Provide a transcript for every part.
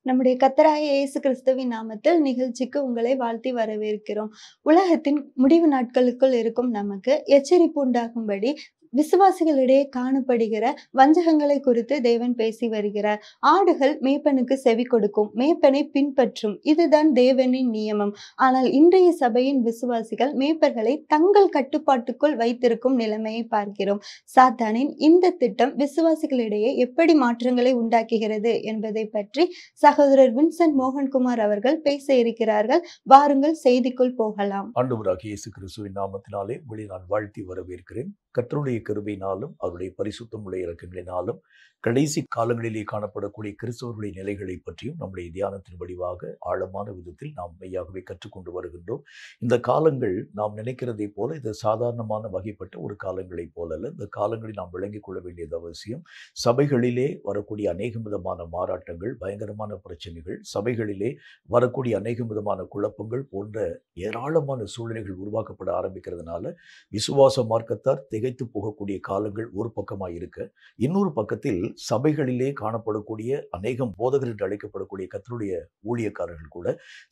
நம்முடைய கர்த்தராகிய இயேசு கிறிஸ்துவின் நாமத்தில் நிகழ்ச்சிக்கு உங்களை வாழ்த்தி வரவேற்கிறோம். உலகத்தின் முடிவு நாட்களுக்குள் இருக்கும் நமக்கு எச்சரிப்பு உண்டாகும்படி விசுவாசிகளிடையே காணப்படுகிற வஞ்சகங்களை குறித்து தேவன் பேசி வருகிறார். ஆடுகள் மேய்ப்பனுக்கு செவி கொடுக்கும், மேய்ப்பனை பின்பற்றும். இதுதான் தேவனின் நியமம். ஆனால் இன்றைய சபையின் விசுவாசிகள் மேய்ப்பர்களை தங்கள் கட்டுப்பாட்டுக்குள் வைத்திருக்கும் நிலைமையை பார்க்கிறோம். சாத்தானின் இந்த திட்டம் விசுவாசிகளிடையே எப்படி மாற்றங்களை உண்டாக்குகிறது என்பதை பற்றி சகோதரர் வின்சென்ட் மோகன்குமார் அவர்கள் பேச இருக்கிறார்கள். வாருங்கள் செய்திக்குள் போகலாம். ஆண்டவராகிய இயேசு கிறிஸ்துவின் நாமத்தினாலே உங்களை நான் வாழ்த்தி வரவேற்கிறேன். கர்த்தருடைய கிருபையினாலும் அவருடைய பரிசுத்தமுள்ள இரக்கங்களினாலும் கடைசி காலங்களிலே காணப்படக்கூடிய கிறிஸ்தவர்களுடைய நிலைகளை பற்றியும் நம்முடைய தியானத்தின் வடிவாக ஆழமான விதத்தில் நாம் மெய்யாகவே கற்றுக்கொண்டு வருகின்றோம். இந்த காலங்கள் நாம் நினைக்கிறதை போல இது சாதாரணமான வகைப்பட்ட ஒரு காலங்களைப் போல அல்ல. இந்த காலங்களை நாம் விளங்கிக் கொள்ள வேண்டியது அவசியம். சபைகளிலே வரக்கூடிய அநேக விதமான மாறாட்டங்கள், பயங்கரமான பிரச்சனைகள், சபைகளிலே வரக்கூடிய அநேக விதமான குழப்பங்கள் போன்ற ஏராளமான சூழ்நிலைகள் உருவாக்கப்பட ஆரம்பிக்கிறதுனால விசுவாச மார்க்கத்தார் திகைத்து போகக்கூடிய காலங்கள் ஒரு பக்கமாக இருக்க, இன்னொரு பக்கத்தில் சபைகளிலே காணப்படக்கூடிய அநேகம் போதகர் என்று அழைக்கப்படக்கூடிய கர்த்தருடைய ஊழியக்காரர்கள் கூட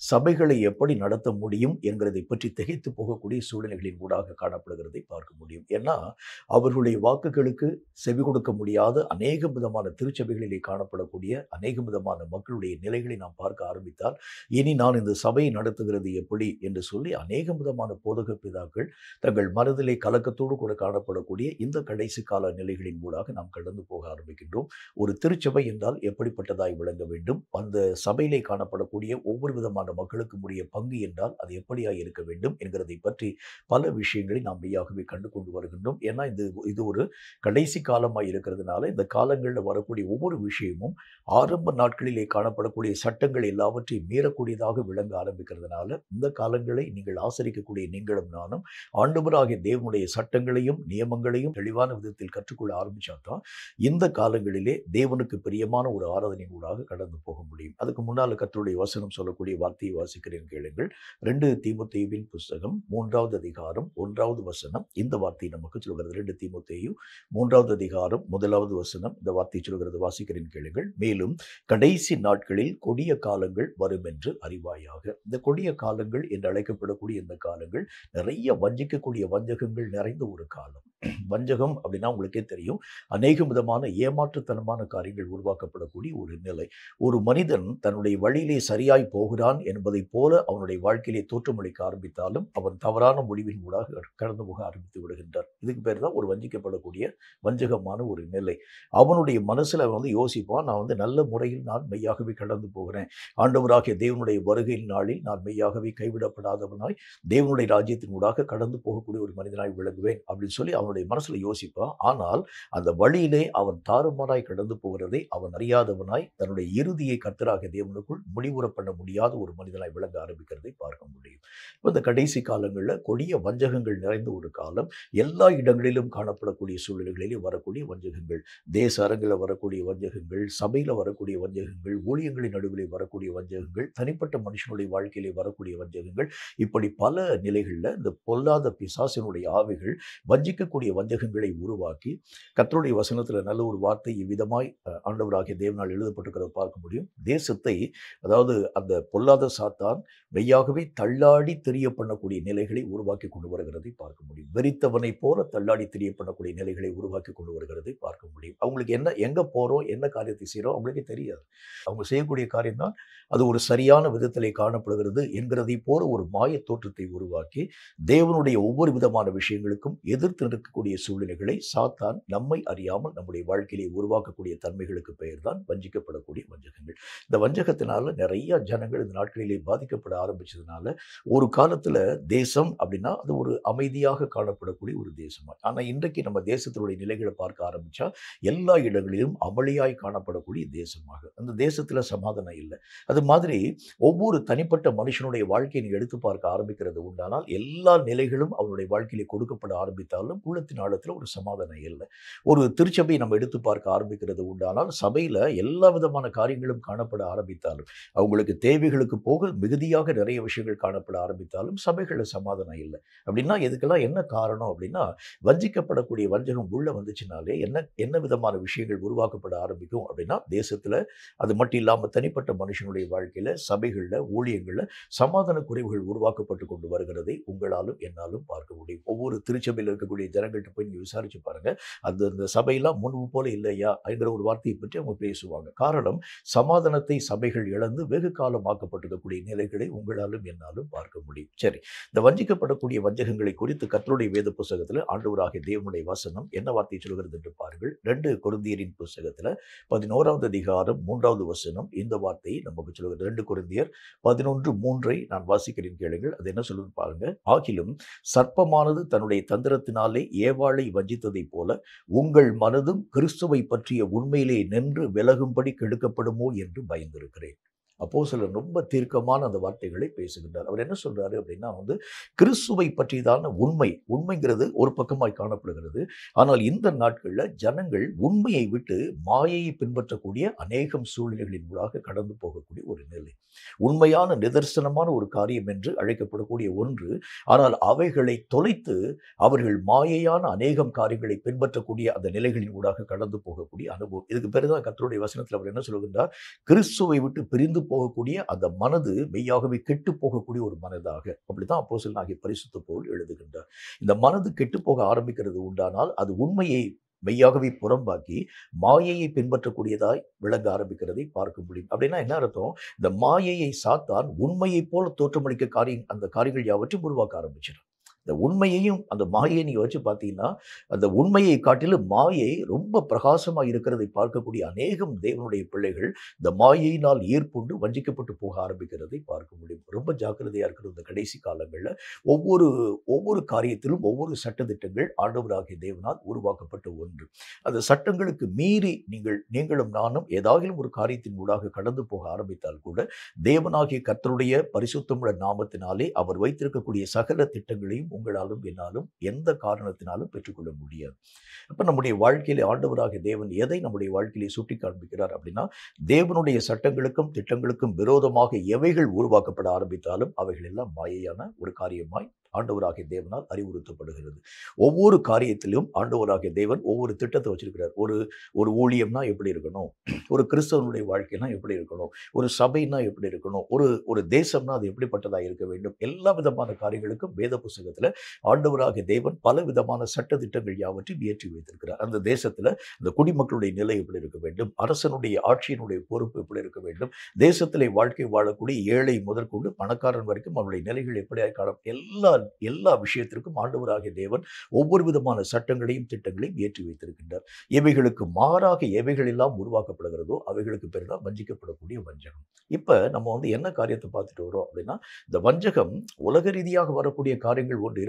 சபைகளை எப்படி நடத்த முடியும் என்கிறதை பற்றி திகைத்து போகக்கூடிய சூழ்நிலைகளின் ஊடாக காணப்படுகிறதை பார்க்க முடியும். ஏன்னா அவர்களுடைய வாக்குகளுக்கு செவி கொடுக்க முடியாத அநேக விதமான திருச்சபைகளிலே காணப்படக்கூடிய அநேக விதமான மக்களுடைய நிலைகளை நாம் பார்க்க ஆரம்பித்தால், இனி நான் இந்த சபையை நடத்துகிறது எப்படி என்று சொல்லி அநேக விதமான போதக பிதாக்கள் தங்கள் மனதிலே கலக்கத்தோடு கூட காணப்படக்கூடிய இந்த கடைசி கால நிலைகளின் ஊடாக நாம் கடந்து போக ஆரம்பிக்கின்றோம். ஒரு திருச்சபை என்றால் எப்படிப்பட்டதாய் விளங்க வேண்டும், அந்த சபையிலே காணப்படக்கூடிய ஒவ்வொரு விதமான மக்களுக்கும் உரிய பங்கு என்றால் அது எப்படியாய் இருக்க வேண்டும் என்கிறதை பற்றி பல விஷயங்களை நாம் மெய்யாகவே கண்டு கொண்டு வருகின்றோம். ஏன்னா இது ஒரு கடைசி காலமாய் இருக்கிறதுனால இந்த காலங்களில் வரக்கூடிய ஒவ்வொரு விஷயமும் ஆரம்ப நாட்களிலே காணப்படக்கூடிய சட்டங்கள் எல்லாவற்றையும் மீறக்கூடியதாக விளங்க ஆரம்பிக்கிறதுனால இந்த காலங்களை நீங்கள் ஆசரிக்கக்கூடிய நீங்களும் நானும் ஆண்டவராகிய தேவனுடைய சட்டங்களையும் நியமங்களையும் தெளிவான விதத்தில் கற்றுக்கொள்ள ஆரம்பிச்சாதான் இந்த காலங்களிலே தேவனுக்கு பிரியமான ஒரு ஆராதனை ஊடாக கடந்து போக முடியும். அதுக்கு முன்னால் கர்த்தருடைய வசனம் சொல்லக்கூடிய வார்த்தையை வாசிக்கிறேன் கேளுங்கள். 2 தீமோத்தேயுவின் புஸ்தகம் 3வது அதிகாரம் 1வது வசனம் இந்த வார்த்தை நமக்கு சொல்கிறது. 2 தீமோத்தேயு 3வது அதிகாரம் 1வது வசனம் இந்த வார்த்தை சொல்கிறது. வாசிக்கிறேன் கேளுங்கள். மேலும் கடைசி நாட்களில் கொடிய காலங்கள் வரும் என்று அறிவாயாக. இந்த கொடிய காலங்கள் என்று அழைக்கப்படக்கூடிய இந்த காலங்கள் நிறைய வஞ்சிக்கக்கூடிய வஞ்சகங்கள் நிறைந்த ஒரு காலம். வஞ்சகம் அப்படின்னா உங்களுக்கே தெரியும், அநேக விதமான ஏமாற்றுத்தனமான காரியங்கள் உருவாக்கப்படக்கூடிய ஒரு நிலை. ஒரு மனிதன் தன்னுடைய வழியிலே சரியாய் போகிறான் என்பதை போல அவனுடைய வாழ்க்கையிலே தோற்றமளிக்க ஆரம்பித்தாலும் அவன் தவறான முடிவின் ஊடாக கடந்து போக ஆரம்பித்து விடுகின்றார். இதுக்கு பேர் தான் ஒரு வஞ்சிக்கப்படக்கூடிய வஞ்சகமான ஒரு நிலை. அவனுடைய மனசுல யோசிப்பான், நான் நல்ல முறையில் நான் மெய்யாகவே கடந்து போகிறேன், ஆண்டவராகிய தேவனுடைய வருகையின் நாளில் நான் மெய்யாகவே கைவிடப்படாதவனாய் தேவனுடைய ராஜ்யத்தின் ஊடாக கடந்து போகக்கூடிய ஒரு மனிதனாய் விளங்குவேன் அப்படின்னு சொல்லி அவனுடைய மனசுல யோசிப்பான். ஆனால் அந்த வழியிலே அவன் தாறுமாறாய் கடந்து போகிறதை அவன் அறியாதவனாய் தன்னுடைய இறுதியை கர்த்தராகிய தேவனுக்குள் முடிவுற பண்ண முடியாத ஒரு மனிதனாய் விளங்க ஆரம்பிக்கிறதை பார்க்க முடியும். இந்த கடைசி காலங்களில் கொடிய வஞ்சகங்கள் நிறைந்த ஒரு காலம். எல்லா இடங்களிலும் காணப்படக்கூடிய சூழ்நிலைகளிலே வரக்கூடிய வஞ்சகங்கள், தேச அரங்கில் வரக்கூடிய வஞ்சகங்கள், சபையில் வரக்கூடிய வஞ்சகங்கள், ஊழியங்களின் நடுவிலே வரக்கூடிய வஞ்சகங்கள், தனிப்பட்ட மனுஷனுடைய வாழ்க்கையிலே வரக்கூடிய வஞ்சகங்கள், இப்படி பல நிலைகளில் இந்த பொல்லாத பிசாசினுடைய ஆவிகள் வஞ்சிக்கக்கூடிய வஞ்சகங்களை உருவாக்கி கர்த்தருடைய வசனத்தில் நல்ல ஒரு வார்த்தை இவ்விதமாய் ஆண்டவராகிய தேவனால் எழுதப்பட்டிருக்கிறத பார்க்க முடியும். தேசத்தை, அதாவது அந்த பொல்லாத சாத்தான் மெய்யாகவே தள்ளாடி தெரிய பண்ணக்கூடிய நிலைகளை உருவாக்கி கொண்டு வருகிறதை பார்க்க முடியும். வெறித்தவனை போல தள்ளாடி தெரிய பண்ணக்கூடிய நிலைகளை உருவாக்கி கொண்டு வருகிறதை பார்க்க முடியும். அவங்களுக்கு என்ன, எங்க போறோம், என்ன காரியத்தை செய்யறோம் அவங்களுக்கே தெரியாது. அவங்க செய்யக்கூடிய காரியம் தான் அது ஒரு சரியான விதத்திலே காணப்படுகிறது என்கிறதை போல ஒரு மாய தோற்றத்தை உருவாக்கி தேவனுடைய ஒவ்வொரு விதமான விஷயங்களுக்கும் எதிர்த்து நிற்கக்கூடிய சூழ்நிலைகளை சாத்தான் நம்மை அறியாமல் நம்முடைய வாழ்க்கையிலே உருவாக்கக்கூடிய தன்மைகளுக்கு பெயர் தான் வஞ்சிக்கப்படக்கூடிய வஞ்சகங்கள். இந்த வஞ்சகத்தினால நிறைய ஜனங்கள் இந்த நாட்களிலே பாதிக்கப்பட ஆரம்பிச்சதுனால ஒரு காலத்துல தேசம் அப்படின்னா அது ஒரு அமைதியாக காணப்படக்கூடிய ஒரு தேசமா, ஆனா இன்றைக்கு நம்ம தேசத்தினுடைய நிலைகளை பார்க்க ஆரம்பிச்சா எல்லா இடங்களிலும் அமளியாய் காணப்படக்கூடிய தேசமாக, அந்த தேசத்துல சமாதானம் இல்லை. அது மாதிரி ஒவ்வொரு தனிப்பட்ட மனுஷனுடைய வாழ்க்கையை எடுத்து பார்க்க ஆரம்பிக்கிறது உண்டானால் எல்லா நிலைகளும் அவனுடைய வாழ்க்கையிலே கொடுக்கப்பட ஆரம்பித்தாலும் இருந்தாலும் உள்ளத்தின் ஆழத்தில் ஒரு சமாதானம் இல்லை. ஒரு திருச்சபை நம்ம எடுத்து பார்க்க ஆரம்பிக்கிறது உண்டானால் சபையில் எல்லா விதமான காரியங்களும் காணப்பட ஆரம்பித்தாலும், அவங்களுக்கு தேவைகளுக்கு போக மிகுதியாக நிறைய விஷயங்கள் காணப்பட ஆரம்பித்தாலும் சபைகளில் சமாதானம் இல்லை. அப்படின்னா இதுக்கெல்லாம் என்ன காரணம் அப்படின்னா, வஞ்சிக்கப்படக்கூடிய வஞ்சகம் உள்ள வந்துச்சுனாலே என்ன என்ன விதமான விஷயங்கள் உருவாக்கப்பட ஆரம்பிக்கும் அப்படின்னா, தேசத்தில் அது மட்டும் இல்லாமல் தனிப்பட்ட மனுஷனுடைய வாழ்க்கையில், சபைகளில், ஊழியங்களில் சமாதான குறைவுகள் உருவாக்கப்பட்டு கொண்டு வருகிறதை உங்களாலும் என்னாலும் பார்க்க முடியும். ஒவ்வொரு திருச்சபையில் இருக்கக்கூடிய ஜனங்கள்கிட்ட போய் நீங்கள் விசாரிச்சு பாருங்க, அந்த சபையெல்லாம் முன்பு போல இல்லையா என்கிற ஒரு வார்த்தையை பற்றி அவங்க பேசுவாங்க. காரணம், சமாதானத்தை சபைகள் இழந்து வெகு காலம் ஆக்கப்பட்டிருக்கக்கூடிய நிலைகளை உங்களாலும் என்னாலும் பார்க்க முடியும். சரி, இந்த வஞ்சிக்கப்படக்கூடிய வஞ்சகங்களை குறித்து கர்த்தருடைய வேத புஸ்தகத்தில் ஆண்டவராகிய தேவனுடைய வசனம் என்ன வார்த்தை சொல்கிறது என்று பாருங்கள். 2 கொரிந்தியரின் புஸ்தகத்தில் 11வது அதிகாரம் 3வது வசனம் இந்த வார்த்தையை நமக்கு சொல்கிறது. 2 கொரிந்தியர் 11:3 நான் வாசிக்கிறேன், கேளுங்கள். அது என்ன சொல்லுது பாருங்க. ஆகிலும் சர்ப்பமானது தன்னுடைய தந்திரத்தினாலே ஏவாளை வஞ்சித்ததைப் போல உங்கள் மனதும் கிறிஸ்துவை பற்றிய உண்மையிலே நின்று விலகும்படி கெடுக்கப்படுமோ என்று பயந்திருக்கிறேன். அப்போஸ்தலர் ரொம்ப தீர்க்கமான அந்த வார்த்தைகளை பேசுகின்றார். அவர் என்ன சொல்றாரு அப்படின்னா, கிறிஸ்துவை பற்றியதான உண்மைங்கிறது ஒரு பக்கமாய் காணப்படுகிறது. ஆனால் இந்த நாட்களில் ஜனங்கள் உண்மையை விட்டு மாயையை பின்பற்றக்கூடிய அநேகம் சூழ்நிலைகளின் ஊடாக கடந்து போகக்கூடிய ஒரு நிலை. உண்மையான நிதர்சனமான ஒரு காரியம் என்று அழைக்கப்படக்கூடிய ஒன்று, ஆனால் அவைகளை தொலைத்து அவர்கள் மாயையான அநேகம் காரியங்களை பின்பற்றக்கூடிய அந்த நிலைகளின் ஊடாக கடந்து போகக்கூடிய அனுபவம். இதுக்கு பிறகுதான் கர்த்தருடைய வசனத்தில் அவர் என்ன சொல்கின்றார், கிறிஸ்துவை விட்டு பிரிந்து போகக்கூடிய அந்த மனது மெய்யாகவே கெட்டு போகக்கூடிய ஒரு மனதாக, அப்படித்தான் அப்போஸ்தலனாகிய பரிசுத்த பவுல் எழுதுகின்றார். இந்த மனது கெட்டு போக ஆரம்பிக்கிறது உண்டானால் அது உண்மையை மெய்யாகவே புறம்பாக்கி மாயையை பின்பற்றக்கூடியதாய் விளங்க ஆரம்பிக்கிறதை பார்க்க முடியும். அப்படின்னா என்ன அர்த்தம், இந்த மாயையை சாத்தான் உண்மையை போல தோற்றமளிக்க அந்த காரியங்கள் யாவற்றையும் உருவாக்க ஆரம்பிச்சிடும். இந்த உண்மையையும் அந்த மாயையை நீங்க வச்சு பார்த்தீங்கன்னா, அந்த உண்மையை காட்டிலும் மாயை ரொம்ப பிரகாசமாக இருக்கிறதை பார்க்கக்கூடிய அநேகம் தேவனுடைய பிள்ளைகள் இந்த மாயையினால் ஈர்ப்புண்டு வஞ்சிக்கப்பட்டு போக ஆரம்பிக்கிறதை பார்க்க முடியும். ரொம்ப ஜாக்கிரதையா இருக்கிற இந்த கடைசி காலங்களில் ஒவ்வொரு காரியத்திலும் ஒவ்வொரு சட்டதிட்டங்கள் ஆண்டவராகிய தேவனால் உருவாக்கப்பட்ட ஒன்று. அந்த சட்டங்களுக்கு மீறி நீங்களும் நானும் ஏதாகிலும் ஒரு காரியத்தின் ஊடாக கடந்து போக ஆரம்பித்தால் கூட தேவனாகிய கர்த்தருடைய பரிசுத்தமுள்ள நாமத்தினாலே அவர் வைத்திருக்கக்கூடிய சகல திட்டங்களையும் உங்களாலும் என்னாலும் எந்த காரணத்தினாலும் பெற்றுக்கொள்ள முடியாது. அப்ப நம்முடைய வாழ்க்கையிலே ஆண்டவராகிய தேவன் எதை நம்முடைய வாழ்க்கையிலே சுட்டி காண்பிக்கிறார் அப்படின்னா, தேவனுடைய சட்டங்களுக்கும் திட்டங்களுக்கும் விரோதமாக எவைகள் உருவாக்கப்பட ஆரம்பித்தாலும் அவைகள் எல்லாம் மாயையான ஒரு காரியமாய் ஆண்டவராகிய தேவனால் அறிவுறுத்தப்படுகிறது. ஒவ்வொரு காரியத்திலும் ஆண்டவராகிய தேவன் ஒவ்வொரு திட்டத்தை வச்சிருக்கிறார். ஒரு ஊழியம்னா எப்படி இருக்கணும், ஒரு கிறிஸ்தவனுடைய வாழ்க்கைனா எப்படி இருக்கணும், ஒரு சபைனா எப்படி இருக்கணும், ஒரு தேசம்னா அது எப்படிப்பட்டதாக இருக்க வேண்டும், எல்லா விதமான காரியங்களுக்கும் வேத புஸ்தகத்தில் ஆண்டவராகிய தேவன் பல விதமான சட்ட திட்டங்கள் யாவற்றையும் ஏற்றி வைத்திருக்கிறார். அந்த தேசத்தில் அந்த குடிமக்களுடைய நிலை எப்படி இருக்க வேண்டும், அரசனுடைய ஆட்சியினுடைய பொறுப்பு எப்படி இருக்க வேண்டும், தேசத்திலே வாழ்க்கை வாழக்கூடிய ஏழை முதற்கொண்டு பணக்காரன் வரைக்கும் அவருடைய நிலைகள் எப்படியாக காணும், எல்லா விஷயத்திற்கும் ஆண்டவராகிய தேவன் ஒவ்வொரு விதமான சட்டங்களையும் திட்டங்களையும் ஏற்றி வைத்திருக்கின்றார். எவைகளுக்கு மாறாக எவைகள் எல்லாம் உருவாக்கப்படுகிறதோ அவைகளுக்கு பேர் தான் வஞ்சிக்கப்படக்கூடிய வஞ்சகம். இப்ப நம்ம என்ன காரியத்தை பார்த்துட்டு வரோம் அப்படின்னா, இந்த வஞ்சகம் உலக ரீதியாக வரக்கூடிய காரியங்கள் ஒன்று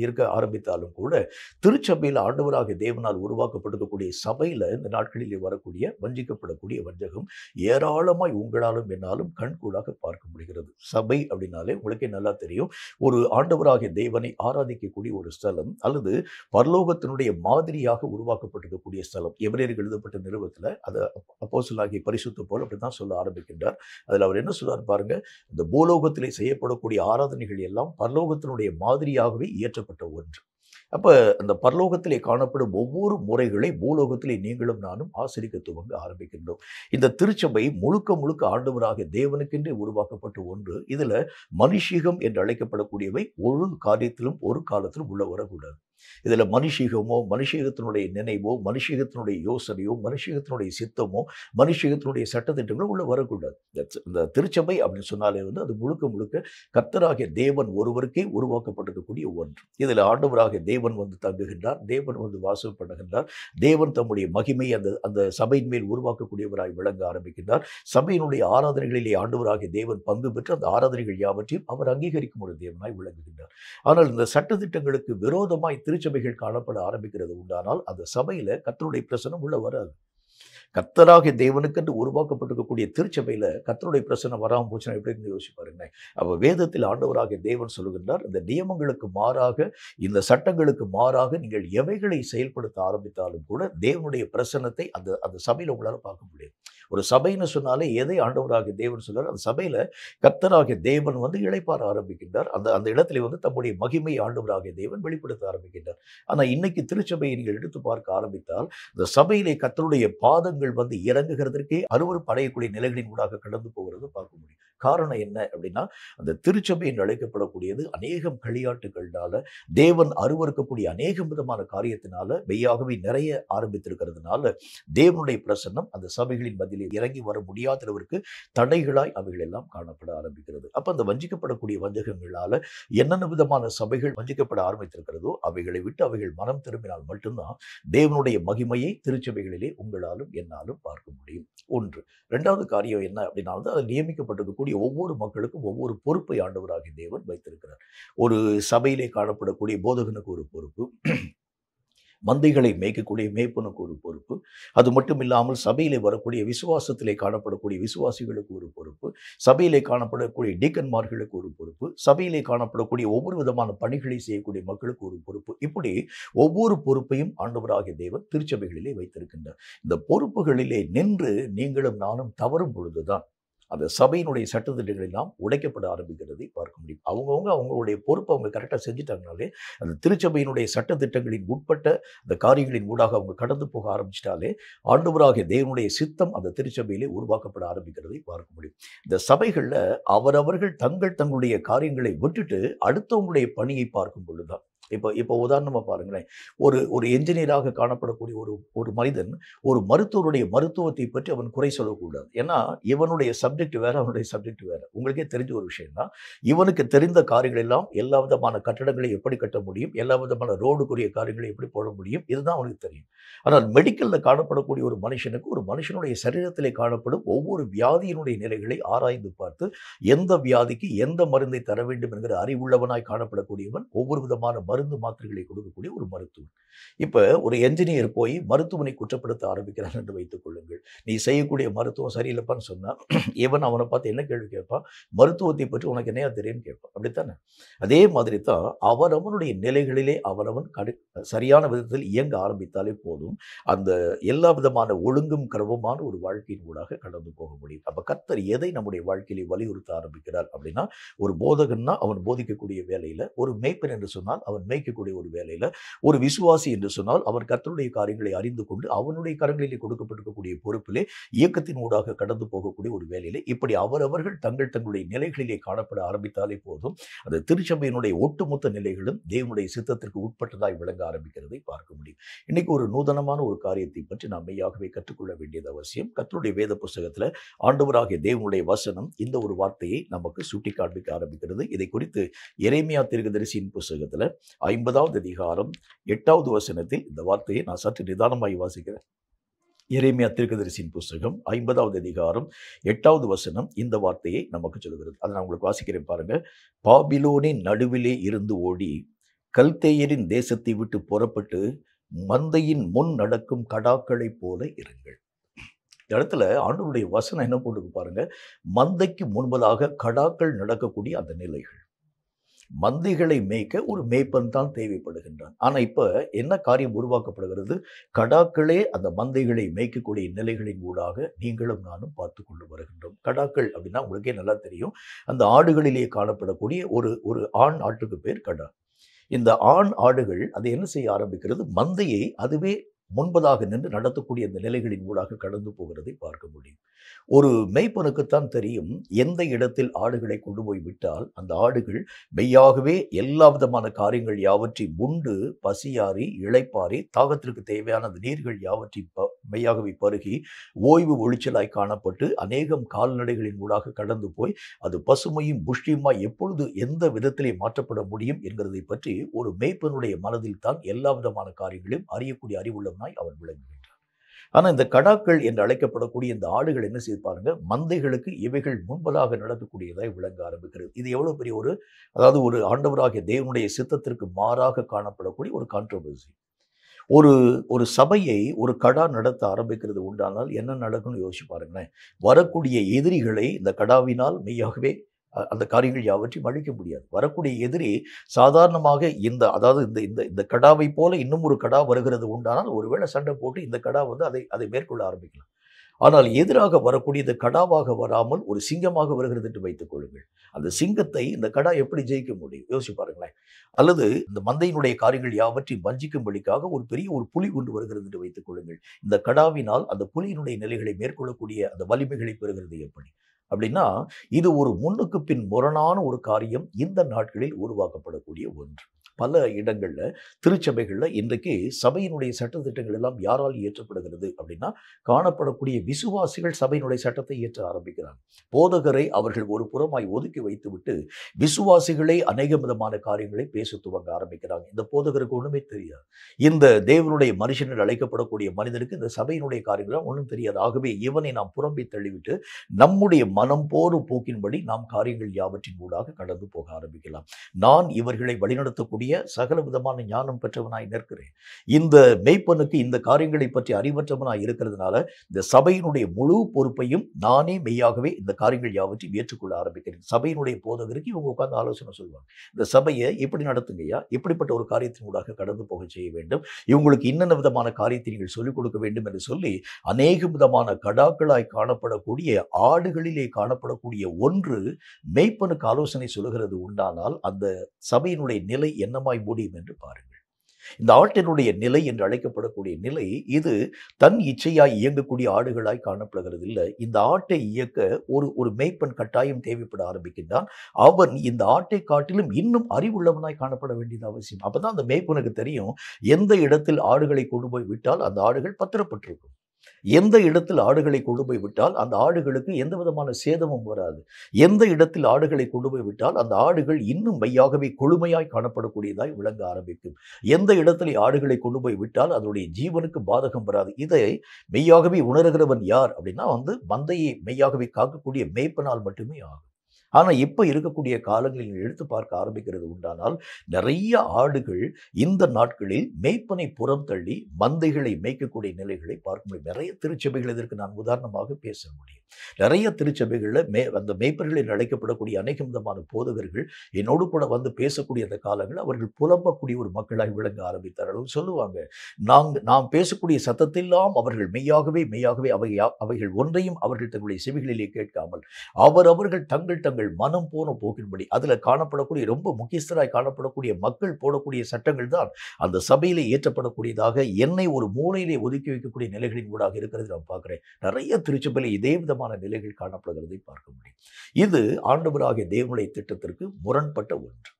இருக்க ஆரம்பித்தாலும் கூட திருச்சபையில் ஆண்டவராகிய தேவனால் உருவாக்கப்பட்டிருக்கக்கூடிய சபையில இந்த நாட்களிலே வரக்கூடிய வஞ்சிக்கப்படக்கூடிய வஞ்சகம் ஏராளமாய் உங்களாலும் என்னாலும் கண்கூடாக பார்க்க முடிகிறது. சபை அப்படின்னாலே உங்களுக்கே நல்லா தெரியும், ஒரு ஆண்டவராகிய தேவனை ஆராதிக்கக்கூடிய ஒரு ஸ்தலம் அல்லது பரலோகத்தினுடைய மாதிரியாக உருவாக்கப்பட்டிருக்கக்கூடிய ஸ்தலம். எபிரேயருக்கு எழுதப்பட்ட நிருபத்தில் அதை அப்போஸ்தலனாகிய பரிசுத்த பவுல் அப்படித்தான் சொல்ல ஆரம்பிக்கின்றார். அதில் அவர் என்ன சொல்றார் பாருங்க, இந்த பூலோகத்திலே செய்யப்படக்கூடிய ஆராதனைகள் எல்லாம் பரலோகத்தினுடைய மாதிரியாகவே இயற்றப்பட்ட ஒன்று. அப்ப அந்த பரலோகத்திலே காணப்படும் ஒவ்வொரு முறைகளை பூலோகத்திலே நீங்களும் நானும் ஆசரிக்க துவங்க ஆரம்பிக்கின்றோம். இந்த திருச்சபை முழுக்க ஆண்டவராகிய தேவனுக்கென்றே உருவாக்கப்பட்ட ஒன்று. இதுல மனுஷீகம் என்று அழைக்கப்படக்கூடியவை ஒரு காரியத்திலும் ஒரு காலத்திலும் உள்ள வரக்கூடாது. இதுல மனுஷீகமோ, மனுஷீகத்தினுடைய நினைவோ, மனுஷீகத்தினுடைய யோசனையோ, மனுஷீகத்தினுடைய சித்தமோ, மனுஷீகத்தினுடைய சட்டத்திட்டங்களோ உள்ள வரக்கூடாது. இந்த திருச்சபை அப்படின்னு சொன்னாலே அது முழுக்க கர்த்தராகிய தேவன் ஒருவருக்கே உருவாக்கப்பட்டிருக்கக்கூடிய ஒன்று. இதுல ஆண்டவராகிய தேவன் தங்குகின்றார், தேவன் வாசம் பண்ணுகின்றார், தேவன் தம்முடைய மகிமை அந்த சபையின் மேல் உருவாக்கக்கூடியவராய் விளங்க ஆரம்பிக்கின்றார். சபையினுடைய ஆராதனைகளிலே ஆண்டவராகிய தேவன் பங்கு பெற்று அந்த ஆராதனைகள் யாவற்றையும் அவர் அங்கீகரிக்கும் ஒரு தேவனாய் விளங்குகின்றார். ஆனால் இந்த சட்டத்திட்டங்களுக்கு விரோதமாய் திருச்சபைகள் காணப்பட ஆரம்பிக்கிறது உண்டானால் அந்த சபையில கர்த்தருடைய பிரசன்னம் உள்ள வராது. கர்த்தராகிய தேவனுக்கென்று உருவாக்கப்பட்டிருக்கக்கூடிய திருச்சபையில கர்த்தருடைய பிரசன்னம் வராமல் போச்சுன்னா எப்படி இருந்து யோசிச்சு பாருங்களேன். அப்ப வேதத்தில் ஆண்டவராகிய தேவன் சொல்லுகின்றார், இந்த நியமங்களுக்கு மாறாக, இந்த சட்டங்களுக்கு மாறாக நீங்கள் எவைகளை செயல்படுத்த ஆரம்பித்தாலும் கூட தேவனுடைய பிரசன்னத்தை அந்த அந்த சபையில உங்களால பார்க்க முடியாது. ஒரு சபைன்னு சொன்னாலே எதை ஆண்டவராகிய தேவன் சொல்றார், அந்த சபையில கர்த்தராகிய தேவன் இளைப்பாற ஆரம்பிக்கின்றார். அந்த அந்த இடத்துல தம்முடைய மகிமை ஆண்டவராகிய தேவன் வெளிப்படுத்த ஆரம்பிக்கின்றார். ஆனா இன்னைக்கு திருச்சபையை நீங்கள் எடுத்து பார்க்க ஆரம்பித்தால், இந்த சபையிலே கர்த்தருடைய பாதங்கள் இறங்குகிறதற்கே அருவருப்பு அடையக்கூடிய நிலைகளின் ஊடாக கடந்து போகிறது பார்க்க முடியும். காரணம் என்ன அப்படின்னா, அந்த திருச்சபை என்று அழைக்கப்படக்கூடியது அநேகம் களியாட்டுகள்னால, தேவன் அருவருக்கக்கூடிய அநேகம் விதமான காரியத்தினால மெய்யாகவே நிறைய ஆரம்பித்திருக்கிறதுனால, தேவனுடைய பிரசன்னம் அந்த சபைகளின் மத்தியிலே இறங்கி வர முடியாதவருக்கு தடைகளாய் அவைகள் எல்லாம் காணப்பட ஆரம்பிக்கிறது. அப்ப அந்த வஞ்சிக்கப்படக்கூடிய வஞ்சகங்களால என்னென்ன விதமான சபைகள் வஞ்சிக்கப்பட ஆரம்பித்திருக்கிறதோ அவைகளை விட்டு அவைகள் மனம் திரும்பினால் மட்டும்தான் தேவனுடைய மகிமையை திருச்சபைகளிலே உங்களாலும் என்னாலும் பார்க்க முடியும். ஒன்று. இரண்டாவது காரியம் என்ன அப்படின்னா, அதில் நியமிக்கப்பட்டிருக்கக்கூடிய ஒவ்வொரு மக்களுக்கும் ஒவ்வொரு பொறுப்பை ஆண்டவராகிய தேவன் வைத்திருக்கிறார். ஒரு சபையிலே காணப்படக்கூடிய போதகனுக்கு ஒரு பொறுப்பு, மந்தைகளை மேய்க்கக்கூடிய மேய்ப்பனுக்கு ஒரு பொறுப்பு, அது மட்டும் இல்லாமல் சபையிலே வரக்கூடிய விசுவாசத்திலே காணப்படக்கூடிய விசுவாசிகளுக்கு ஒரு பொறுப்பு, சபையிலே காணப்படக்கூடிய டீக்கன்மார்களுக்கு ஒரு பொறுப்பு, சபையிலே காணப்படக்கூடிய ஒவ்வொரு விதமான பணிகளை செய்யக்கூடிய மக்களுக்கு ஒரு பொறுப்பு. இப்படி ஒவ்வொரு பொறுப்பையும் ஆண்டவராகிய தேவன் திருச்சபைகளிலே வைத்திருக்கின்றார். இந்த பொறுப்புகளிலே நின்று நீங்களும் நானும் தவறும் பொழுதுதான் அந்த சபையினுடைய சட்டத்திட்டங்கள் எல்லாம் உடைக்கப்பட ஆரம்பிக்கிறதை பார்க்க முடியும். அவங்களுடைய பொறுப்பை அவங்க கரெக்டாக செஞ்சுட்டாங்கனாலே, அந்த திருச்சபையினுடைய சட்டத்திட்டங்களின் உட்பட்ட அந்த காரியங்களின் ஊடாக அவங்க கடந்து போக ஆரம்பிச்சிட்டாலே, ஆண்டவராகிய தேவனுடைய சித்தம் அந்த திருச்சபையிலே உருவாக்கப்பட ஆரம்பிக்கிறதை பார்க்க முடியும். இந்த சபைகளில் அவரவர்கள் தங்களுடைய காரியங்களை விட்டுட்டு அடுத்தவங்களுடைய பணியை பார்க்கும் பொழுதுதான், இப்போ உதாரணமாக பாருங்களேன், ஒரு என்ஜினியராக காணப்படக்கூடிய ஒரு மனிதன் ஒரு மருத்துவருடைய மருத்துவத்தை பற்றி அவன் குறை சொல்லக்கூடாது. ஏன்னா இவனுடைய சப்ஜெக்ட் வேற, அவனுடைய சப்ஜெக்ட் வேற. உங்களுக்கே தெரிஞ்ச ஒரு விஷயம் தான். இவனுக்கு தெரிந்த காரியங்கள் எல்லாம் எல்லா விதமான கட்டடங்களை எப்படி கட்ட முடியும், எல்லா விதமான ரோடுக்குரிய காரியங்களை எப்படி போட முடியும், இதுதான் அவனுக்கு தெரியும். ஆனால் மெடிக்கலில் காணப்படக்கூடிய ஒரு மனுஷனுக்கு ஒரு மனுஷனுடைய சரீரத்திலே காணப்படும் ஒவ்வொரு வியாதியினுடைய நிலைகளை ஆராய்ந்து பார்த்து எந்த வியாதிக்கு எந்த மருந்தை தர வேண்டும் என்கிற அறிவுள்ளவனாய் காணப்படக்கூடியவன் ஒவ்வொரு விதமான மருந்து மாத்திரைகளை கொடுக்கக்கூடிய ஒரு மருத்துவம். இப்ப ஒரு என்ஜினியர் போய் மருத்துவனை குற்றப்படுத்த ஆரம்பிக்கிறான் என்று வைத்துக் கொள்ளுங்கள். நீ செய்யக்கூடிய மருத்துவம் சரியில்லைப்பான்னு சொன்னா இவன் அவனை பார்த்து என்ன கேள்வி கேட்பான்? மருத்துவத்தை பற்றி உனக்கு என்னையா தெரியும்னு கேட்பான். அப்படித்தானே? அதே மாதிரி தான் அவனவனுடைய நிலைகளிலே அவனவன் சரியான விதத்தில் இயங்க ஆரம்பித்தாலே போதும், அந்த எல்லா விதமான ஒழுங்கும் கிரமமான ஒரு வாழ்க்கையின் ஊடாக கடந்து போக முடியும். அப்ப கர்த்தர் எதை நம்முடைய வாழ்க்கையிலே வலியுறுத்த ஆரம்பிக்கிறார் அப்படின்னா, ஒரு போதகன்னா அவன் போதிக்கக்கூடிய வேலையில, ஒரு மேய்ப்பன் என்று சொன்னால் அவன் மேய்க்கக்கூடிய ஒரு வேலையில, ஒரு விசுவாசி என்று சொன்னால் அவன் கர்த்தருடைய காரியங்களை அறிந்து கொண்டு அவனுடைய கரங்களிலே கொடுக்கப்பட்டிருக்கக்கூடிய பொறுப்பிலே இயக்கத்தின் ஊடாக கடந்து போகக்கூடிய ஒரு வேலையிலே, இப்படி அவரவர்கள் தங்களுடைய நிலைகளிலே காணப்பட ஆரம்பித்தாலே போதும், அந்த திருச்சபையினுடைய ஒட்டுமொத்த நிலைகளும் தேவனுடைய சித்தத்திற்கு உட்பட்டதாய் விளங்க ஆரம்பிக்கிறதை பார்க்க முடியும். இன்னைக்கு ஒரு நூதனமான ஒரு காரியத்தை பற்றி நாம் மெய்யாகவே கற்றுக்கொள்ள வேண்டியது அவசியம். கர்த்தருடைய வேத புஸ்தகத்துல ஆண்டவராகிய தேவனுடைய வசனம் இந்த ஒரு வார்த்தையை நமக்கு சுட்டி காண்பிக்க ஆரம்பிக்கிறது. இதை குறித்து எரேமியா தீர்க்கதரிசியின் புஸ்தகத்துல 50வது அதிகாரம் 8வது வசனத்தில் இந்த வார்த்தையை நான் சற்று நிதானமாய் வாசிக்கிறேன். எரேமியா தீர்க்கதரிசியின் புஸ்தகம் 50வது அதிகாரம் 8வது வசனம் இந்த வார்த்தையை நமக்கு சொல்கிறது. அதை நான் உங்களுக்கு வாசிக்கிறேன் பாருங்க. பாபிலோனின் நடுவிலே இருந்து ஓடி கல்தேயரின் தேசத்தை விட்டு புறப்பட்டு மந்தையின் முன் நடக்கும் கடாக்களைப் போல இருங்கள். இந்த இடத்துல ஆண்டவருடைய வசனம் என்ன போட்டுக்கு பாருங்க. மந்தைக்கு முன்பதாக கடாக்கள் நடக்கக்கூடிய அந்த நிலைகள். மந்தைகளை மேய்க்க ஒரு மேய்ப்பன் தான் தேவைப்படுகின்றான். ஆனா இப்ப என்ன காரியம் உருவாக்கப்படுகிறது? கடாக்களே அந்த மந்தைகளை மேய்க்கக்கூடிய நிலைகளின் ஊடாக நீங்களும் நானும் பார்த்து கொண்டு வருகின்றோம். கடாக்கள் அப்படின்னா உங்களுக்கே நல்லா தெரியும். அந்த ஆடுகளிலே காணப்படக்கூடிய ஒரு ஆண் ஆட்டுக்கு பேர் கடா. இந்த ஆண் ஆடுகள் அதை என்ன செய்ய ஆரம்பிக்கிறது? மந்தையை அதுவே முன்பதாக நின்று நடத்தக்கூடிய அந்த நிலைகளின் ஊடாக கடந்து போகிறதை பார்க்க முடியும். ஒரு மேய்ப்பனுக்குத்தான் தெரியும் எந்த இடத்தில் ஆடுகளை கொண்டு போய் விட்டால் அந்த ஆடுகள் மெய்யாகவே எல்லா விதமான காரியங்கள் யாவற்றையும் உண்டு பசியாறி இளைப்பாரி தாகத்திற்கு தேவையான அந்த நீர்கள் யாவற்றையும் மெய்யாகவே பருகி ஓய்வு ஒளிச்சலாய் காணப்பட்டு அநேகம் கால்நடைகளின் ஊடாக கடந்து போய் அது பசுமையும் புஷ்டியுமாய் எப்பொழுது எந்த விதத்திலே மாற்றப்பட முடியும் என்கிறதை பற்றி ஒரு மேய்ப்பனுடைய மனதில் தான் எல்லா விதமான காரியங்களையும் அறியக்கூடிய அறிவுள்ளவனாய் அவன் விளங்குகின்றான். ஆனால் இந்த கடாக்கள் என்று அழைக்கப்படக்கூடிய இந்த ஆடுகள் என்ன செய்து பாருங்க, மந்தைகளுக்கு இவைகள் முன்பதாக நடக்கக்கூடியதாய் விளங்க ஆரம்பிக்கிறது. இது எவ்வளவு பெரிய ஒரு ஆண்டவராகிய தேவனுடைய சித்தத்திற்கு மாறாக காணப்படக்கூடிய ஒரு கான்ட்ரோவர்சி. ஒரு ஒரு சபையை ஒரு கடா நடத்த ஆரம்பிக்கிறது உண்டானால் என்ன நடக்கும்னு யோசிச்சு பாருங்களேன். வரக்கூடிய எதிரிகளை இந்த கடாவினால் மெய்யாகவே அந்த காரியங்கள் யாவற்றையும் அழிக்க முடியாது. வரக்கூடிய எதிரி சாதாரணமாக அதாவது இந்த இந்த இந்த கடாவை போல இன்னும் ஒரு கடா வருகிறது உண்டானால் ஒருவேளை சண்டை போட்டு இந்த கடா வந்து அதை மேற்கொள்ள ஆரம்பிக்கலாம். ஆனால் எதிராக வரக்கூடிய இந்த கடாவாக வராமல் ஒரு சிங்கமாக வருகிறது என்று வைத்துக் கொள்ளுங்கள். அந்த சிங்கத்தை இந்த கடா எப்படி ஜெயிக்க முடியும்? யோசிச்சு பாருங்களேன். அல்லது இந்த மந்தையினுடைய காரியங்கள் யாவற்றையும் வஞ்சிக்கும்படிக்காக ஒரு பெரிய ஒரு புலி கொண்டு வருகிறது என்று வைத்துக் கொள்ளுங்கள். இந்த கடாவினால் அந்த புலியினுடைய நிலைகளை மேற்கொள்ளக்கூடிய அந்த வலிமைகளை பெறுகிறது எப்படி? அப்படின்னா, இது ஒரு முன்னுக்கு பின் முரணான ஒரு காரியம் இந்த நாட்களில் உருவாக்கப்படக்கூடிய ஒன்று. பல இடங்கள்ல, திருச்சபைகள்ல இன்றைக்கு சபையினுடைய சட்டதிட்டங்கள் எல்லாம் யாரால் இயற்றப்படுகிறது அப்படின்னா, காணப்படக்கூடிய விசுவாசிகள் சபையினுடைய சட்டத்தை இயற்ற ஆரம்பிக்கிறாங்க. போதகரை அவர்கள் ஒரு புறமாய் ஒதுக்கி வைத்துவிட்டு விசுவாசிகளே அநேக விதமான காரியங்களை பேச துவங்க ஆரம்பிக்கிறாங்க. இந்த போதகருக்கு ஒண்ணுமே தெரியாது. இந்த தேவனுடைய மனுஷனில் அழைக்கப்படக்கூடிய மனிதனுக்கு இந்த சபையினுடைய காரியங்கள் ஒன்றும் தெரியாது. ஆகவே இவனை நாம் புறம்பே தள்ளிவிட்டு நம்முடைய மனம் போரும் போக்கின்படி நாம் காரியங்கள் யாவற்றின் ஊடாக கடந்து போக ஆரம்பிக்கலாம். நான் இவர்களை வழிநடத்தக்கூடிய சகல விதமான ஞானம் பெற்றவனாய் நிற்கிறேன். இந்த மேய்ப்பனுக்கு இந்த காரியங்களை பற்றி அறிவற்றவனாய் இருக்கிறதுனால இந்த சபையினுடைய முழு பொறுப்பையும் நானே மெய்யாகவே இந்த காரியங்கள் யாவற்றையும் ஏற்றுக்கொள்ள ஆரம்பிக்கிறேன். சபையினுடைய போதகருக்கு இவங்க உட்கார்ந்து ஆலோசனை சொல்லுவாங்க. இந்த சபையை எப்படி நடத்துங்கய்யா, எப்படிப்பட்ட ஒரு காரியத்தின் ஊடாக கடந்து போக செய்ய வேண்டும், இவங்களுக்கு இன்னென்ன விதமான காரியத்தை நீங்கள் சொல்லிக் கொடுக்க வேண்டும் என்று சொல்லி அநேக விதமான கடாக்களாய் காணப்படக்கூடிய ஆடுகளிலே காணப்படக்கூடிய ஒன்று மேய்ப்பனுக்கு ஆலோசனை சொல்லுகிறது உண்டானால் அந்த சபையினுடைய நிலை என்னமாய் முடியும் என்று பாருங்கள். இந்த ஆட்டினுடைய நிலை என்று அழைக்கப்படக்கூடிய நிலை இது தன் இச்சையாய் இயங்கக்கூடிய ஆடுகளாய் காணப்படுகிறது இல்லை. இந்த ஆட்டை இயக்க ஒரு மேய்ப்பன் கட்டாயம் தேவைப்பட ஆரம்பிக்கின்றான். அவன் இந்த ஆட்டை காட்டிலும் இன்னும் அறிவுள்ளவனாய் காணப்பட வேண்டியது அவசியம். அப்பதான் அந்த மேய்ப்பனுக்கு தெரியும் எந்த இடத்தில் ஆடுகளை கொண்டு போய் விட்டால் அந்த ஆடுகள் பத்திரப்பட்டிருக்கும், எந்த இடத்தில் ஆடுகளை கொண்டு போய் விட்டால் அந்த ஆடுகளுக்கு எந்த விதமான சேதமும் வராது, எந்த இடத்தில் ஆடுகளை கொண்டு போய் விட்டால் அந்த ஆடுகள் இன்னும் மையாகவே கொழுமையாய் காணப்படக்கூடியதாய் விளங்க ஆரம்பிக்கும், எந்த இடத்துல ஆடுகளை கொண்டு போய் விட்டால் அதனுடைய ஜீவனுக்கு பாதகம் வராது. இதை மெய்யாகவே உணர்கிறவன் யார் அப்படின்னா மந்தையை மெய்யாகவே காக்கக்கூடிய மேய்ப்பனால் மட்டுமே ஆகும். ஆனா இப்ப இருக்கக்கூடிய காலங்களில் எடுத்து பார்க்க ஆரம்பிக்கிறது உண்டானால் நிறைய ஆடுகள் இந்த நாட்களில் மேய்ப்பனை புறம் தள்ளி மந்தைகளை மேய்க்கக்கூடிய நிலைகளை பார்க்க முடியும். நிறைய திருச்சபைகள் இதற்கு நான் உதாரணமாக பேச முடியும். நிறைய திருச்சபைகள்ல அந்த மேய்ப்பர்களில் அழைக்கப்படக்கூடிய அநேக விதமான போதகர்கள் என்னோடு கூட வந்து பேசக்கூடிய அந்த காலங்கள் அவர்கள் புலம்பக்கூடிய ஒரு மக்களாக விளங்க ஆரம்பித்தார்கள். சொல்லுவாங்க, நாம் பேசக்கூடிய சத்தத்தெல்லாம் அவர்கள் மெய்யாகவே அவைகள் ஒன்றையும் அவர்கள் தங்களுடைய செவிகளிலே கேட்காமல் அவர்கள் தங்கள் மனம் போன போக்கின்படி அதுல காணப்படக்கூடிய ரொம்ப முக்கியஸ்தராய் காணப்படக்கூடிய மக்கள் போடக்கூடிய சட்டங்கள் தான் அந்த சபையிலே ஏற்றப்படக்கூடியதாக என்னை ஒரு மூலையிலே ஒதுக்கி வைக்கக்கூடிய நிலைகளின் ஊடாக இருக்கிறது நான் பார்க்கிறேன். நிறைய திருச்சபையிலே இதே விதமான நிலைகள் காணப்படுகிறதை பார்க்க முடியும். இது ஆண்டவராகிய தேவனுடைய திட்டத்திற்கு முரண்பட்ட ஒன்று.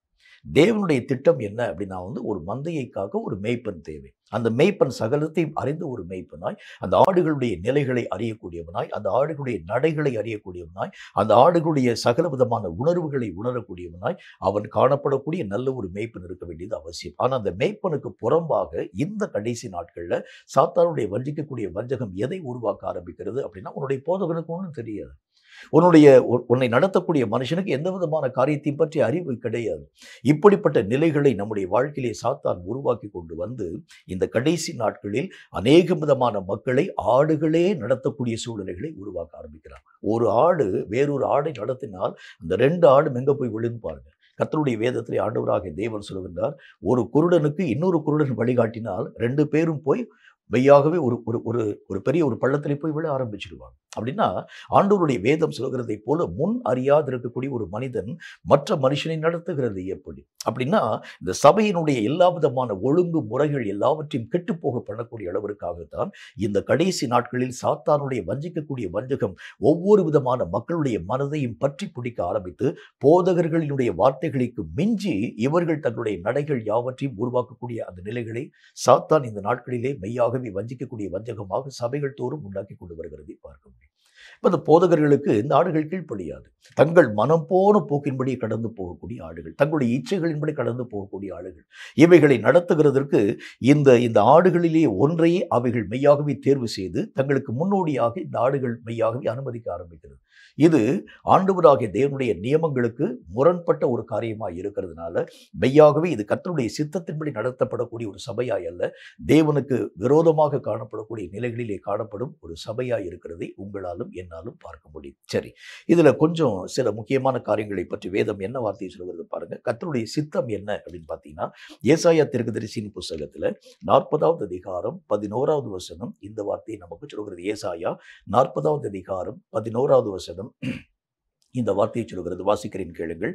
தேவனுடைய திட்டம் என்ன அப்படின்னா ஒரு மந்தையை காக்க ஒரு மேய்ப்பன் தேவை. அந்த மேய்ப்பன் சகலத்தையும் அறிந்த ஒரு மேய்ப்பனாய், அந்த ஆடுகளுடைய நிலைகளை அறியக்கூடியவனாய், அந்த ஆடுகளுடைய நடைகளை அறியக்கூடியவனாய், அந்த ஆடுகளுடைய சகல விதமான உணர்வுகளை உணரக்கூடியவனாய் அவன் காணப்படக்கூடிய நல்ல ஒரு மேய்ப்பன் இருக்க வேண்டியது அவசியம். ஆனால் அந்த மேய்ப்பனுக்கு புறம்பாக இந்த கடைசி நாட்கள்ல சாத்தானுடைய வஞ்சிக்கக்கூடிய வஞ்சகம் எதை உருவாக்க ஆரம்பிக்கிறது அப்படின்னா உன்னுடைய போதகனுக்கு ஒன்றும் தெரியாது, உன்னை நடத்தக்கூடிய மனுஷனுக்கு எந்த விதமான காரியத்தையும் பற்றி அறிவு கிடையாது. இப்படிப்பட்ட நிலைகளை நம்முடைய வாழ்க்கையிலே சாத்தான் உருவாக்கி கொண்டு வந்து இந்த கடைசி நாட்களில் அநேக விதமான மக்களை ஆடுகளே நடத்தக்கூடிய சூழ்நிலைகளை உருவாக்க ஆரம்பிக்கிறார். ஒரு ஆடு வேறொரு ஆடை நடத்தினால் அந்த 2 ஆடும் எங்க போய் விழுந்து பாருங்க. கர்த்தருடைய வேதத்திலே ஆண்டவராகிய தேவன் சொல்லுகின்றார், ஒரு குருடனுக்கு இன்னொரு குருடன் வழிகாட்டினால் 2 பேரும் போய் மெய்யாகவே ஒரு பெரிய ஒரு பள்ளத்திலே போய் விழ ஆரம்பிச்சிடுவாங்க. அப்படின்னா ஆண்டவருடைய வேதம் சொல்கிறதை போல முன் அறியாது இருக்கக்கூடிய ஒரு மனிதன் மற்ற மனுஷனை நடத்துகிறது எப்படி அப்படின்னா இந்த சபையினுடைய எல்லா விதமான ஒழுங்கு முறைகள் எல்லாவற்றையும் கெட்டுப்போக பண்ணக்கூடிய அளவிற்காகத்தான் இந்த கடைசி நாட்களில் சாத்தானுடைய வஞ்சிக்கக்கூடிய வஞ்சகம் ஒவ்வொரு விதமான மக்களுடைய மனதையும் பற்றி பிடிக்க ஆரம்பித்து போதகர்களினுடைய வார்த்தைகளுக்கு மிஞ்சி இவர்கள் தங்களுடைய நடைகள் யாவற்றையும் உருவாக்கக்கூடிய அந்த நிலைகளை சாத்தான் இந்த நாட்களிலே மெய்யாகவே வஞ்சிக்கக்கூடிய வஞ்சகமாக சபைகள் தோறும் உண்டாக்கி கொண்டு வருகிறதை பார்க்க முடியும். இப்போ இந்த போதகர்களுக்கு இந்த ஆடுகள் கீழ்ப்படியாது. தங்கள் மனம் போன போக்கின்படி கடந்து போகக்கூடிய ஆடுகள், தங்களுடைய இச்சைகளின்படி கடந்து போகக்கூடிய ஆடுகள். இவைகளை நடத்துகிறதற்கு இந்த இந்த ஆடுகளிலே ஒன்றையே அவைகள் மெய்யாகவே தேர்வு செய்து தங்களுக்கு முன்னோடியாக இந்த ஆடுகள் மெய்யாகவே அனுமதிக்க ஆரம்பிக்கிறது. இது ஆண்டவராகிய தேவனுடைய நியமங்களுக்கு முரண்பட்ட ஒரு காரியமாக இருக்கிறதுனால மெய்யாகவே இது கர்த்தருடைய சித்தத்தின்படி நடத்தப்படக்கூடிய ஒரு சபையாய் அல்ல, தேவனுக்கு விரோதமாக காணப்படக்கூடிய நிலைகளிலே காணப்படும் ஒரு சபையாய் இருக்கிறதை உங்களாலும் என்னாலும் பார்க்க முடியும். சரி, இதுல கொஞ்சம் சில முக்கியமான காரியங்களை பற்றி வேதம் என்ன வார்த்தையை சொல்கிறது பாருங்க. கர்த்தருடைய சித்தம் என்ன அப்படின்னு பார்த்தீங்கன்னா, ஏசாயா தீர்க்கதரிசியின் புஸ்தகத்துல 40வது அதிகாரம் 11வது வசனம் இந்த வார்த்தையை நமக்கு சொல்கிறது. ஏசாயா 40வது அதிகாரம் 11வது வசனம் இந்த வார்த்தையை சொல்கிறது. வாசிக்கிறேன், கேளுங்கள்.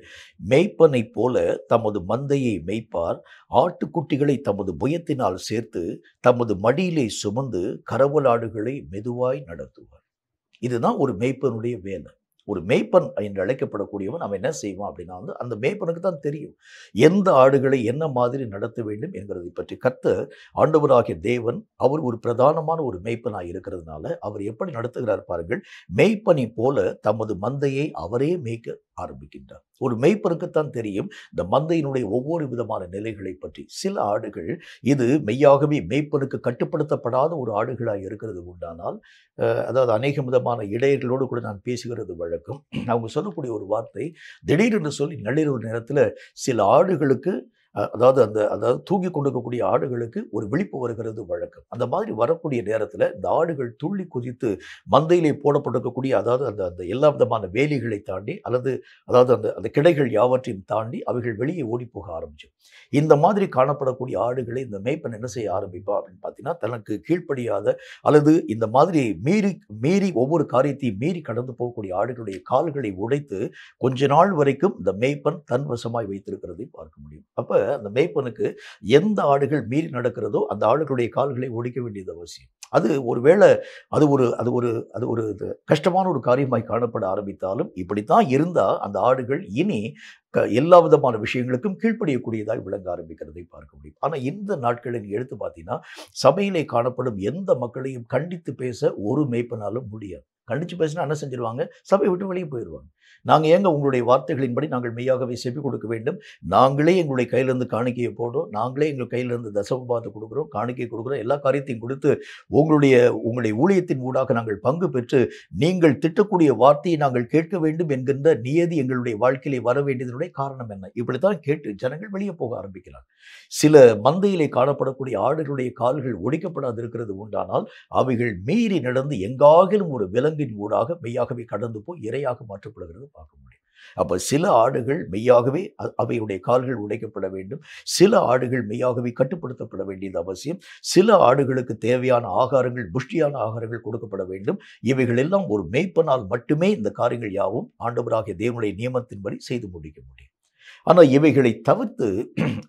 மேய்ப்பனை போல தமது மந்தையை மேய்ப்பார், ஆட்டுக்குட்டிகளை தமது புயத்தினால் சேர்த்து தமது மடியிலே சுமந்து கரவலாடுகளை மெதுவாய் நடத்துவார். இதுதான் ஒரு மேய்ப்பனுடைய வேலை. ஒரு மேய்ப்பன் என்று அழைக்கப்படக்கூடியவன் அவன் என்ன செய்வான் அப்படின்னா அந்த மேய்ப்பனுக்கு தான் தெரியும் எந்த ஆடுகளை என்ன மாதிரி நடத்த வேண்டும் என்கிறதை பற்றி. கர்த்தர் ஆண்டவராகிய தேவன் அவர் ஒரு பிரதானமான ஒரு மேய்ப்பனாய் இருக்கிறதுனால அவர் எப்படி நடத்துகிறார் பாருங்கள். மேய்ப்பனை போல தமது மந்தையை அவரே மேய்க்க ஆரம்பிக்கின்றார். ஒரு மேய்ப்பனுக்குத்தான் தெரியும் இந்த மந்தையினுடைய ஒவ்வொரு விதமான நிலைகளை பற்றி. சில ஆடுகள் இது மெய்யாகவே மேய்ப்பனுக்கு கட்டுப்படுத்தப்படாத ஒரு ஆடுகளாக இருக்கிறது உண்டானால், அதாவது அநேக விதமான இடையர்களோடு கூட நான் பேசுகிறது வழக்கம். அவங்க சொல்லக்கூடிய ஒரு வார்த்தை, திடீரென்று சொல்லி நள்ளிரவு நேரத்தில் சில ஆடுகளுக்கு அதாவது தூங்கி கொண்டிருக்கக்கூடிய ஆடுகளுக்கு ஒரு விழிப்பு வருகிறது வழக்கம். அந்த மாதிரி வரக்கூடிய நேரத்தில் இந்த ஆடுகள் துள்ளி குதித்து மந்தையிலே போடப்பட்டிருக்கக்கூடிய அதாவது அந்த அந்த எல்லா விதமான வேலிகளை தாண்டி அதாவது அந்த கிடைகள் யாவற்றையும் தாண்டி அவைகள் வெளியே ஓடி போக ஆரம்பிச்சு. இந்த மாதிரி காணப்படக்கூடிய ஆடுகளை இந்த மேய்ப்பன் என்ன செய்ய ஆரம்பிப்பா அப்படின்னு பார்த்தீங்கன்னா, தனக்கு கீழ்ப்படியாத அல்லது இந்த மாதிரி மீறி ஒவ்வொரு காரியத்தையும் மீறி கடந்து போகக்கூடிய ஆடுகளுடைய கால்களை உடைத்து கொஞ்ச நாள் வரைக்கும் இந்த மேய்ப்பன் தன் வசமாய் வைத்திருக்கிறதை பார்க்க முடியும். அப்ப அந்த மேய்ப்பனுக்கு எந்த ஆடுகள் மீறி நடக்கிறதோ அந்த ஆடுகளுடைய கால்களை ஒடிக்க வேண்டியது அவசியம். அது ஒருவேளை அது ஒரு கஷ்டமான ஒரு காரியமாய் காணப்பட ஆரம்பித்தாலும் இப்படித்தான் இருந்தா அந்த ஆடுகள் இனி எல்லா விதமான விஷயங்களுக்கும் கீழ்ப்படியக்கூடியதாய் விளங்க ஆரம்பிக்கிறதை பார்க்க முடியும். ஆனா இந்த நாட்களில் எடுத்து பார்த்தீங்கன்னா, சபையிலே காணப்படும் எந்த மக்களையும் கண்டித்து பேச ஒரு மேய்ப்பனாலும் முடியாது. கண்டிச்சு பேசினா என்ன செஞ்சிருவாங்க? சபையை விட்டு வெளியே போயிடுவாங்க. நாங்கள் ஏங்க உங்களுடைய வார்த்தைகளின்படி நாங்கள் மெய்யாகவே செவி கொடுக்க வேண்டும், நாங்களே எங்களுடைய கையிலிருந்து காணிக்கையை போடுறோம், நாங்களே எங்கள் கையிலிருந்து தசமபாகத்தை கொடுக்குறோம், காணிக்கை கொடுக்குறோம், எல்லா காரியத்தையும் கொடுத்து உங்களுடைய ஊழியத்தின் ஊடாக நாங்கள் பங்கு பெற்று நீங்கள் திட்டக்கூடிய வார்த்தையை நாங்கள் கேட்க வேண்டும் என்கின்ற நியதி எங்களுடைய வாழ்க்கையிலே வர வேண்டியதனுடைய காரணம் என்ன? இப்படித்தான் கேட்டு ஜனங்கள் வெளியே போக ஆரம்பிக்கிறார். சில மந்தையிலே காணப்படக்கூடிய ஆடுகளுடைய கால்கள் ஒடிக்கப்படாது இருக்கிறது உண்டானால் அவைகள் மீறி நடந்து எங்காகிலும் ஒரு விலங்கின் ஊடாக மெய்யாகவே கடந்து போய் இரையாக மாற்றப்படுகிறது பார்க்க முடியும். அப்ப சில ஆடுகள் மெய்யாகவே அவையுடைய கால்கள் உடைக்கப்பட வேண்டும், சில ஆடுகள் மெய்யாகவே கட்டுப்படுத்தப்பட வேண்டியது அவசியம், சில ஆடுகளுக்கு தேவையான ஆகாரங்கள் புஷ்டியான ஆகாரங்கள் கொடுக்கப்பட வேண்டும். இவைகள் எல்லாம் ஒரு மேய்ப்பனால் மட்டுமே இந்த காரியங்கள் யாவும் ஆண்டவராகிய தேவனுடைய நியமத்தின்படி செய்து முடிக்க முடியும். ஆனால் இவைகளை தவிர்த்து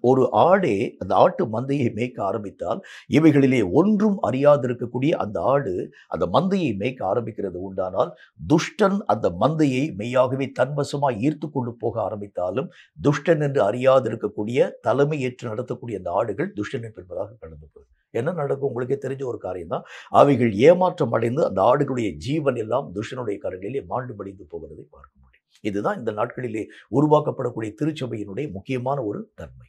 ஒரு ஆடே அந்த ஆட்டு மந்தையை மேய்க்க ஆரம்பித்தால் இவைகளிலே ஒன்றும் அறியாதிருக்கக்கூடிய அந்த ஆடு அந்த மந்தையை மேய்க்க ஆரம்பிக்கிறது உண்டானால் துஷ்டன் அந்த மந்தையை மெய்யாகவே தன்வசமாய் ஈர்த்து கொண்டு போக ஆரம்பித்தாலும் துஷ்டன் என்று அறியாதிருக்கக்கூடிய தலைமை ஏற்று நடத்தக்கூடிய அந்த ஆடுகள் துஷ்டன் என்பதாக கடந்து போகும். என்ன நடக்கும்? உங்களுக்கே தெரிஞ்ச ஒரு காரியம் தான். அவைகள் ஏமாற்றம் அடைந்து அந்த ஆடுகளுடைய ஜீவன் எல்லாம் துஷ்டனுடைய கரங்களிலே மாண்டு மடிந்து போகிறதை பார்க்க முடியும். இதுதான் இந்த நாட்களிலே உருவாக்கப்படக்கூடிய திருச்சபையினுடைய முக்கியமான ஒரு தன்மை.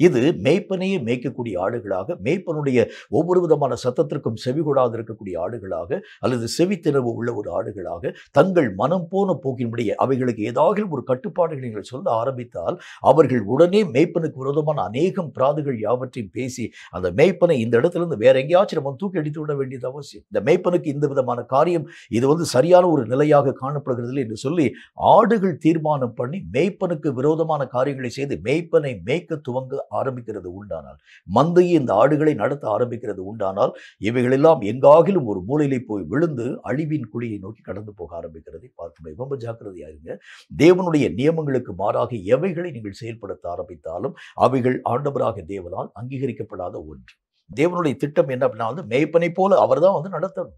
இது மேய்ப்பனையே மேய்க்கக்கூடிய ஆடுகளாக, மேய்ப்பனுடைய ஒவ்வொரு விதமான சத்தத்திற்கும் செவிகொடாது இருக்கக்கூடிய ஆடுகளாக அல்லது செவித்திறவு உள்ள ஒரு ஆடுகளாக தங்கள் மனம் போன போக்கின்படி அவைகளுக்கு ஏதாவது ஒரு கட்டுப்பாடுகள் நீங்கள் சொல்ல ஆரம்பித்தால் அவர்கள் உடனே மேய்ப்பனுக்கு விரோதமான அநேகம் பிராதுகள் யாவற்றையும் பேசி அந்த மேய்ப்பனை இந்த இடத்துல இருந்து வேற எங்கேயாச்சும் நம்ம தூக்கி அடித்து விட வேண்டியது அவசியம். இந்த மேய்ப்பனுக்கு இந்த விதமான காரியம் இது சரியான ஒரு நிலையாக காணப்படுகிறது என்று சொல்லி ஆடுகள் தீர்மானம் பண்ணி மேய்ப்பனுக்கு விரோதமான காரியங்களை செய்து மேய்ப்பனை மேய்க்க துவங்க ஆரம்பிக்கிறது உண்டானால், மந்தையை இந்த ஆடுகளை நடத்த ஆரம்பிக்கிறது உண்டானால் இவைகளெல்லாம் எங்காகிலும் ஒரு மூலையிலே போய் விழுந்து அழிவின் குழியை நோக்கி கடந்து போக ஆரம்பிக்கிறதை பார்க்கணும். ரொம்ப ஜாக்கிரதையாயிருங்க. தேவனுடைய நியமங்களுக்கு மாறாக எவைகளை நீங்கள் செயல்படுத்த ஆரம்பித்தாலும் அவைகள் ஆண்டவராக தேவனால் அங்கீகரிக்கப்படாத ஒன்று. தேவனுடைய திட்டம் என்ன அப்படின்னா மேய்ப்பனை போல அவர் தான் நடத்தணும்.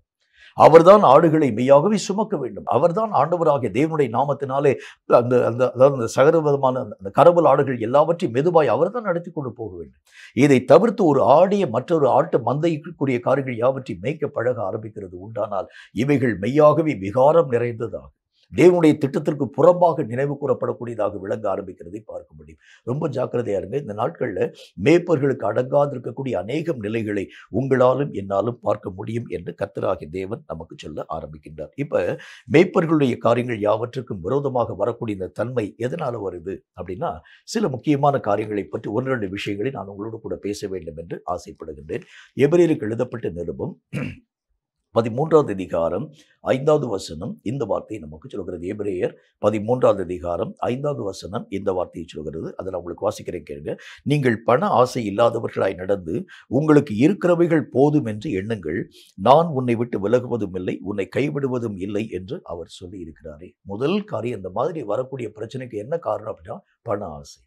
அவர்தான் ஆடுகளை மெய்யாகவே சுமக்க வேண்டும். அவர்தான் ஆண்டவராகிய தேவனுடைய நாமத்தினாலே அந்த அந்த அதாவது அந்த சகல விதமான அந்த கரவல் ஆடுகள் எல்லாவற்றையும் மெதுவாய் அவர்தான் நடத்தி கொண்டு போக வேண்டும். இதை தவிர்த்து ஒரு ஆடிய மற்றொரு ஆட்டு மந்தைக்குரிய காரியங்கள் யாவற்றையும் மேய்க்க பழக ஆரம்பிக்கிறது உண்டானால் இவைகள் மெய்யாகவே விகாரம் நிறைந்ததாகும். தேவனுடைய திட்டத்திற்கு புறம்பாக நினைவு கூறப்படக்கூடியதாக விளங்க ஆரம்பிக்கிறதை பார்க்க முடியும். ரொம்ப ஜாக்கிரதையா இருங்க. இந்த நாட்களில் மேய்ப்பர்களுக்கு அடங்காது இருக்கக்கூடிய அநேகம் நிலைகளை உங்களாலும் என்னாலும் பார்க்க முடியும் என்று கர்த்தராகிய தேவன் நமக்கு சொல்ல ஆரம்பிக்கின்றார். இப்ப மேய்ப்பர்களுடைய காரியங்கள் யாவற்றுக்கும் விரோதமாக வரக்கூடிய இந்த தன்மை எதனால வருது அப்படின்னா, சில முக்கியமான காரியங்களை பற்றி 1-2 விஷயங்களை நான் உங்களோடு கூட பேச வேண்டும் என்று ஆசைப்படுகின்றேன். எபிரேயருக்கு எழுதப்பட்ட நிருபம் 13வது அதிகாரம் 5வது வசனம் இந்த வார்த்தையை நமக்கு சொல்கிறது. எபிரேயர் 13வது அதிகாரம் 5வது வசனம் இந்த வார்த்தையை சொல்கிறது. அதை நான் உங்களுக்கு வாசிக்கிறேன் கேளுங்க. நீங்கள் பண ஆசை இல்லாதவர்களாய் நடந்து உங்களுக்கு இருக்கிறவைகள் போதும் என்று எண்ணுங்கள். நான் உன்னை விட்டு விலகுவதும் இல்லை, உன்னை கைவிடுவதும் இல்லை என்று அவர் சொல்லி இருக்கிறாரே. முதல் காரியம், இந்த மாதிரி வரக்கூடிய பிரச்சனைக்கு என்ன காரணம் அப்படின்னா பண ஆசை.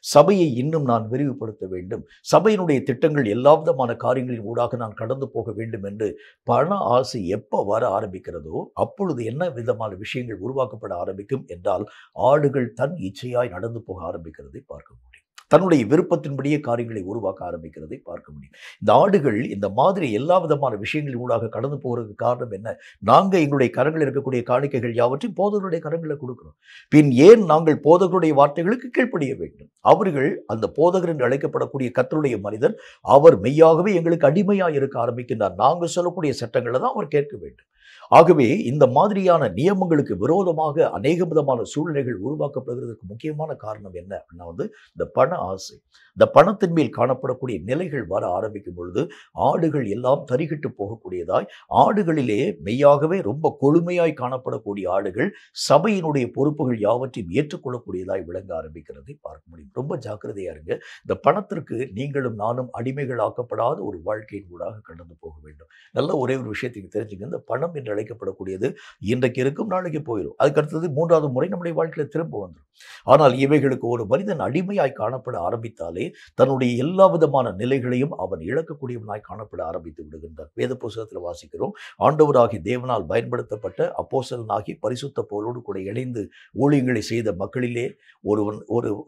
சபையை இன்னும் நான் விரிவுபடுத்த வேண்டும், சபையினுடைய திட்டங்கள் எல்லா விதமான காரியங்களின் ஊடாக நான் கடந்து போக வேண்டும் என்று பண ஆசை எப்போ வர ஆரம்பிக்கிறதோ அப்பொழுது என்ன விதமான விஷயங்கள் உருவாக்கப்பட ஆரம்பிக்கும் என்றால், ஆடுகள் தன் இச்சையாய் நடந்து போக ஆரம்பிக்கிறதை பார்க்க முடியும். தன்னுடைய விருப்பத்தின்படியே காரியங்களை உருவாக்க ஆரம்பிக்கிறதை பார்க்க முடியும். இந்த ஆடுகள் இந்த மாதிரி எல்லா விதமான விஷயங்களின் ஊடாக கடந்து போகிறதுக்கு காரணம் என்ன? நாங்கள் எங்களுடைய கரங்களில் இருக்கக்கூடிய காணிக்கைகள் யாவற்றையும் போதகருடைய கரங்களில் கொடுக்கிறோம். பின் ஏன் நாங்கள் போதகருடைய வார்த்தைகளுக்கு கீழ்ப்படிய வேண்டும்? அவர்கள் அந்த போதகர் என்று அழைக்கப்படக்கூடிய கர்த்தருடைய மனிதன், அவர் மெய்யாகவே எங்களுக்கு அடிமையாக இருக்க ஆரம்பிக்கின்றார். நாங்கள் சொல்லக்கூடிய சட்டங்களை தான் அவர் கேட்க வேண்டும். ஆகவே இந்த மாதிரியான நியமங்களுக்கு விரோதமாக அநேக விதமான சூழ்நிலைகள் உருவாக்கப்படுகிறதுக்கு முக்கியமான காரணம் என்ன அப்படின்னா இந்த பண ஆசை. இந்த பணத்தின் மேல் காணப்படக்கூடிய நிலைகள் வர ஆரம்பிக்கும் பொழுது ஆடுகள் எல்லாம் தரிகிட்டு போகக்கூடியதாய், ஆடுகளிலே மெய்யாகவே ரொம்ப கொழுமையாய் காணப்படக்கூடிய ஆடுகள் சபையினுடைய பொறுப்புகள் யாவற்றையும் ஏற்றுக்கொள்ளக்கூடியதாய் விளங்க ஆரம்பிக்கிறதை பார்க்க முடியும். ரொம்ப ஜாக்கிரதையா இருங்க. இந்த பணத்திற்கு நீங்களும் நானும் அடிமைகள் ஆக்கப்படாத ஒரு வாழ்க்கையின் ஊடாக கடந்து போக வேண்டும். நல்ல ஒரே ஒரு விஷயத்துக்கு தெரிஞ்சுங்க, இந்த பணம் என்று அழைக்கப்படக்கூடியது இன்றைக்கு இருக்கும், நாளைக்கு போயிடும். அதுக்கு அடுத்தது 3வது முறை நம்முடைய வாழ்க்கையில் திரும்ப வந்துடும். ஆனால் இவைகளுக்கு ஒரு மனிதன் அடிமையாய் காணப்பட ஆரம்பித்தாலே தன்னுடைய எல்லா விதமான நிலைகளையும் அவன் இழக்கக்கூடியவனாய் காணப்பட ஆரம்பித்து விடுகின்றார். வேத புத்தகத்தில் வாசிக்கிறோம், ஆண்டவராகி தேவனால் பயன்படுத்தப்பட்ட அப்போஸ்தலனாகி பரிசுத்த பவுலோடு கூட இணைந்து ஊழியங்களை செய்த மக்களிலே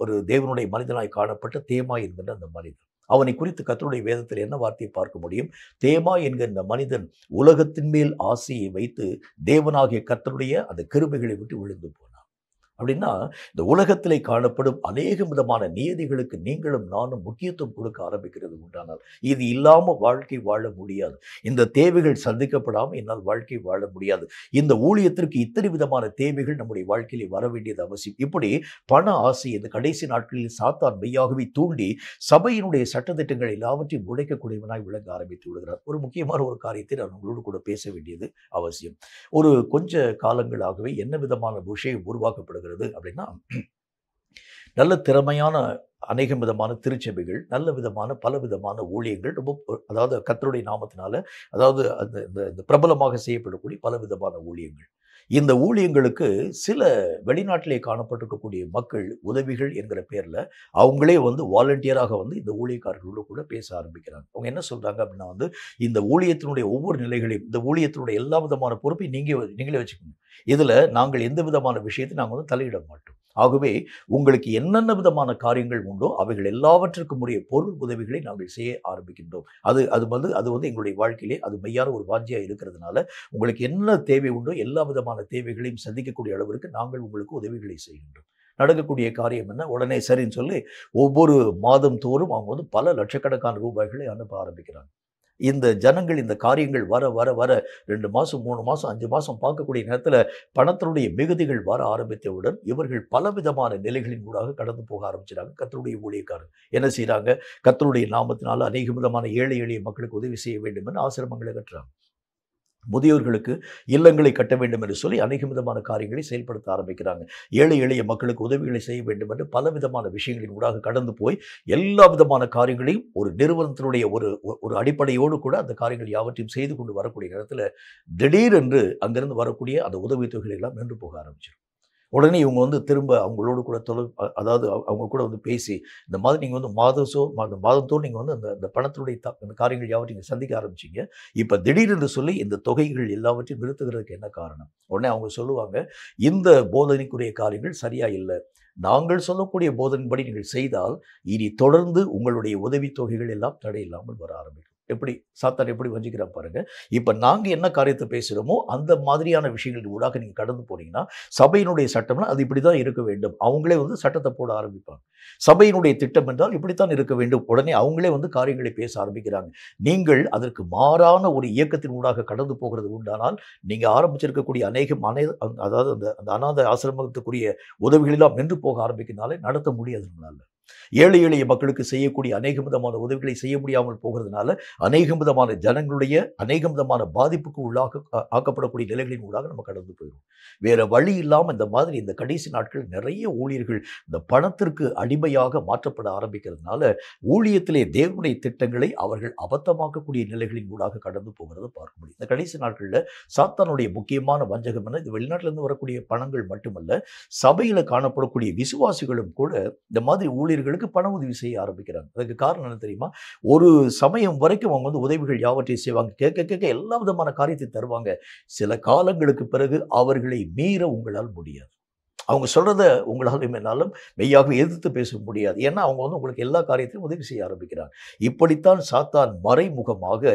ஒரு தேவனுடைய மனிதனாய் காணப்பட்ட தேமா என்கின்ற அந்த மனிதன். அவனை குறித்து கர்த்தருடைய வேதத்தில் என்ன வார்த்தையை பார்க்க முடியும்? தேமா என்கின்ற மனிதன் உலகத்தின் மேல் ஆசையை வைத்து தேவனாகிய கர்த்தருடைய அந்த கிருபைகளை விட்டு விழுந்து போனான். அப்படின்னா இந்த உலகத்திலே காணப்படும் அநேக விதமான நியதிகளுக்கு நீங்களும் நானும் முக்கியத்துவம் கொடுக்க ஆரம்பிக்கிறது உண்டானால் இது இல்லாமல் வாழ்க்கை வாழ முடியாது. இந்த தேவைகள் சந்திக்கப்படாமல் என்னால் வாழ்க்கை வாழ முடியாது. இந்த ஊழியத்திற்கு இத்தனை விதமான தேவைகள் நம்முடைய வாழ்க்கையிலே வர வேண்டியது அவசியம். இப்படி பண ஆசை இந்த கடைசி நாட்களில் சாத்தான் மெய்யாகவே தூண்டி சபையினுடைய சட்டத்திட்டங்கள் எல்லாவற்றையும் உடைக்கக்கூடியவனாய் விளங்க ஆரம்பித்து விடுகிறார். ஒரு முக்கியமான ஒரு காரியத்தை நான் உங்களோடு கூட பேச வேண்டியது அவசியம். ஒரு கொஞ்ச காலங்களாகவே என்ன விதமான விஷயம் உருவாக்கப்படுகிறது அப்படின்னா, நல்ல திறமையான அநேக விதமான திருச்சபைகள், நல்ல விதமான பல விதமான ஊழியங்கள், ரொம்ப அதாவது கர்த்தருடைய நாமத்தினால அதாவது அந்த பிரபலமாக செய்யப்படக்கூடிய பல விதமான ஊழியங்கள். இந்த ஊழியங்களுக்கு சில வெளிநாட்டிலே காணப்பட்டிருக்கக்கூடிய மக்கள் உதவிகள் என்கிற பேரில் அவங்களே வாலண்டியராக இந்த ஊழியக்காரர்களோடு கூட பேச ஆரம்பிக்கிறாங்க. அவங்க என்ன சொல்கிறாங்க அப்படின்னா இந்த ஊழியத்தினுடைய ஒவ்வொரு நிலைகளையும், இந்த ஊழியத்தினுடைய எல்லா விதமான பொறுப்பையும் நீங்களே வச்சுக்கணும். இதில் நாங்கள் எந்த விதமான விஷயத்தை நாங்கள் தலையிட மாட்டோம். ஆகவே உங்களுக்கு என்னென்ன விதமான காரியங்கள் உண்டோ அவைகள் எல்லாவற்றுக்கும் உரிய பொருள் உதவிகளை நாங்கள் செய்ய ஆரம்பிக்கின்றோம். அது எங்களுடைய வாழ்க்கையிலே அது மெய்யான ஒரு வாஞ்சியாக இருக்கிறதுனால உங்களுக்கு என்ன தேவை உண்டோ எல்லா விதமான தேவைகளையும் சந்திக்கக்கூடிய அளவிற்கு நாங்கள் உங்களுக்கு உதவிகளை செய்கின்றோம். நடக்கக்கூடிய காரியம் என்ன? உடனே சரின்னு சொல்லி ஒவ்வொரு மாதம் தோறும் அவங்க பல லட்சக்கணக்கான ரூபாய்களை அனுப்ப ஆரம்பிக்கிறாங்க. இந்த ஜனங்கள் இந்த காரியங்கள் வர வர வர 2 மாதம் 3 மாதம் 5 மாதம் பார்க்கக்கூடிய நேரத்தில் பணத்தினுடைய மிகுதிகள் வர ஆரம்பித்தவுடன் இவர்கள் பலவிதமான நிலைகளின் ஊடாக கடந்து போக ஆரம்பிச்சிட்டாங்க. கர்த்தருடைய ஊழியக்காரர் என்ன செய்கிறாங்க? கர்த்தருடைய நாமத்தினால அநேக விதமான ஏழை எளிய மக்களுக்கு உதவி செய்ய வேண்டும் என்று ஆசிரமங்களை கட்டுறாங்க. முதியோர்களுக்கு இல்லங்களை கட்ட வேண்டும் என்று சொல்லி அநேக விதமான காரியங்களை செயல்படுத்த ஆரம்பிக்கிறாங்க. ஏழை எளிய மக்களுக்கு உதவிகளை செய்ய வேண்டும் என்று பல விதமான விஷயங்களின் ஊடாக கடந்து போய் எல்லா விதமான காரியங்களையும் ஒரு நிறுவனத்தினுடைய ஒரு அடிப்படையோடு கூட அந்த காரியங்கள் யாவற்றையும் செய்து கொண்டு வரக்கூடிய நேரத்தில் திடீரென்று அங்கிருந்து வரக்கூடிய அந்த உதவித்தொகைகள் எல்லாம் நின்று போக ஆரம்பிச்சிடும். உடனே இவங்க வந்து திரும்ப அவங்களோடு கூட அதாவது அவங்க கூட வந்து பேசி, இந்த மாதிரி நீங்கள் வந்து மாதத்தோடு நீங்கள் வந்து அந்த அந்த பணத்தினுடைய அந்த காரியங்கள் யாவற்றையும் நீங்கள் சந்திக்க ஆரம்பிச்சிங்க. இப்போ திடீரென்று சொல்லி இந்த தொகைகள் எல்லாவற்றையும் நிறுத்துகிறதுக்கு என்ன காரணம்? உடனே அவங்க சொல்லுவாங்க, இந்த போதனைக்குரிய காரியங்கள் சரியா இல்லை. நாங்கள் சொல்லக்கூடிய போதனைப்படி நீங்கள் செய்தால் இனி தொடர்ந்து உங்களுடைய உதவி தொகைகள் எல்லாம் தடையில்லாமல் வர ஆரம்பிக்கும். எப்படி சாத்தான் எப்படி வஞ்சிக்கிறான் பாருங்க. இப்ப நாங்க என்ன காரியத்தை பேசுறோமோ அந்த மாதிரியான விஷயங்கள் ஊடாக நீங்க கடந்து போனீங்கன்னா, சபையினுடைய சட்டம்னா அது இப்படிதான் இருக்க வேண்டும். அவங்களே வந்து சட்டத்தை போட ஆரம்பிப்பாங்க. சபையினுடைய திட்டம் என்றால் இப்படித்தான் இருக்க வேண்டும். உடனே அவங்களே வந்து காரியங்களை பேச ஆரம்பிக்கிறாங்க. நீங்கள் அதற்கு மாறான ஒரு இயக்கத்தின் ஊடாக கடந்து போகிறது உண்டானால், நீங்க ஆரம்பிச்சிருக்கக்கூடிய அதாவது அந்த அநாத ஆசிரமத்துக்குரிய உதவிகள் எல்லாம் நின்று போக ஆரம்பிக்கிறதுனால நடத்த முடியாது நம்மளால. ஏழை எளிய மக்களுக்கு செய்யக்கூடிய அநேக விதமான உதவிகளை செய்ய முடியாமல் போகிறதுனால அநேக விதமான ஜனங்களுடைய அநேக விதமான பாதிப்புக்கு ஆக்கப்படக்கூடிய நிலைகளின் ஊடாக நம்ம கடந்து போயிடும். வேற வழி இல்லாமல் இந்த மாதிரி இந்த கடைசி நாட்கள் நிறைய ஊழியர்கள் இந்த பணத்திற்கு அடிமையாக மாற்றப்பட ஆரம்பிக்கிறதுனால ஊழியத்திலே தேவனுடைய திட்டங்களை அவர்கள் அபத்தமாக்கக்கூடிய நிலைகளின் ஊடாக கடந்து போகிறத பார்க்க முடியும். இந்த கடைசி நாட்களில் சாத்தானுடைய முக்கியமான வஞ்சகம் என்ன, இது வெளிநாட்டிலிருந்து வரக்கூடிய பணங்கள் மட்டுமல்ல, சபையில் காணப்படக்கூடிய விசுவாசிகளும் கூட இந்த மாதிரி ஊழியர்களுக்கு பண உதவி செய்ய ஆரம்பிக்கிறாங்க. அதுக்கு காரணம் என்ன தெரியுமா? ஒரு சமயம் வரைக்கும் அவங்க வந்து உதவிகள் யாவற்றையும் செய்வாங்க, கேட்க கேட்க எல்லா விதமான காரியத்தை தருவாங்க. சில காலங்களுக்கு பிறகு அவர்களை மீற உங்களால் முடியாது. அவங்க சொல்றத உங்களால் என்னாலும் மெய்யாகவே எதிர்த்து பேச முடியாது. ஏன்னா அவங்க வந்து உங்களுக்கு எல்லா காரியத்தையும் உதவி செய்ய ஆரம்பிக்கிறாங்க. இப்படித்தான் சாத்தான் மறைமுகமாக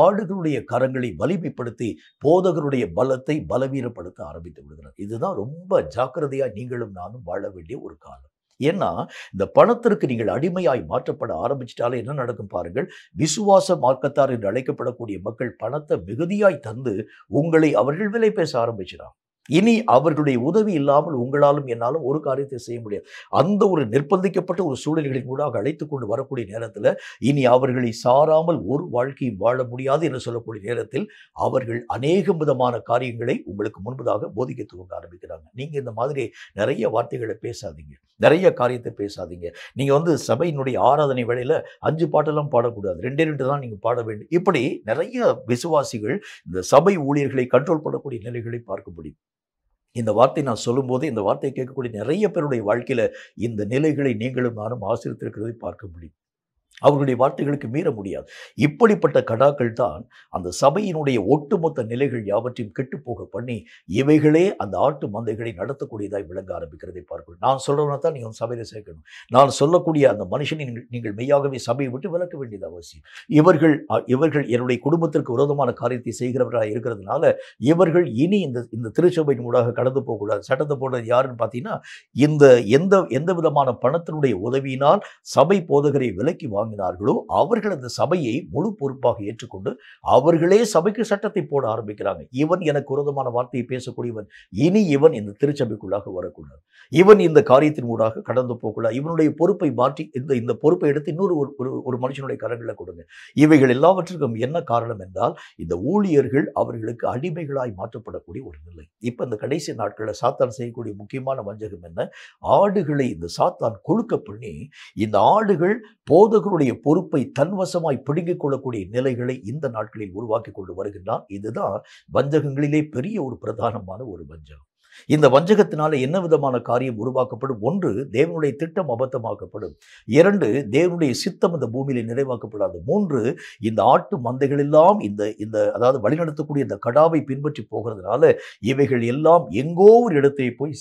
ஆடுகளுடைய கரங்களை வலிமைப்படுத்தி போதகருடைய பலத்தை பலவீனப்படுத்த ஆரம்பித்து விடுகிறார். இதுதான் ரொம்ப ஜாக்கிரதையா நீங்களும் நானும் வாழ வேண்டிய ஒரு காலம். ஏன்னா இந்த பணத்திற்கு நீங்கள் அடிமையாய் மாற்றப்பட ஆரம்பிச்சிட்டாலே என்ன நடக்கும் பாருங்கள். விசுவாச மார்க்கத்தார் என்று அழைக்கப்படக்கூடிய மக்கள் பணத்தை மிகுதியாய் தந்து உங்களை அவர்கள் விலை பேச ஆரம்பிச்சிடாங்க. இனி அவர்களுடைய உதவி இல்லாமல் உங்களாலும் என்னாலும் ஒரு காரியத்தை செய்ய முடியாது. அந்த ஒரு நிர்பந்திக்கப்பட்ட ஒரு சூழல்களின் கூட அழைத்து கொண்டு வரக்கூடிய நேரத்தில் இனி அவர்களை சாராமல் ஒரு வாழ்க்கையும் வாழ முடியாது என்று சொல்லக்கூடிய நேரத்தில் அவர்கள் அநேக விதமான காரியங்களை உங்களுக்கு முன்பதாக போதிக்க துவங்க ஆரம்பிக்கிறாங்க. நீங்க இந்த மாதிரி நிறைய வார்த்தைகளை பேசாதீங்க, நிறைய காரியத்தை பேசாதீங்க. நீங்க வந்து சபையினுடைய ஆராதனை வேளையில 5 பாட்டெல்லாம் பாடக்கூடாது, 2 தான் நீங்க பாட வேண்டும். இப்படி நிறைய விசுவாசிகள் இந்த சபை ஊழியர்களை கண்ட்ரோல் பண்ணக்கூடிய நிலைகளை பார்க்க முடியும். இந்த வார்த்தை நான் சொல்லும்போது இந்த வார்த்தையை கேட்கக்கூடிய நிறைய பேருடைய வாழ்க்கையில இந்த நிலைகளை நீங்களும் நானும் ஆசிரியத்திருக்கிறதை பார்க்க முடியும். அவர்களுடைய வார்த்தைகளுக்கு மீற முடியாது. இப்படிப்பட்ட கடாக்கள் தான் அந்த சபையினுடைய ஒட்டுமொத்த நிலைகள் யாவற்றையும் கெட்டுப்போக பண்ணி இவைகளே அந்த ஆட்டு மந்தைகளை நடத்தக்கூடியதாய் விளங்க ஆரம்பிக்கிறதை பார்க்கணும். நான் சொல்றவனை தான் நீங்கள் சபையில் சேர்க்கணும். நான் சொல்லக்கூடிய அந்த மனுஷனை நீங்கள் மெய்யாகவே சபையை விட்டு விலக்க வேண்டியது அவசியம். இவர்கள் என்னுடைய குடும்பத்திற்கு விரோதமான காரியத்தை செய்கிறவர்களாக இருக்கிறதுனால இவர்கள் இனி இந்த திருச்சபையின் ஊடாக கடந்து போகக்கூடாது. சட்டத்தை போடுறது யாருன்னு பார்த்தீங்கன்னா, எந்த விதமான பணத்தினுடைய உதவியினால் சபை போதகரை விலக்கி வாங்கினார்களோ அவர்கள் அந்த சபையை முழு பொறுப்பாக ஏற்றுக்கொண்டு அவர்களே சபைக்கு சட்டத்தை போட ஆரம்பிக்கிறாங்க. இவன் எனக்கு விரோதமான வார்த்தையை பேசக்கூடியவன், இனி இவன் இந்த திருச்சபைக்குள்ளாக வரக்கூடாது, இவன் இந்த காரியத்தின் ஊடாக கடந்து போகக்கூடாது, இவனுடைய பொறுப்பை மாற்றி இந்த பொறுப்பை எடுத்து இன்னொரு ஒரு மனுஷனுடைய கரங்களில் கொடுங்க. இவைகள் எல்லாவற்றுக்கும் என்ன காரணம் என்றால் இந்த ஊழியர்கள் அவர்களுக்கு அடிமைகளாய் மாற்றப்படக்கூடிய ஒரு நிலை. இப்ப இந்த கடைசி நாட்களில் சாத்தான் செய்யக்கூடிய முக்கியமான வஞ்சகம் என்ன? ஆடுகளை இந்த சாத்தான் கொழுக்க பண்ணி இந்த ஆடுகள் போதகருடைய பொறுப்பை தன்வசமாய் பிடுங்கிக் கொள்ளக்கூடிய நிலைகளை இந்த நாட்களில் உருவாக்கி கொண்டு வருகின்றான். இதுதான் வஞ்சகங்களிலே பெரிய ஒரு பிரதானமான ஒரு வஞ்சகம். இந்த வஞ்சகத்தினால என்ன விதமான காரியம் உருவாக்கப்படும்? 1, தேவனுடைய திட்டம் அபத்தமாக்கப்படும். 2, தேவனுடைய சித்தம் இந்த பூமியில நிறைவாக்கப்படாது. 3, இந்த ஆட்டு மந்தைகள் எல்லாம் இந்த அதாவது வழிநடத்தக்கூடிய இந்த கடாவை பின்பற்றி போகிறதுனால இவைகள் எல்லாம் எங்கோ ஒரு இடத்தை போய்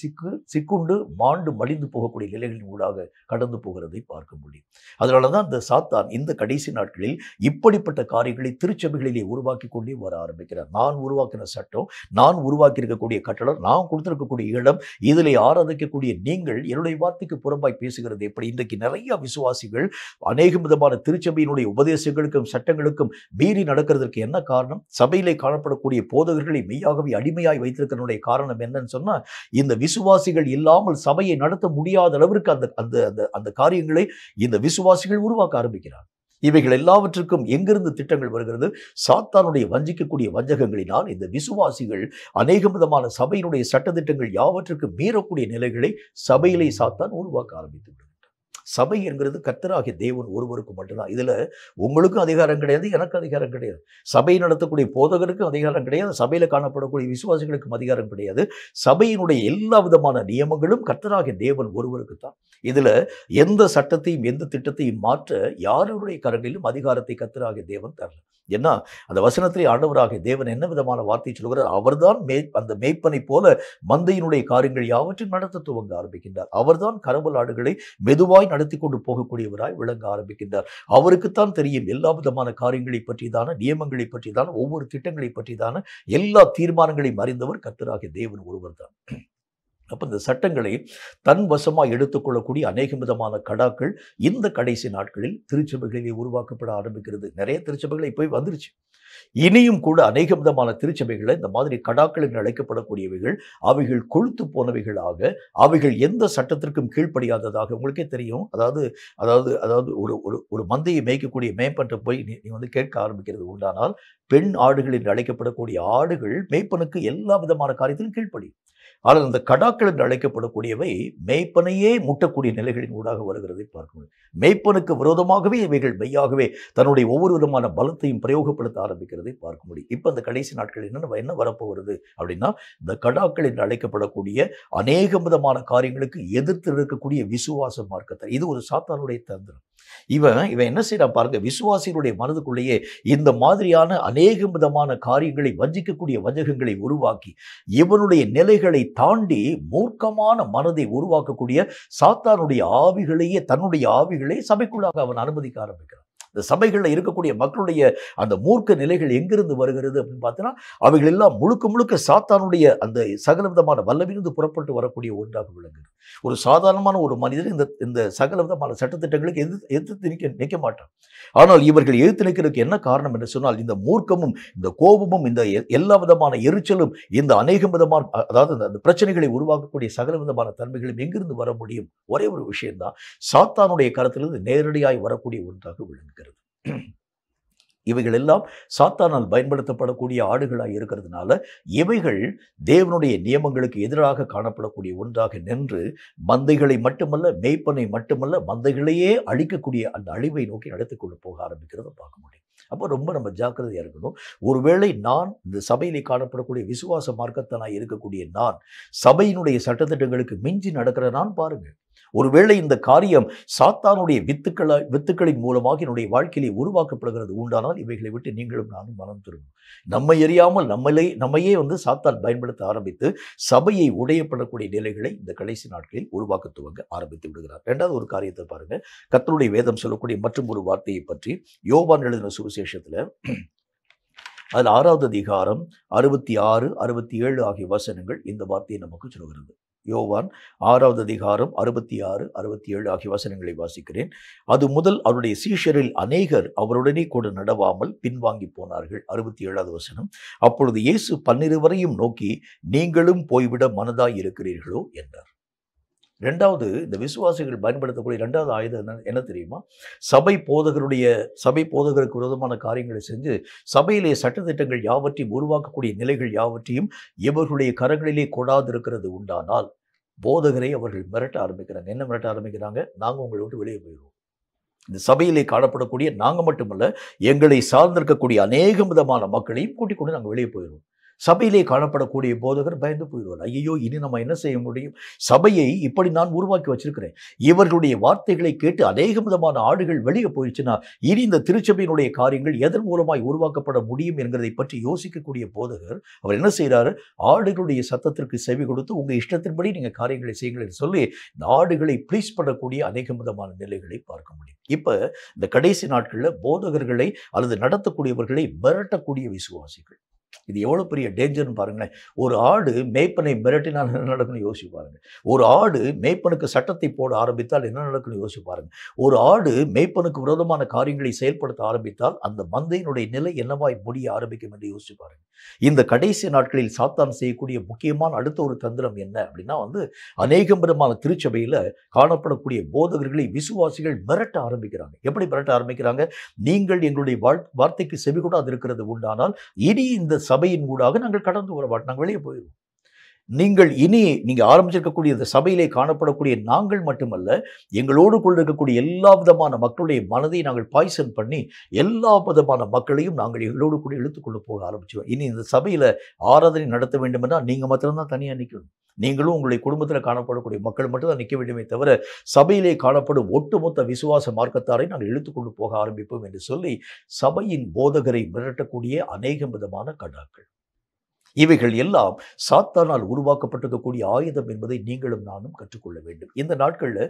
சிக்குண்டு மாண்டு மடிந்து போகக்கூடிய நிலைகளின் ஊடாக கடந்து போகிறதை பார்க்க முடியும். அதனாலதான் இந்த சாத்தான் இந்த கடைசி நாட்களில் இப்படிப்பட்ட காரியங்களை திருச்சபைகளிலே உருவாக்கி கொண்டே வர ஆரம்பிக்கிறார். நான் உருவாக்கின சட்டம், நான் உருவாக்கி இருக்கக்கூடிய கட்டடம், நான் இருக்கக்கூடிய இடம், இதிலே ஆராதிக்கக்கூடிய நீங்கள் என்னுடைய வார்த்தைக்கு புறம்பாய் பேசுகிறது எப்படி? இன்றைக்கு நிறைய விசுவாசிகள் அநேக விதமான திருச்சபையினுடைய உபதேசங்களுக்கும் சட்டங்களுக்கும் மீறி நடக்கிறதுக்கு என்ன காரணம்? சபையிலே காணப்படக்கூடிய போதகர்களை மெய்யாகவே அடிமையாய் வைத்திருக்கிறனுடைய காரணம் என்னன்னு சொன்னா, இந்த விசுவாசிகள் இல்லாமல் சபையை நடத்த முடியாத அளவிற்கு அந்த காரியங்களை இந்த விசுவாசிகள் உருவாக்க ஆரம்பிக்கிறார். இவைகள் எல்லாவற்றுக்கும் எங்கிருந்து திட்டங்கள் வருகிறது? சாத்தானுடைய வஞ்சிக்கக்கூடிய வஞ்சகங்களினால் இந்த விசுவாசிகள் அநேக விதமான சபையினுடைய சட்டத்திட்டங்கள் யாவற்றுக்கும் மீறக்கூடிய நிலைகளை சபையிலே சாத்தான் உருவாக்க ஆரம்பித்து விடுகிறார். சபை என்கிறது கர்த்தராகிய தேவன் ஒருவருக்கு மட்டும்தான். இதுல உங்களுக்கும் அதிகாரம் கிடையாது, எனக்கு அதிகாரம் கிடையாது. சபை நடத்தக்கூடிய போதகருக்கும் அதிகாரம் கிடையாது, சபையில காணப்படக்கூடிய விசுவாசிகளுக்கும் அதிகாரம் கிடையாது. சபையினுடைய எல்லா விதமான நியமங்களும் கர்த்தராகிய தேவன் ஒருவருக்கு தான். இதுல எந்த சட்டத்தையும் எந்த திட்டத்தையும் மாற்ற யாருடைய கரங்களிலும் அதிகாரத்தை கர்த்தராகிய தேவன் தரல. ஏன்னா அந்த வசனத்திலே ஆண்டவராகிய தேவன் என்ன விதமான வார்த்தை சொல்கிறார்? அவர்தான் அந்த மேய்ப்பனை போல மந்தையினுடைய காரியங்கள் யாவற்றையும் நடத்த துவங்க ஆரம்பிக்கின்றார். அவர்தான் கரவல் ஆடுகளை மெதுவாய் நடத்தி கொண்டு போகக்கூடியவராய் விளங்க ஆரம்பிக்கின்றார். அவருக்குத்தான் தெரியும் எல்லா விதமான காரியங்களை பற்றிதான, நியமங்களை பற்றிதான, ஒவ்வொரு திட்டங்களை பற்றிதான எல்லா தீர்மானங்களையும் அறிந்தவர் கர்த்தராகிய தேவன் ஒருவர் தான். அப்போ இந்த சட்டங்களை தன் வசமாக எடுத்துக்கொள்ளக்கூடிய அநேக விதமான கடாக்கள் இந்த கடைசி நாட்களில் திருச்சபைகளிலே உருவாக்கப்பட ஆரம்பிக்கிறது. நிறைய திருச்சபைகளை போய் வந்துருச்சு. இனியும் கூட அநேக விதமான திருச்சபைகளை இந்த மாதிரி கடாக்கள் என்று அழைக்கப்படக்கூடியவைகள் அவைகள் கொழுத்து போனவைகளாக, அவைகள் எந்த சட்டத்திற்கும் கீழ்ப்படியாததாக. உங்களுக்கே தெரியும். அதாவது அதாவது அதாவது ஒரு ஒரு ஒரு மந்தையை மேய்க்கக்கூடிய மேய்ப்பன்ட்ட போய் நீ வந்து கேட்க ஆரம்பிக்கிறது உண்டானால், பெண் ஆடுகள் என்று அழைக்கப்படக்கூடிய ஆடுகள் மேய்ப்பனுக்கு எல்லா விதமான காரியத்திலும் கீழ்ப்படியும். ஆனால் அந்த கடாக்கள் என்று அழைக்கப்படக்கூடியவை மேய்ப்பனையே முட்டக்கூடிய நிலைகளின் ஊடாக வருகிறதை பார்க்க முடியும். மேய்ப்பனுக்கு விரோதமாகவே இவைகள் மெய்யாகவே தன்னுடைய ஒவ்வொரு விதமான பலத்தையும் பிரயோகப்படுத்த ஆரம்பிக்கிறதை பார்க்க முடியும். இப்போ இந்த கடைசி நாட்கள் என்ன வரப்போகிறது அப்படின்னா, இந்த கடாக்கள் என்று அழைக்கப்படக்கூடிய அநேக விதமான காரியங்களுக்கு எதிர்த்து இருக்கக்கூடிய விசுவாச மார்க்கத்தை, இது ஒரு சாத்தானுடைய தந்திரம். இவன் என்ன செய்யறான் பாருங்க, விசுவாசிகளுடைய மனதுக்குள்ளேயே இந்த மாதிரியான அநேக விதமான காரியங்களை வஞ்சிக்கக்கூடிய வஞ்சகங்களை உருவாக்கி இவனுடைய நிலைகளை தாண்டி மூர்க்கமான மனதை உருவாக்கக்கூடிய சாத்தானுடைய ஆவிகளையே, தன்னுடைய ஆவிகளை சபைக்குள்ளாக அவன் அனுமதிக்க ஆரம்பிக்கிறான். இந்த சபைகளில் இருக்கக்கூடிய மக்களுடைய அந்த மூர்க்க நிலைகள் எங்கிருந்து வருகிறது அப்படின்னு பார்த்தோன்னா, அவைகள் எல்லாம் முழுக்க முழுக்க சாத்தானுடைய அந்த சகல விதமான வல்லமிருந்து புறப்பட்டு வரக்கூடிய ஒன்றாக விளங்குது. ஒரு சாதாரணமான ஒரு மனிதன் இந்த சகல விதமான சட்டத்திட்டங்களுக்கு எதிர்த்து நிற்க மாட்டான். ஆனால் இவர்கள் எதிர்த்து நிற்கிறதுக்கு என்ன காரணம் என்று சொன்னால், இந்த மூர்க்கமும் இந்த கோபமும் இந்த எல்லா விதமான எரிச்சலும் இந்த அநேக விதமான, அதாவது அந்த பிரச்சனைகளை உருவாக்கக்கூடிய சகல விதமான தன்மைகளும் எங்கிருந்து வர முடியும்? ஒரே ஒரு விஷயம்தான், சாத்தானுடைய கரத்திலிருந்து நேரடியாய் வரக்கூடிய ஒன்றாக விளங்குகிறது. இவைகள் எல்லாம் சாத்தானால் பயன்படுத்தப்படக்கூடிய ஆடுகளாய் இருக்கிறதுனால இவைகள் தேவனுடைய நியமங்களுக்கு எதிராக காணப்படக்கூடிய ஒன்றாக நின்று மந்தைகளை மட்டுமல்ல, மேய்ப்பனை மட்டுமல்ல, மந்தைகளையே அழிக்கக்கூடிய அந்த அழிவை நோக்கி நடத்தி கொண்டு போக ஆரம்பிக்கிறத பார்க்க முடியும். அப்போ ரொம்ப நம்ம ஜாக்கிரதையா இருக்கணும். ஒருவேளை நான் இந்த சபையிலே காணப்படக்கூடிய விசுவாச மார்க்கத்தனாய் இருக்கக்கூடிய நான் சபையினுடைய சட்டத்திட்டங்களுக்கு மிஞ்சி நடக்கிற நான் பாருங்க, ஒருவேளை இந்த காரியம் சாத்தானுடைய வித்துக்களின் மூலமாக என்னுடைய வாழ்க்கையிலே உருவாக்கப்படுகிறது உண்டானால் இவைகளை விட்டு நீங்களும் நானும் மனம் திரும்பும். நம்மை அறியாமல் நம்மையே சாத்தான் பயன்படுத்த ஆரம்பித்து சபையை உடையப்படக்கூடிய நிலைகளை இந்த கடைசி நாட்களில் உருவாக்க துவங்க ஆரம்பித்து விடுகிறார். இரண்டாவது ஒரு காரியத்தை பாருங்க, கர்த்தருடைய வேதம் சொல்லக்கூடிய மற்றும் ஒரு வார்த்தையை பற்றி யோவான் எழுதின சுவிசேஷத்துல அதில் 6வது அதிகாரம் 66, 67 ஆகிய வசனங்கள் இந்த வார்த்தையை நமக்கு சொல்கிறது. யோவான் 6வது அதிகாரம் 66, 67 ஆகிய வசனங்களை வாசிக்கிறேன். அது முதல் அவருடைய சீஷரில் அநேகர் அவருடனே கூட நடவாமல் பின்வாங்கி போனார்கள். 67வது வசனம், அப்பொழுது இயேசு 12 நோக்கி, நீங்களும் போய்விட மனதாய் இருக்கிறீர்களோ என்றார். ரெண்டாவது, இந்த விசுவாசிகள் பயன்படுத்தக்கூடிய இரண்டாவது ஆயுதம் என்ன தெரியுமா? சபை போதகருக்கு விரோதமான காரியங்களை செஞ்சு சபையிலே சட்டத்திட்டங்கள் யாவற்றையும் உருவாக்கக்கூடிய நிலைகள் யாவற்றையும் இவர்களுடைய கரங்களிலே கொடாதிருக்கிறது உண்டானால் போதகரை அவர்கள் மிரட்ட ஆரம்பிக்கிறாங்க. என்ன மிரட்ட ஆரம்பிக்கிறாங்க? நாங்கள் உங்களை விட்டு வெளியே போயிடுவோம். இந்த சபையிலே காணப்படக்கூடிய நாங்கள் மட்டுமல்ல, எங்களை சார்ந்திருக்கக்கூடிய அநேக விதமான மக்களையும் கூட்டிக் கொண்டு நாங்கள் வெளியே போயிடுவோம். சபையிலே காணப்படக்கூடிய போதகர் பயந்து போயிடுவார். ஐயோ, இனி நம்ம என்ன செய்ய முடியும்? சபையை இப்படி நான் உருவாக்கி வச்சிருக்கிறேன், இவர்களுடைய வார்த்தைகளை கேட்டு அநேக விதமான ஆடுகள் வெளியே போயிடுச்சுன்னா இனி இந்த திருச்சபையினுடைய காரியங்கள் எதன் மூலமாய் உருவாக்கப்பட முடியும் என்கிறதை பற்றி யோசிக்கக்கூடிய போதகர் அவர் என்ன செய்கிறாரு? ஆடுகளுடைய சத்தத்திற்கு செவி கொடுத்து உங்க இஷ்டத்தின்படி நீங்க காரியங்களை செய்யுங்கள் என்று சொல்லி இந்த ஆடுகளை ப்ளீஸ் பண்ணக்கூடிய அநேக விதமான நிலைகளை பார்க்க முடியும். இப்ப இந்த கடைசி நாட்களில் போதகர்களை அல்லது நடத்தக்கூடியவர்களை மிரட்டக்கூடிய விசுவாசிகள், இது எவ்வளவு பெரிய டேஞ்சர்னு பாருங்களேன். ஒரு ஆடு மேய்ப்பனை மிரட்டினால் என்ன நடக்குன்னு யோசிச்சு பாருங்க. ஒரு ஆடு மேய்ப்பனுக்கு சட்டத்தை போட ஆரம்பித்தால் என்ன நடக்குன்னு யோசிச்சு பாருங்க. ஒரு ஆடு மேய்ப்பனுக்கு விரோதமான காரியங்களை செயல்படுத்த ஆரம்பித்தால் அந்த மந்தையினுடைய நிலை என்னவாய் முடிய ஆரம்பிக்கும் என்று யோசிச்சு பாருங்க. இந்த கடைசி நாட்களில் சாத்தான் செய்யக்கூடிய முக்கியமான அடுத்த ஒரு தந்திரம் என்ன அப்படின்னா அநேக விதமான திருச்சபையில காணப்படக்கூடிய போதகர்களை விசுவாசிகள் மிரட்ட ஆரம்பிக்கிறாங்க. எப்படி மிரட்ட ஆரம்பிக்கிறாங்க? நீங்கள் எங்களுடைய வார்த்தைக்கு செவி கொடாது இருக்கிறது உண்டானால் இனி இந்த சபையின் ஊடாக நாங்கள் கடந்து வர மாட்டோம், நாங்கள் வெளியே போயிடுவோம். நீங்க ஆரம்பிச்சிருக்கக்கூடிய இந்த சபையிலே காணப்படக்கூடிய நாங்கள் மட்டுமல்ல, எங்களோடு கூட இருக்கக்கூடிய எல்லா விதமான மக்களுடைய மனதை நாங்கள் பாய்சன் பண்ணி எல்லா விதமான மக்களையும் நாங்கள் எங்களோடு கூட இழுத்துக்கொண்டு போக ஆரம்பிச்சிடுவோம். இனி இந்த சபையில ஆராதனை நடத்த வேண்டும் என்றால் நீங்க மாத்திரம்தான் தனியா நிக்கணும். நீங்களும் உங்களுடைய குடும்பத்தில் காணப்படக்கூடிய மக்கள் மட்டும் தான் நிற்க வேண்டுமே தவிர, சபையிலே காணப்படும் ஒட்டுமொத்த விசுவாச மார்க்கத்தாரை நாங்கள் இழுத்துக்கொண்டு போக ஆரம்பிப்போம் என்று சொல்லி சபையின் போதகரை மிரட்டக்கூடிய அநேகம் விதமான கடாக்கள். இவைகள் எல்லாம் சாத்தானால் உருவாக்கப்பட்டிருக்கக்கூடிய ஆயுதம் என்பதை நீங்களும் நானும் கற்றுக்கொள்ள வேண்டும். இந்த நாட்கள்ல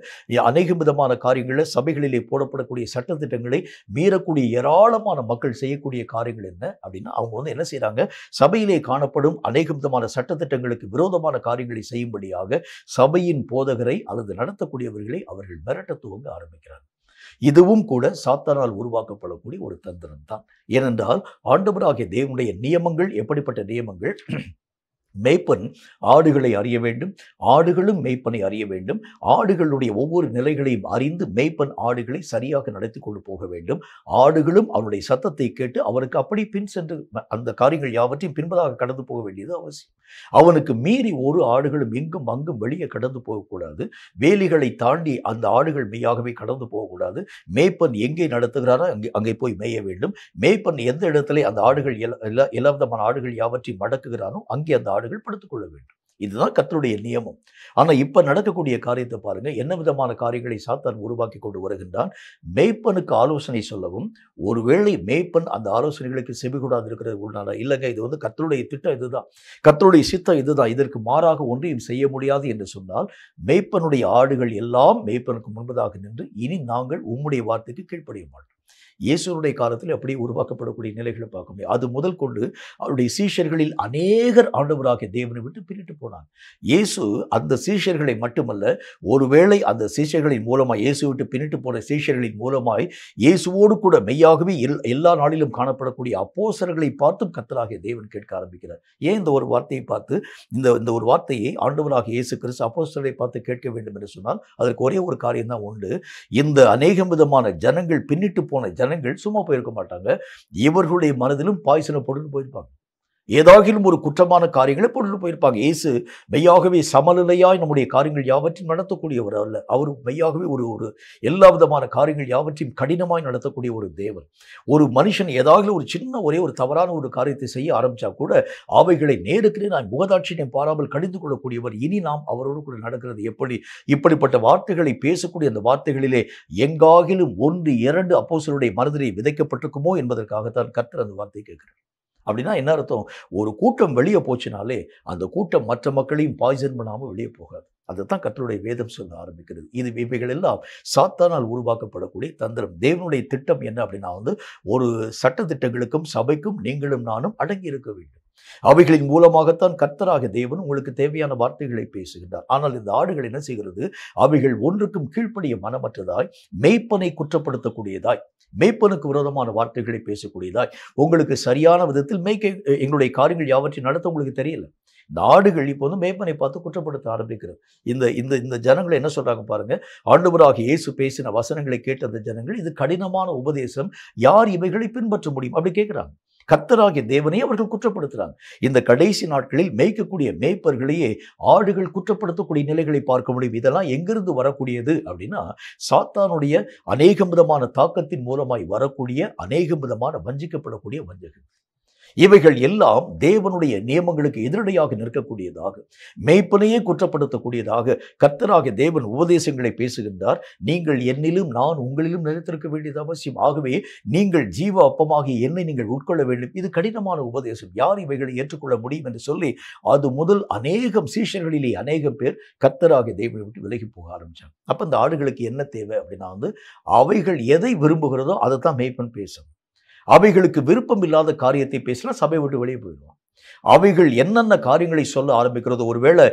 அநேக விதமான காரியங்கள்ல சபைகளிலே போடப்படக்கூடிய சட்டத்திட்டங்களை மீறக்கூடிய ஏராளமான மக்கள் செய்யக்கூடிய காரியங்கள் என்ன அப்படின்னா, அவங்க என்ன செய்றாங்க, சபையிலே காணப்படும் அநேக விதமான சட்டத்திட்டங்களுக்கு விரோதமான காரியங்களை செய்யும்படியாக சபையின் போதகரை அல்லது நடத்தக்கூடியவர்களை அவர்கள் மிரட்ட துவங்க ஆரம்பிக்கிறாங்க. இதுவும் கூட சாத்தானால் உருவாக்கப்படக்கூடிய ஒரு தந்திரம் தான். ஏனென்றால் ஆண்டவராகிய தேவனுடைய நியமங்கள் எப்படிப்பட்ட நியமங்கள்? மேய்ப்பன் ஆடுகளை அறிய வேண்டும், ஆடுகளும் மேய்ப்பனை அறிய வேண்டும். ஆடுகளுடைய ஒவ்வொரு நிலைகளையும் அறிந்து மேய்ப்பன் ஆடுகளை சரியாக நடத்தி கொண்டு போக வேண்டும். ஆடுகளும் அவருடைய சத்தத்தை கேட்டு அவருக்கு அப்படி பின் சென்று அந்த காரியங்கள் யாவற்றையும் பின்பதாக கடந்து போக வேண்டியது அவசியம். அவனுக்கு மீறி ஒரு ஆடுகளும் இங்கும் அங்கும் வெளியே கடந்து போகக்கூடாது. வேலிகளை தாண்டி அந்த ஆடுகள் மெய்யாகவே கடந்து போகக்கூடாது. மேய்ப்பன் எங்கே நடத்துகிறாரோ அங்கே போய் மேய வேண்டும். மேய்ப்பன் எந்த இடத்துல அந்த ஆடுகள் எல்லா விதமான ஆடுகள் யாவற்றையும் மடக்குகிறானோ அங்கே அந்த ஆடுகள் படுத்துக்கொள்ள வேண்டும். இதுதான் கர்த்தருடைய நியமம். ஆனா இப்ப நடக்கக்கூடிய காரியத்தை பாருங்க, என்ன விதமான காரியங்களை சாத்தான் உருவாக்கி கொண்டு வருகின்றான். மேய்ப்பனுக்கு ஆலோசனை சொல்லவும், ஒருவேளை மேய்ப்பன் அந்த ஆலோசனைகளுக்கு செவிகூடாது இருக்கிறது உண்டானா, இல்லைங்க இது கர்த்தருடைய திட்டம் இதுதான், கர்த்தருடைய சித்தம் இதுதான், இதற்கு மாறாக ஒன்றையும் செய்ய முடியாது என்று சொன்னால், மேய்ப்பனுடைய ஆடுகள் எல்லாம் மேய்ப்பனுக்கு முன்பதாக நின்று, இனி நாங்கள் உம்முடைய வார்த்தைக்கு கீழ்ப்படிய மாட்டோம். இயேசுடைய காலத்தில் அப்படியே உருவாக்கப்படக்கூடிய நிலைகளை பார்க்க முடியும். அது முதல் கொண்டு அவருடைய சீஷர்களில் அநேகர் ஆண்டவராகிய தேவனை விட்டு பிரிட்டு போனாங்க. இயேசு அந்த சீஷர்களை மட்டுமல்ல, ஒருவேளை அந்த சீஷர்களின் மூலமாய், இயேசு விட்டு பின்னிட்டு போன சீஷர்களின் மூலமாய் இயேசுவோடு கூட மெய்யாகவே எல்லா நாளிலும் காணப்படக்கூடிய அப்போஸ்தலர்களை பார்த்தும் கர்த்தராகிய தேவன் கேட்க ஆரம்பிக்கிறார். ஏன் இந்த ஒரு வார்த்தையை பார்த்து, இந்த ஒரு வார்த்தையை ஆண்டவராகிய இயேசு கிறிஸ்து அப்போஸ்தலரை பார்த்து கேட்க வேண்டும் என்று சொன்னால் அதற்கு ஒரே ஒரு காரியம் தான் உண்டு. இந்த அநேகம் விதமான ஜனங்கள், பின்னிட்டு போன ஜனங்கள் சும்மா போயிருக்க மாட்டாங்க. இவர்களுடைய மனதிலும் பாய்சனை போட்டு போயிருப்பாங்க. ஏதாகிலும் ஒரு குற்றமான காரியங்களை போட்டு போயிருப்பாங்க. இயேசு மெய்யாகவே சமநிலையாய் நம்முடைய காரியங்கள் யாவற்றையும் நடத்தக்கூடியவர் அல்ல. அவர் மெய்யாகவே ஒரு எல்லா விதமான காரியங்கள் யாவற்றையும் கடினமாய் நடத்தக்கூடிய ஒரு தேவன். ஒரு மனுஷன் ஏதாகிலும் ஒரு சின்ன ஒரே ஒரு தவறான ஒரு காரியத்தை செய்ய ஆரம்பிச்சா கூட அவைகளை நேருக்கு நான் முகதாட்சியம் பாராமல் கடிந்து கொள்ளக்கூடியவர். இனி நாம் அவரோடு கூட நடக்கிறது எப்படி? இப்படிப்பட்ட வார்த்தைகளை பேசக்கூடிய அந்த வார்த்தைகளிலே எங்காகிலும் 1-2 அப்போஸ்தலருடைய மனதிலே விதைக்கப்பட்டிருக்குமோ என்பதற்காகத்தான் கர்த்தர் அந்த வார்த்தை கேட்கிறார். அப்படின்னா என்ன அர்த்தம்? ஒரு கூட்டம் வெளியே போச்சுனாலே அந்த கூட்டம் மற்ற மக்களையும் பாய்சன் பண்ணாமல் வெளியே போகாது. அதுதான் கர்த்தருடைய வேதம் சொல்ல ஆரம்பிக்கிறது. இவைகள் எல்லாம் சாத்தானால் உருவாக்கப்படக்கூடிய தந்திரம். தேவனுடைய திட்டம் என்ன அப்படின்னா ஒரு சட்டத்திட்டங்களுக்கும் சபைக்கும் நீங்களும் நானும் அடங்கி இருக்க வேண்டும். அவைகளின் மூலமாகத்தான் கர்த்தராகிய தேவன் உங்களுக்கு தேவையான வார்த்தைகளை பேசுகின்றார். ஆனால் இந்த ஆடுகள் என்ன செய்கிறது? அவைகள் ஒன்றுக்கும் கீழ்ப்படிய மனமற்றதாய், மேய்ப்பனை குற்றப்படுத்தக்கூடியதாய், மேய்ப்பனுக்கு விரோதமான வார்த்தைகளை பேசக்கூடியதாய், உங்களுக்கு சரியான விதத்தில் எங்களுடைய காரியங்கள் யாவற்றையும் நடத்த உங்களுக்கு தெரியல. இந்த ஆடுகள் இப்போ மேய்ப்பனை பார்த்து குற்றப்படுத்த ஆரம்பிக்கிறது. இந்த ஜனங்களை என்ன சொல்றாங்க பாருங்க. ஆண்டவராகிய இயேசு பேசின வசனங்களை கேட்ட அந்த ஜனங்கள், இது கடினமான உபதேசம், யார் இவைகளை பின்பற்ற முடியும் அப்படி கேட்கிறாங்க. கர்த்தராகிய தேவனை அவர்கள் குற்றப்படுத்துறாங்க. இந்த கடைசி நாட்களில் மேய்க்கக்கூடிய மேய்ப்பர்களையே ஆடுகள் குற்றப்படுத்தக்கூடிய நிலைகளை பார்க்க முடியும். இதெல்லாம் எங்கிருந்து வரக்கூடியது அப்படின்னா, சாத்தானுடைய அநேகம் விதமான தாக்கத்தின் மூலமாய் வரக்கூடிய அநேகம் விதமான வஞ்சிக்கப்படக்கூடிய வஞ்சகங்கள். இவைகள் எல்லாம் தேவனுடைய நியமங்களுக்கு எதிரடையாக நிற்கக்கூடியதாக, மேய்ப்பனையே குற்றப்படுத்தக்கூடியதாக கர்த்தராகிய தேவன் உபதேசங்களை பேசுகின்றார். நீங்கள் என்னிலும் நான் உங்களிலும் நிலைத்திருக்க வேண்டியது அவசியம். ஆகவே நீங்கள் ஜீவ அப்பமாகிய என்னை நீங்கள் உட்கொள்ள வேண்டும். இது கடினமான உபதேசம், யார் இவைகளை ஏற்றுக்கொள்ள முடியும் என்று சொல்லி அது முதல் அநேகம் சீஷர்களிலே அநேகம் பேர் கர்த்தராகிய தேவனை விட்டு விலகி போக ஆரம்பிச்சாங்க. அப்ப இந்த ஆடுகளுக்கு என்ன தேவை அப்படின்னா, அவைகள் எதை விரும்புகிறதோ அதை தான் மேய்ப்பன் பேசும். அவைகளுக்கு விருப்பம் இல்லாத காரியத்தை பேசினா சபை விட்டு வெளியே போயிடுவான். அவைகள் என்னென்ன காரியங்களை சொல்ல ஆரம்பிக்கிறது, ஒருவேளை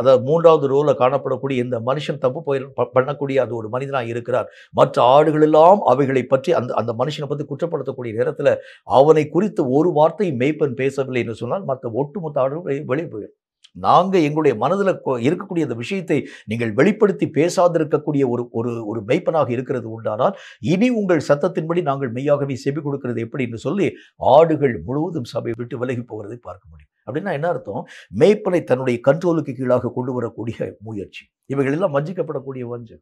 அதாவது 3வது ரோல காணப்படக்கூடிய இந்த மனுஷன் தப்பு பண்ணக்கூடிய அது ஒரு மனிதனாக இருக்கிறார். மற்ற ஆடுகள் எல்லாம் அவைகளை பற்றி அந்த மனுஷனை பற்றி குற்றப்படுத்தக்கூடிய நேரத்தில் அவனை குறித்து ஒரு வார்த்தை மேய்ப்பன் பேசவில்லை என்று சொன்னால் மற்ற ஒட்டுமொத்த ஆடுகள் வெளியே போயிடும். நாங்கள் எங்களுடைய மனதில் இருக்கக்கூடிய அந்த விஷயத்தை நீங்கள் வெளிப்படுத்தி பேசாதிருக்கக்கூடிய ஒரு மெய்ப்பனாக இருக்கிறது உண்டானால், இனி உங்கள் சத்தத்தின்படி நாங்கள் மெய்யாகவே செவி கொடுக்கிறது எப்படி என்று சொல்லி ஆடுகள் முழுவதும் சபையை விட்டு விலகி போகிறதை பார்க்க முடியும். அப்படின்னா என்ன அர்த்தம்? மேய்ப்பனை தன்னுடைய கண்ட்ரோலுக்கு கீழாக கொண்டு வரக்கூடிய முயற்சி. இவைகள் எல்லாம் வஞ்சிக்கப்படக்கூடிய வஞ்சம்.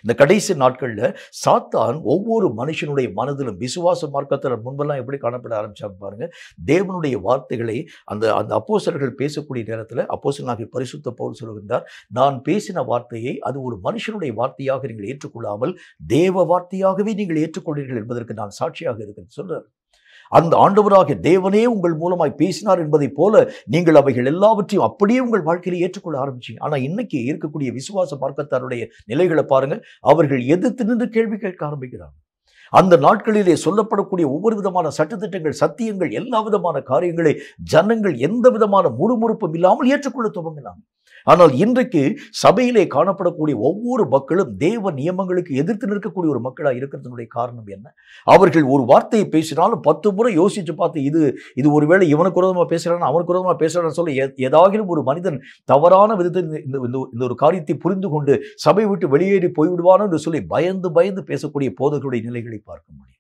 இந்த கடைசி நாட்கள்ல சாத்தான் ஒவ்வொரு மனுஷனுடைய மனதிலும் விசுவாச மார்க்கத்தில் முன்பெல்லாம் எப்படி காணப்பட ஆரம்பிச்சாங்க பாருங்க. தேவனுடைய வார்த்தைகளை அந்த அந்த அப்போஸ்தலர்கள் பேசக்கூடிய நேரத்தில் அப்போஸ்தலனாகிய பரிசுத்த பவுல் சொல்கின்றார், நான் பேசின வார்த்தையை அது ஒரு மனுஷனுடைய வார்த்தையாக நீங்கள் ஏற்றுக்கொள்ளாமல் தேவ வார்த்தையாகவே நீங்கள் ஏற்றுக்கொள்வீர்கள் என்பதற்கு நான் சாட்சியாக இருக்கிறேன் சொல்றார். அந்த ஆண்டவராகிய தேவனே உங்கள் மூலமாய் பேசினார் என்பதைப் போல நீங்கள் அவைகள் எல்லாவற்றையும் அப்படியே உங்கள் வாழ்க்கையில ஏற்றுக்கொள்ள ஆரம்பிச்சீங்க. ஆனா இன்னைக்கு இருக்கக்கூடிய விசுவாச மார்க்கத்தாருடைய நிலைகளை பாருங்க. அவர்கள் எதிர்த்து நின்று கேள்வி கேட்க ஆரம்பிக்கிறாங்க. அந்த நாட்களிலே சொல்லப்படக்கூடிய ஒவ்வொரு விதமான சட்டத்திட்டங்கள், சத்தியங்கள், எல்லா விதமான காரியங்களை ஜனங்கள் எந்த விதமான முறுமுறுப்பும் இல்லாமல் ஏற்றுக்கொள்ள துவங்கினாங்க. ஆனால் இன்றைக்கு சபையிலே காணப்படக்கூடிய ஒவ்வொரு மக்களும் தேவ நியமங்களுக்கு எதிர்த்து நிற்கக்கூடிய ஒரு மக்களாக இருக்கிறதுனுடைய காரணம் என்ன? அவர்கள் ஒரு வார்த்தையை பேசினாலும் 10 முறை யோசிச்சு பார்த்து இது ஒருவேளை இவனுக்கு விரோதமாக பேசுறான், அவனுக்கு விரோதமாக பேசுறான்னு சொல்லி ஏதாகிலும் ஒரு மனிதன் தவறான விதத்தில் இந்த ஒரு காரியத்தை புரிந்து கொண்டு சபை விட்டு வெளியேறி போய்விடுவானோ என்று சொல்லி பயந்து பயந்து பேசக்கூடிய போதகருடைய நிலைகளை பார்க்க முடியும்.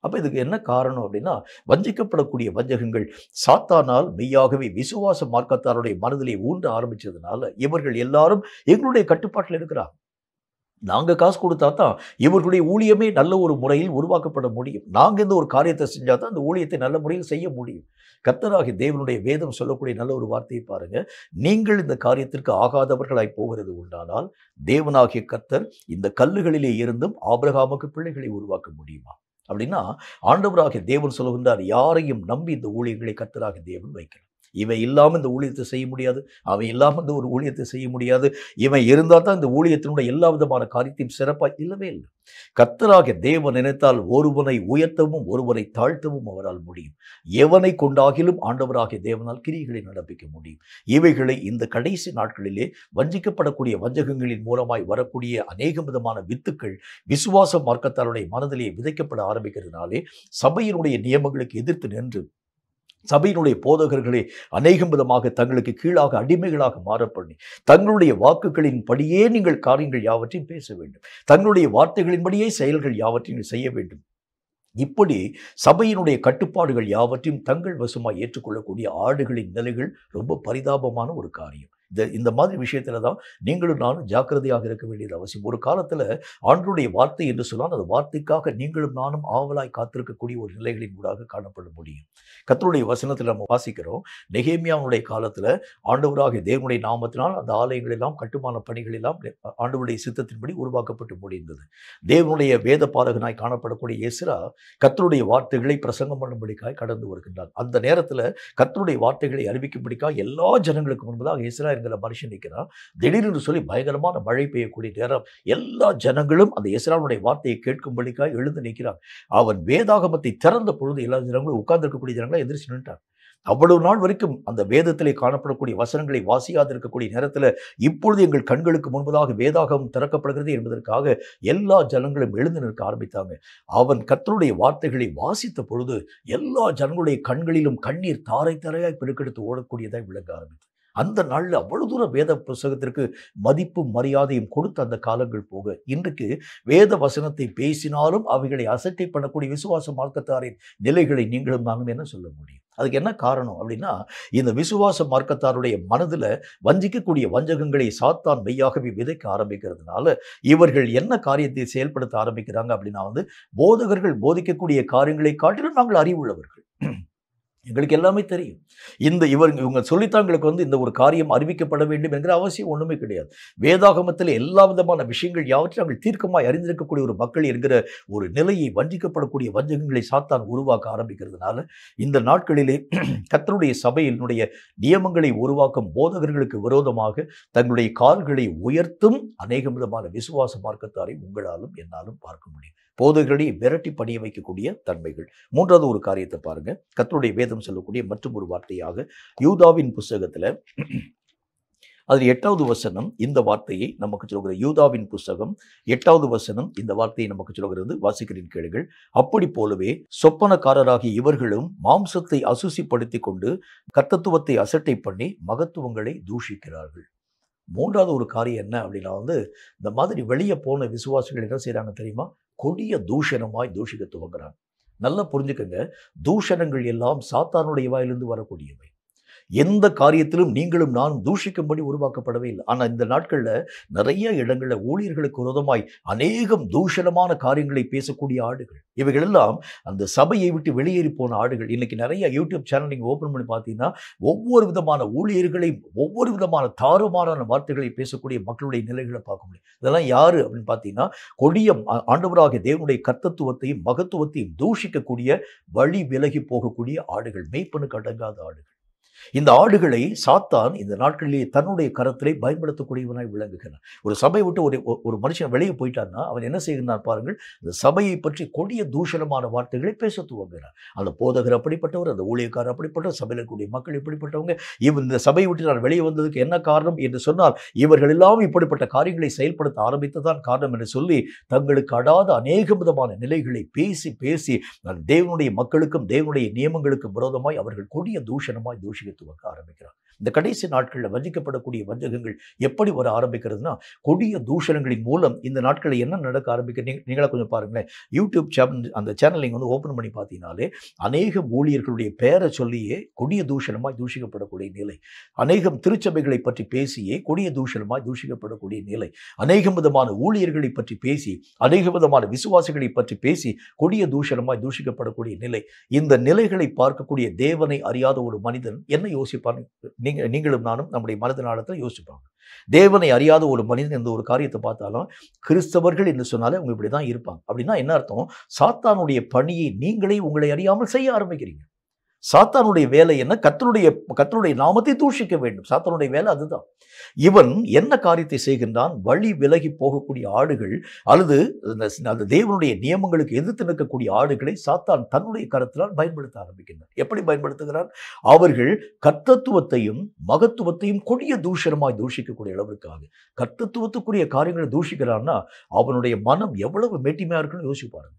அப்ப இதுக்கு என்ன காரணம் அப்படின்னா, வஞ்சிக்கப்படக்கூடிய வஞ்சகங்கள் சாத்தானால் மெய்யாகவே விசுவாச மார்க்கத்தாருடைய மனதிலே ஊன்ற ஆரம்பிச்சதுனால இவர்கள் எல்லாரும் எங்களுடைய கட்டுப்பாட்டில் இருக்கிறாங்க. நாங்க காசு கொடுத்தா தான் இவர்களுடைய ஊழியமே நல்ல ஒரு முறையில் உருவாக்கப்பட முடியும். நாங்க இந்த ஒரு காரியத்தை செஞ்சா தான் அந்த ஊழியத்தை நல்ல முறையில் செய்ய முடியும். கர்த்தராகிய தேவனுடைய வேதம் சொல்லக்கூடிய நல்ல ஒரு வார்த்தையை பாருங்க. நீங்கள் இந்த காரியத்திற்கு ஆகாதவர்களாய் போகிறது உண்டானால் தேவனாகிய கர்த்தர் இந்த கல்லுகளிலே இருந்தும் ஆபிரகாமுக்கு பிள்ளைகளை உருவாக்க முடியுமா? அப்படின்னா ஆண்டவராகிய தேவன் சொல்லுகின்றார், யாரையும் நம்பி இந்த ஊழியர்களை கர்த்தராகிய தேவன் வைக்கலாம். இவன் இல்லாமல் இந்த ஊழியத்தை செய்ய முடியாது, அவன் இல்லாமல் இந்த ஒரு ஊழியத்தை செய்ய முடியாது, இவன் இருந்தால் தான் இந்த ஊழியத்தினுடைய எல்லா விதமான காரியத்தையும் சிறப்பாக இல்லவே இல்லை. கர்த்தராகிய தேவன் நினைத்தால் ஒருவனை உயர்த்தவும் ஒருவனை தாழ்த்தவும் அவரால் முடியும். எவனை கொண்டாகிலும் ஆண்டவராகிய தேவனால் கிரியைகளை நடப்பிக்க முடியும். இவைகளை இந்த கடைசி நாட்களிலே வஞ்சிக்கப்படக்கூடிய வஞ்சகங்களின் மூலமாய் வரக்கூடிய அநேக விதமான வித்துக்கள் விசுவாச மார்க்கத்தாருடைய மனதிலே விதைக்கப்பட ஆரம்பிக்கிறதுனாலே சபையினுடைய நியமங்களுக்கு எதிர்த்து நின்று சபையினுடைய போதகர்களை அநேகம் விதமாக தங்களுக்கு கீழாக அடிமைகளாக மாறப்பண்ணி தங்களுடைய வாக்குகளின் படியே நீங்கள் காரியங்கள் யாவற்றையும் பேச வேண்டும், தங்களுடைய வார்த்தைகளின்படியே செயல்கள் யாவற்றையும் செய்ய வேண்டும். இப்படி சபையினுடைய கட்டுப்பாடுகள் யாவற்றையும் தங்கள் வசமாக ஏற்றுக்கொள்ளக்கூடிய ஆடுகளின் நிலைகள் ரொம்ப பரிதாபமான ஒரு காரியம். இந்த மாதிரி விஷயத்துல தான் நீங்களும் நானும் ஜாக்கிரதையாக இருக்க வேண்டியது அவசியம். ஒரு காலத்துல ஆண்டவருடைய வார்த்தை என்று சொன்னால் அந்த வார்த்தைக்காக நீங்களும் நானும் ஆவலாய் காத்திருக்கக்கூடிய ஒரு நிலைகளின் ஊடாக காணப்பட முடியும். கர்த்தருடைய வசனத்தில் நம்ம வாசிக்கிறோம், நெகேமியாவுடைய காலத்துல ஆண்டவராகிய தேவனுடைய நாமத்தினால் அந்த ஆலயங்கள் எல்லாம் கட்டுமான பணிகள் எல்லாம் ஆண்டவருடைய சித்தத்தின்படி உருவாக்கப்பட்டு முடிந்தது. தேவனுடைய வேத பாதகனாய் காணப்படக்கூடிய எஸ்ரா கர்த்தருடைய வார்த்தைகளை பிரசங்கம் பண்ணும்படிக்காய் கடந்து வருகின்றார். அந்த நேரத்துல கர்த்தருடைய வார்த்தைகளை அறிவிக்கும்படிக்காய் எல்லா ஜனங்களுக்கு முன்பதாக எஸ்ரா என்கிற மனுஷன் நிற்கிறான். திடீரென்று சொல்லி பயங்கரமான மழை பெய்யக்கூடிய நேரம் எல்லா ஜனங்களும் அந்த எஸ்ராவுடைய வார்த்தையை கேட்கும்படிக்காய் எழுந்து நிற்கிறான். அவன் வேதாகமத்தை திறந்த பொழுது எல்லா ஜனங்களும் உட்கார்ந்து இருக்கக்கூடிய ஜனங்களை எதிர்த்து நின்றான். அவ்வளவு நாள் வரைக்கும் அந்த வேதத்திலே காணப்படக்கூடிய வசனங்களை வாசியாது இருக்கக்கூடிய நேரத்தில் இப்பொழுது எங்கள் கண்களுக்கு முன்பதாக வேதாகமம் திறக்கப்படுகிறது என்பதற்காக எல்லா ஜனங்களும் எழுந்து நிற்க ஆரம்பித்தாங்க. அவன் கர்த்தருடைய வார்த்தைகளை வாசித்த பொழுது எல்லா ஜனங்களுடைய கண்களிலும் கண்ணீர் தாரை தாரையாய் பெருக்கெடுத்து ஓடக்கூடியதாய் விளங்க ஆரம்பித்தது. அந்த நாளில் அவ்வளவு தூரம் வேத புஸ்தகத்திற்கு மதிப்பும் மரியாதையும் கொடுத்த அந்த காலங்கள் போக இன்றைக்கு வேத வசனத்தை பேசினாலும் அவைகளை அசட்டை பண்ணக்கூடிய விசுவாச மார்க்கத்தாரின் நிலைகளை நீங்களும் நானும் என்ன சொல்ல முடியும்? அதுக்கு என்ன காரணம் அப்படின்னா, இந்த விசுவாச மார்க்கத்தாருடைய மனதில் வஞ்சிக்கக்கூடிய வஞ்சகங்களை சாத்தான் மெய்யாகவே விதைக்க ஆரம்பிக்கிறதுனால இவர்கள் என்ன காரியத்தை செயல்படுத்த ஆரம்பிக்கிறாங்க அப்படின்னா, போதகர்கள் போதிக்கக்கூடிய காரியங்களை காட்டிலும் நாங்கள் அறிவுள்ளவர்கள், எங்களுக்கு எல்லாமே தெரியும், இவங்க சொல்லித்தாங்களுக்கு இந்த ஒரு காரியம் அறிவிக்கப்பட வேண்டும் என்கிற அவசியம் ஒன்றுமே கிடையாது. வேதாகமத்தில் எல்லா விதமான விஷயங்கள் யாவற்றையும் நாங்கள் தீர்க்கமாய் அறிந்திருக்கக்கூடிய ஒரு மக்கள் என்கிற ஒரு நிலையை வஞ்சிக்கப்படக்கூடிய வஞ்சகங்களை சாத்தான் உருவாக்க ஆரம்பிக்கிறதுனால இந்த நாட்களிலே கர்த்தருடைய சபையினுடைய நியமங்களை உருவாக்கும் போதகர்களுக்கு விரோதமாக தங்களுடைய கால்களை உயர்த்தும் அநேக விதமான விசுவாச மார்க்கத்தாரை உங்களாலும் என்னாலும் பார்க்க முடியும். போதகர்களை விரட்டி பணிய வைக்கக்கூடிய தன்மைகள். மூன்றாவது ஒரு காரியத்தை பாருங்க, கர்த்தருடைய வேதம் சொல்லக்கூடிய மற்றும் ஒரு வார்த்தையாக யூதாவின் புஸ்தகத்துல அதில் 8வது வசனம் இந்த வார்த்தையை நமக்கு சொல்கிறது. யூதாவின் புஸ்தகம் 8வது வசனம் இந்த வார்த்தையை நமக்கு சொல்கிறது. வாசிக்கிறேன் கேளுங்கள். அப்படி போலவே சொப்பனக்காரராகிய இவர்களும் மாம்சத்தை அசுசிப்படுத்தி கொண்டு கர்த்தத்துவத்தை அசட்டை பண்ணி மகத்துவங்களை தூஷிக்கிறார்கள். மூன்றாவது ஒரு காரியம் என்ன அப்படின்னா, இந்த மாதிரி வெளியே போன விசுவாசிகள் என்ன செய்யறாங்க தெரியுமா? கொடிய தூஷணமாய் தூஷிக்க துவங்குறாங்க. நல்லா புரிஞ்சுக்கங்க, தூஷணங்கள் எல்லாம் சாத்தானுடைய வாயிலிருந்து வரக்கூடியவை. எந்த காரியத்திலும் நீங்களும் நானும் தூஷிக்கும்படி உருவாக்கப்படவே இல்லை. ஆனால் இந்த நாட்களில் நிறைய இடங்களில் ஊழியர்களுக்கு விரோதமாய் அநேகம் தூஷணமான காரியங்களை பேசக்கூடிய ஆடுகள், இவைகள் எல்லாம் அந்த சபையை விட்டு வெளியேறி போன ஆடுகள். இன்னைக்கு நிறைய யூடியூப் சேனல் நீங்கள் ஓப்பன் பண்ணி பார்த்தீங்கன்னா ஒவ்வொரு விதமான ஊழியர்களையும் ஒவ்வொரு விதமான தாறுமாறான வார்த்தைகளை பேசக்கூடிய மக்களுடைய நிலைகளை பார்க்க முடியும். இதெல்லாம் யாரு அப்படின்னு பார்த்தீங்கன்னா கொடிய ஆண்டவராகிய தேவனுடைய கர்த்தத்துவத்தையும் மகத்துவத்தையும் தூஷிக்கக்கூடிய வழி விலகி போகக்கூடிய ஆடுகள், மேய்ப்பனுக்கு அடங்காத ஆடுகள். இந்த ஆடுகளை சாத்தான் இந்த நாட்களிலேயே தன்னுடைய கரத்திலே பயன்படுத்தக்கூடியவனாய் விளங்குகிறான். ஒரு சபை விட்டு ஒரு மனுஷன் வெளியே போயிட்டான்னா அவன் என்ன செய்கிறான் பாருங்கள், இந்த சபையை பற்றி கொடிய தூஷணமான வார்த்தைகளை பேச துவங்குகிறான். அந்த போதகர் அப்படிப்பட்டவர், அந்த ஊழியக்காரர் அப்படிப்பட்டவர், சபையில் இருக்கக்கூடிய மக்கள் இப்படிப்பட்டவங்க. இந்த சபையை விட்டு நான் வெளியே வந்ததுக்கு என்ன காரணம் என்று சொன்னால் இவர்கள் எல்லாம் இப்படிப்பட்ட காரியங்களை செயல்படுத்த ஆரம்பித்ததான் காரணம் என்று சொல்லி தங்களுக்கு அடாத அநேக விதமான நிலைகளை பேசி பேசி தேவனுடைய மக்களுக்கும் தேவனுடைய நியமங்களுக்கும் விரோதமாய் அவர்கள் கொடிய தூஷணமாய் தூஷிக்க துவங்க ஆரம்பிக்கிறார். இந்த கடைசி நாட்களில் வஞ்சிக்கப்படக்கூடிய வஞ்சகங்கள் எப்படி வர ஆரம்பிக்கிறதுனா கொடிய தூஷணங்களின் மூலம் இந்த நாட்களில் என்ன நடக்க ஆரம்பிக்கிறது நீங்களா கொஞ்சம் பாருங்களேன். யூடியூப் சேனல், அந்த சேனல் நீங்கள் வந்து ஓப்பன் பண்ணி பார்த்தீங்கன்னாலே அநேகம் ஊழியர்களுடைய பெயரை சொல்லியே கொடிய தூஷணமாய் தூஷிக்கப்படக்கூடிய நிலை, அநேகம் திருச்சபைகளை பற்றி பேசியே கொடிய தூஷணமாய் தூஷிக்கப்படக்கூடிய நிலை, அநேகம் விதமான ஊழியர்களை பற்றி பேசி அநேக விதமான விசுவாசிகளை பற்றி பேசி கொடிய தூஷணமாய் தூஷிக்கப்படக்கூடிய நிலை. இந்த நிலைகளை பார்க்கக்கூடிய தேவனை அறியாத ஒரு மனிதன் என்ன யோசிப்பார்? நீங்களும் நானும் நம்முடைய மனதினாலத்தில் யோசிப்பாங்க. தேவனை அறியாத ஒரு மனிதன் இந்த ஒரு காரியத்தை பார்த்தாலும் கிறிஸ்தவர்கள் என்று சொன்னாலே அவங்க இப்படிதான் இருப்பாங்க. அப்படின்னா என்ன அர்த்தம்? சாத்தானுடைய பணியை நீங்களே உங்களை அறியாமல் செய்ய ஆரம்பிக்கிறீங்க. சாத்தானுடைய வேலை என்ன? கர்த்தருடைய நாமத்தை தூஷிக்க வேண்டும். சாத்தானுடைய வேலை அதுதான். இவன் என்ன காரியத்தை செய்கின்றான்? வழி விலகி போகக்கூடிய ஆடுகள் அல்லது அந்த தேவனுடைய நியமங்களுக்கு எதிர்த்து நிற்கக்கூடிய ஆடுகளை சாத்தான் தன்னுடைய கருத்தினால் பயன்படுத்த ஆரம்பிக்கின்றான். எப்படி பயன்படுத்துகிறான்? அவர்கள் கர்த்தத்துவத்தையும் மகத்துவத்தையும் கொடிய தூஷணமாய் தூஷிக்கக்கூடிய அளவிற்காக கர்த்தத்துவத்துக்குரிய காரியங்களை தூஷிக்கிறான்னா அவனுடைய மனம் எவ்வளவு மேட்டிமையா இருக்குன்னு யோசிப்பாருங்க.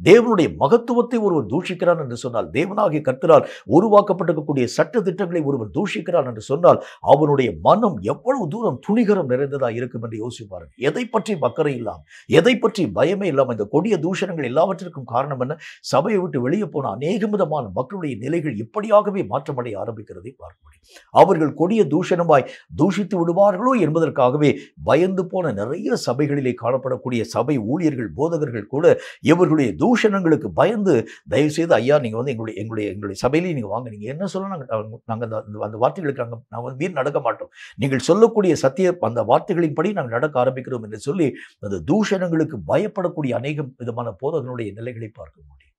தேவனுடைய மகத்துவத்தை ஒருவர் தூஷிக்கிறான் என்று சொன்னால், தேவனாகிய கர்த்தரால் உருவாக்கப்பட்டிருக்கக்கூடிய சட்ட திட்டங்களை ஒருவர் தூஷிக்கிறான் என்று சொன்னால் அவனுடைய மனம் எவ்வளவு தூரம் துணிகரம் நிறைந்ததாக இருக்கும் என்று யோசிப்பார்கள். எதை பற்றி அக்கறை இல்லாமல், எதை பற்றி பயமே இல்லாமல் இந்த கொடிய தூஷணங்கள் எல்லாவற்றிற்கும் காரணம் என்ன? சபையை விட்டு வெளியே போன அநேக விதமான மக்களுடைய நிலைகள் இப்படியாகவே மாற்றமடைய ஆரம்பிக்கிறதை பார்க்க முடியும். அவர்கள் கொடிய தூஷணமாய் தூஷித்து விடுவார்களோ என்பதற்காகவே பயந்து போன நிறைய சபைகளிலே காணப்படக்கூடிய சபை ஊழியர்கள், போதகர்கள் கூட இவர்களுடைய தூஷணங்களுக்கு பயந்து தயவு செய்து ஐயா நீங்க வந்து எங்களுடைய சபையிலேயே நீங்க வாங்க, நீங்க என்ன சொல்ல நாங்க அந்த வார்த்தைகளுக்கு நாங்கள் வீண் நடக்க மாட்டோம், நீங்கள் சொல்லக்கூடிய சத்திய அந்த வார்த்தைகளின்படி நாங்கள் நடக்க ஆரம்பிக்கிறோம் என்று சொல்லி அந்த தூஷணங்களுக்கு பயப்படக்கூடிய அநேக விதமான போதகர்களுடைய நிலைகளை பார்க்க முடியும்.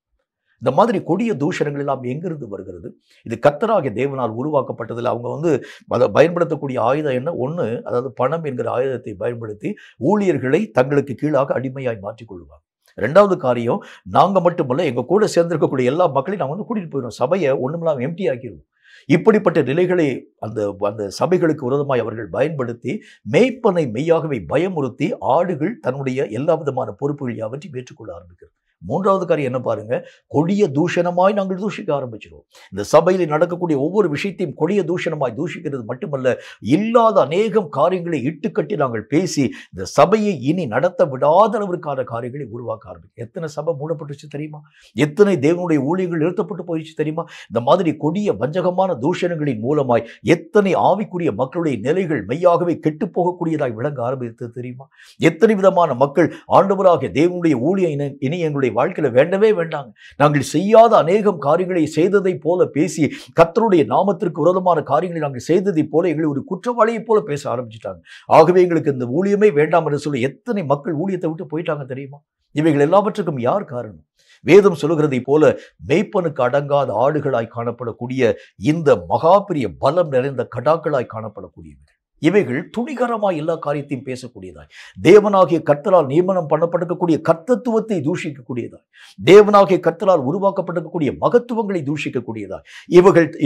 இந்த மாதிரி கொடிய தூஷணங்கள் எல்லாம் எங்கிருந்து வருகிறது? இது கர்த்தராகிய தேவனால் உருவாக்கப்பட்டதில் அவங்க வந்து அதை பயன்படுத்தக்கூடிய ஆயுதம் என்ன? ஒன்று, அதாவது பணம் என்கிற ஆயுதத்தை பயன்படுத்தி ஊழியர்களை தங்களுக்கு கீழாக அடிமையாய் மாற்றிக்கொள்வாங்க. ரெண்டாவது காரியம், நாங்க மட்டுமல்ல எங்க கூட சேர்ந்திருக்கக்கூடிய எல்லா மக்களையும் நாங்கள் வந்து கூட்டிட்டு போயிடுவோம், சபையை ஒண்ணுமில்லாம எம்டி ஆக்கிடுவோம். இப்படிப்பட்ட நிலைகளை அந்த சபைகளுக்கு விரோதமாய் அவர்கள் பயன்படுத்தி மேய்ப்பனை மெய்யாகவே பயமுறுத்தி ஆடுகள் தன்னுடைய எல்லா விதமான பொறுப்புகள் யாவற்றையும் ஏற்றுக்கொள்ள ஆரம்பிக்கிறது. மூன்றாவது காரியம் என்ன பாருங்க, கொடிய தூஷணமாய் நாங்கள் தூஷிக்க ஆரம்பிச்சிருவோம். இந்த சபையில் நடக்கக்கூடிய ஒவ்வொரு விஷயத்தையும் கொடிய தூஷணமாய் தூஷிக்கிறது மட்டுமல்ல, இல்லாத அநேகம் காரியங்களை இட்டுக்கட்டி நாங்கள் பேசி இந்த சபையை இனி நடத்த விடாத அளவிற்கான காரியங்களை உருவாக்க ஆரம்பிக்கும். எத்தனை சபை மூடப்பட்டுச்சு தெரியுமா? எத்தனை தேவனுடைய ஊழியர்கள் நிறுத்தப்பட்டு போயிடுச்சு தெரியுமா? இந்த மாதிரி கொடிய வஞ்சகமான தூஷணங்களின் மூலமாய் எத்தனை ஆவிக்குரிய மக்களுடைய நிலைகள் மெய்யாகவே கெட்டு போகக்கூடியதாய் விளங்க ஆரம்பித்தது தெரியுமா? எத்தனை விதமான மக்கள் ஆண்டவராகிய தேவனுடைய ஊழிய இனி எங்களுடைய வாழ்க்கையில வேண்டவே வேண்டாங்க, நாங்கள் செய்யாத அநேகம் காரியங்களை செய்ததை போல பேசி கர்த்தருடைய நாமத்திற்கு விரோதமான காரியங்களை நாங்கள் செய்ததை போல எங்களை ஒரு குற்றவாளியை போல பேச ஆரம்பிச்சுட்டாங்க. ஆகவே எங்களுக்கு இந்த ஊழியமே வேண்டாம் என்று சொல்லி எத்தனை மக்கள் ஊழியத்தை விட்டு போயிட்டாங்க தெரியுமா? இவைகள் எல்லாவற்றுக்கும் யார் காரணம்? வேதம் சொல்லுகிறதை போல மேய்ப்பனுக்கு அடங்காத ஆடுகளாய் காணப்படக்கூடிய இந்த மகா பெரிய பலம் நிறைந்த கடாக்களாய் காணப்படக்கூடியவர்கள், இவைகள் துணிகரமாய் எல்லா காரியத்தையும் பேசக்கூடியதாய், தேவனாகிய கர்த்தரால் நியமனம் பண்ணப்பட்டிருக்கக்கூடிய கர்த்தத்துவத்தை தூஷிக்கக்கூடியதாய், தேவனாகிய கர்த்தரால் உருவாக்கப்பட்டிருக்கக்கூடிய மகத்துவங்களை தூஷிக்கக்கூடியதாய்,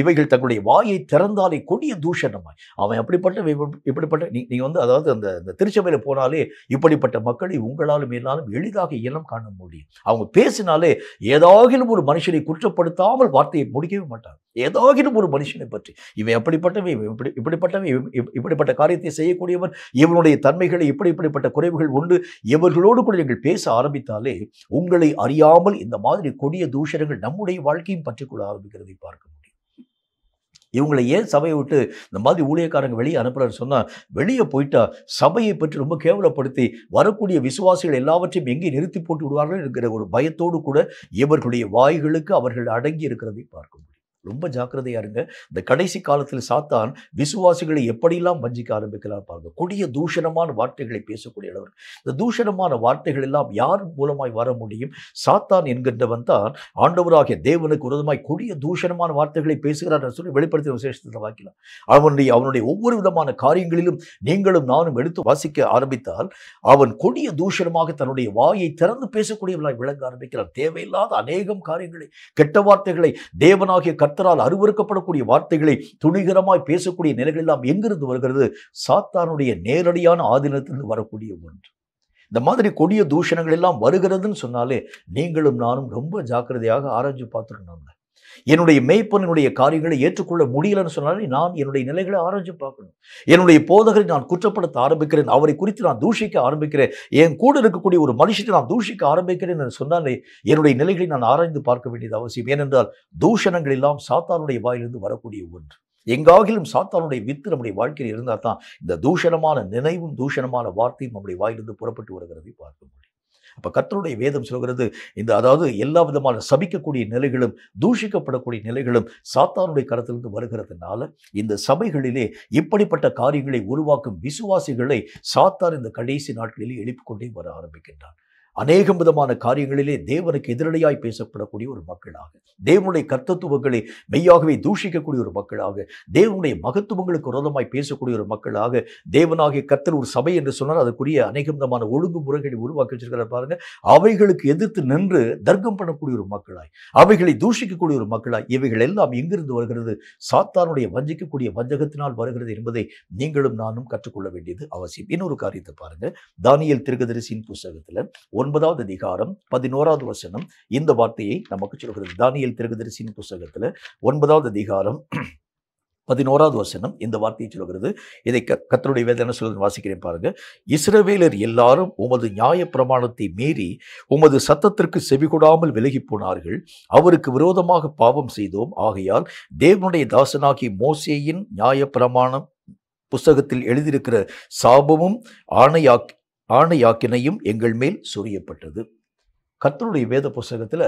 இவைகள் தங்களுடைய வாயை திறந்தாலே கொடிய தூஷணமாய் அவன் இப்படிப்பட்ட நீங்க வந்து அதாவது அந்த திருச்சபையில போனாலே இப்படிப்பட்ட மக்களை உங்களாலும் என்னாலும் எளிதாக இனம் காண முடியும். அவங்க பேசினாலே ஏதாகிலும் ஒரு மனுஷனை குற்றப்படுத்தாமல் வார்த்தையை முடிக்கவே மாட்டாங்க. ஏதாகிலும் ஒரு மனுஷனை பற்றி இவன் இப்படிப்பட்ட காரியத்தை செய்யக்கூடியவன், இவனுடைய தன்மைகளை இப்படிப்பட்ட குறைவுகள் உண்டு, இவர்களோடு கூட நீங்கள் பேச ஆரம்பித்தாலே உங்களை அறியாமல் இந்த மாதிரி கொடிய தூஷணங்கள் நம்முடைய வாழ்க்கையும் பற்றிக்கொள்ள ஆரம்பிக்கிறதை பார்க்க முடியும். இவங்களை ஏன் சபையை விட்டு இந்த மாதிரி ஊழியக்காரங்க வெளியே அனுப்புறான்னு சொன்னா, வெளியே போயிட்டா சபையை பற்றி ரொம்ப கேவலப்படுத்தி வரக்கூடிய விசுவாசிகள் எல்லாவற்றையும் எங்கே நிறுத்தி போட்டு விடுவார்கள் என்கிற ஒரு பயத்தோடு கூட இவர்களுடைய வாய்களுக்கு அவர்கள் அடங்கி இருக்கிறதை பார்க்க முடியும். ரொம்ப ஜாக்கிரதையா இருங்க. இந்த கடைசி காலத்தில் சாத்தான் விசுவாசிகளை எப்படியெல்லாம் வஞ்சிக்க ஆரம்பிக்கிறார் பாருங்க. கொடிய தூஷணமான வார்த்தைகளை பேசக்கூடிய அளவர். இந்த தூஷணமான வார்த்தைகள் எல்லாம் யார் மூலமாய் வர முடியும்? சாத்தான் என்கின்றவன் தான் ஆண்டவராகிய தேவனுக்கு விரோதமாய் கொடிய தூஷணமான வார்த்தைகளை பேசுகிறார் என்று சொல்லி வெளிப்படுத்திய விசேஷத்தில் வாக்கலாம். அவனுடைய ஒவ்வொரு விதமான காரியங்களிலும் நீங்களும் நானும் எடுத்து வாசிக்க ஆரம்பித்தால் அவன் கொடிய தூஷணமாக தன்னுடைய வாயை திறந்து பேசக்கூடியவர்களாய் விளங்க ஆரம்பிக்கிறார். தேவையில்லாத அநேகம் காரியங்களை, கெட்ட வார்த்தைகளை, தேவனாகிய கர்த்தரால் அருவருக்கப்படக்கூடிய வார்த்தைகளை துணிகரமாய் பேசக்கூடிய நிலைகள் எல்லாம் எங்கிருந்து வருகிறது? சாத்தானுடைய நேரடியான ஆதீனத்திலிருந்து வரக்கூடிய ஒன்று. இந்த மாதிரி கொடிய தூஷணங்கள் எல்லாம் வருகிறதுன்னு சொன்னாலே நீங்களும் நானும் ரொம்ப ஜாக்கிரதையாக ஆராய்ச்சி பார்த்துக்கணும். என்னுடைய மேய்ப்பனுடைய காரியங்களை ஏற்றுக்கொள்ள முடியலன்னு சொன்னாலே நான் என்னுடைய நிலைகளை ஆராய்ச்சி பார்க்கணும். என்னுடைய போதகரை நான் குற்றப்படுத்த ஆரம்பிக்கிறேன், அவரை குறித்து நான் தூஷிக்க ஆரம்பிக்கிறேன், என் கூட இருக்கக்கூடிய ஒரு மனுஷனை நான் தூஷிக்க ஆரம்பிக்கிறேன் என்று சொன்னாலே என்னுடைய நிலைகளை நான் ஆராய்ந்து பார்க்க வேண்டியது அவசியம். ஏனென்றால் தூஷணங்கள் எல்லாம் சாத்தானுடைய வாயிலிருந்து வரக்கூடிய ஒன்று. எங்காகிலும் சாத்தானுடைய வித்து நம்முடைய வாழ்க்கையில் இருந்தால் தான் இந்த தூஷணமான நினைவும் தூஷணமான வார்த்தையும் நம்முடைய வாயிலிருந்து புறப்பட்டு வருகிறதை பார்க்க முடியும். அப்ப கர்த்தருடைய வேதம் சொல்கிறது, இந்த அதாவது எல்லா விதமான சபிக்கக்கூடிய நிலைகளும் தூஷிக்கப்படக்கூடிய நிலைகளும் சாத்தானுடைய கரத்திலிருந்து வருகிறதுனால இந்த சபைகளிலே இப்படிப்பட்ட காரியங்களை உருவாக்கும் விசுவாசிகளை சாத்தான் இந்த கடைசி நாட்களிலே எழுப்பிக் கொண்டே வர ஆரம்பிக்கின்றான். அநேகம் விதமான காரியங்களிலே தேவனுக்கு எதிரடியாய் பேசப்படக்கூடிய ஒரு மக்களாக, தேவனுடைய கர்த்தத்துவங்களை மெய்யாகவே தூஷிக்கக்கூடிய ஒரு மக்களாக, தேவனுடைய மகத்துவங்களுக்கு விரோதமாய் பேசக்கூடிய ஒரு மக்களாக, தேவனாகிய கர்த்தர் ஒரு சபை என்று சொன்னால் அதற்குரிய அநேக விதமான ஒழுங்குமுறைகளை உருவாக்கி வச்சிருக்கிறார் பாருங்க. அவைகளுக்கு எதிர்த்து நின்று தர்க்கம் பண்ணக்கூடிய ஒரு மக்களாய், அவைகளை தூஷிக்கக்கூடிய ஒரு மக்களாய், இவைகள் எல்லாம் எங்கிருந்து வருகிறது? சாத்தானுடைய வஞ்சிக்கக்கூடிய வஞ்சகத்தினால் வருகிறது என்பதை நீங்களும் நானும் கற்றுக்கொள்ள வேண்டியது அவசியம். இன்னொரு காரியத்தை பாருங்க. தானியேல் தீர்க்கதரிசியின் புத்தகத்துல 9வது அதிகாரம் 11வது வசனம் இந்த வார்த்தையை நமக்கு சொல்கிறது. தானியேல் தீர்க்கதரிசியின் புத்தகத்துல 9வது அதிகாரம் 11வது வசனம் இந்த வார்த்தையை சொல்கிறது. இதை கர்த்தருடைய வேதம் என்ன சொல்றது வாசிக்கிறேன் பாருங்க. இஸ்ரவேலர் எல்லாரும் உமது நியாய பிரமாணத்தை மீறி உமது சத்தத்திற்கு செவிகொடாமல் விலகி போனார்கள். அவருக்கு விரோதமாக பாவம் செய்தோம். ஆகையால் தேவனுடைய தாசனாகிய மோசேயின் நியாய பிரமாணம் புஸ்தகத்தில் எழுதியிருக்கிற சாபமும் ஆணையாக்கினையும் எங்கள் மேல் சொரியப்பட்டது. கர்த்தருடைய வேத புஸ்தகத்தில்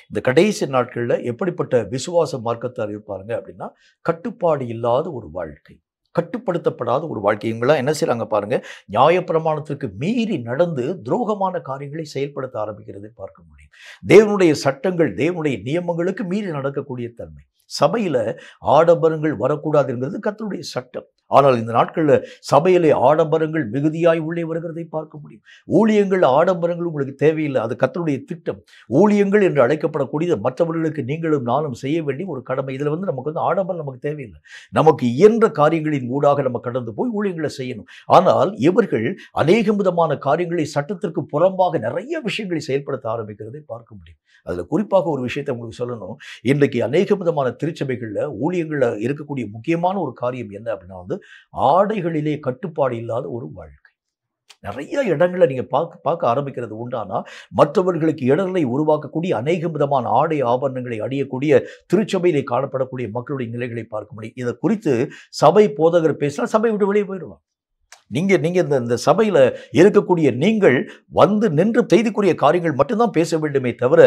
இந்த கடைசி நாட்களில் எப்படிப்பட்ட விசுவாச மார்க்கத்தார் இருப்பாருங்க அப்படின்னா, கட்டுப்பாடு இல்லாத ஒரு வாழ்க்கை, கட்டுப்படுத்தப்படாத ஒரு வாழ்க்கை. இவங்களாம் என்ன செய்யறாங்க பாருங்க, நியாயப்பிரமாணத்திற்கு மீறி நடந்து துரோகமான காரியங்களை செயல்படுத்த ஆரம்பிக்கிறதை பார்க்க முடியும். தேவனுடைய சட்டங்கள், தேவனுடைய நியமங்களுக்கு மீறி நடக்கக்கூடிய தன்மை. சபையில ஆடம்பரங்கள் வரக்கூடாதுங்கிறது கர்த்தருடைய சட்டம். ஆனால் இந்த நாட்களில் சபையிலே ஆடம்பரங்கள் மிகுதியாய் உள்ளே வருகிறதை பார்க்க முடியும். ஊழியங்கள் ஆடம்பரங்கள் உங்களுக்கு தேவையில்லை, அது கர்த்தருடைய திட்டம். ஊழியங்கள் என்று அழைக்கப்படக்கூடிய மற்றவர்களுக்கு நீங்களும் நானும் செய்ய வேண்டிய ஒரு கடமை. இதில் நமக்கு ஆடம்பரம் நமக்கு தேவையில்லை. நமக்கு இயன்ற காரியங்களின் ஊடாக நம்ம கடந்து போய் ஊழியங்களை செய்யணும். ஆனால் இவர்கள் அநேக விதமான காரியங்களை சட்டத்திற்கு புறம்பாக நிறைய விஷயங்களை செயல்படுத்த ஆரம்பிக்கிறதை பார்க்க முடியும். அதில் குறிப்பாக ஒரு விஷயத்தை உங்களுக்கு சொல்லணும். இன்றைக்கு அநேக விதமான திருச்சபைகளில் ஊழியங்களில் இருக்கக்கூடிய முக்கியமான ஒரு காரியம் என்ன அப்படின்னா, ஆடைகளிலே கட்டுப்பாடு இல்லாத ஒரு வாழ்க்கை. நிறைய இடங்களை நீங்க பார்க்க ஆரம்பிக்கிறது உண்டானா, மற்றவர்களுக்கு இடர்களை உருவாக்கக்கூடிய அநேக விதமான ஆடை ஆபரணங்களை அணியக்கூடிய திருச்சபையிலே காணப்படக்கூடிய மக்களுடைய நிலைகளை பார்க்க முடியும். இதை குறித்து சபை போதகர் பேசினா சபை விட்டு வெளியே போயிடுவாங்க. நீங்க இந்த சபையில இருக்கக்கூடிய நீங்கள் வந்து நின்று செய்திக்குரிய காரியங்கள் மட்டும்தான் பேச வேண்டுமே தவிர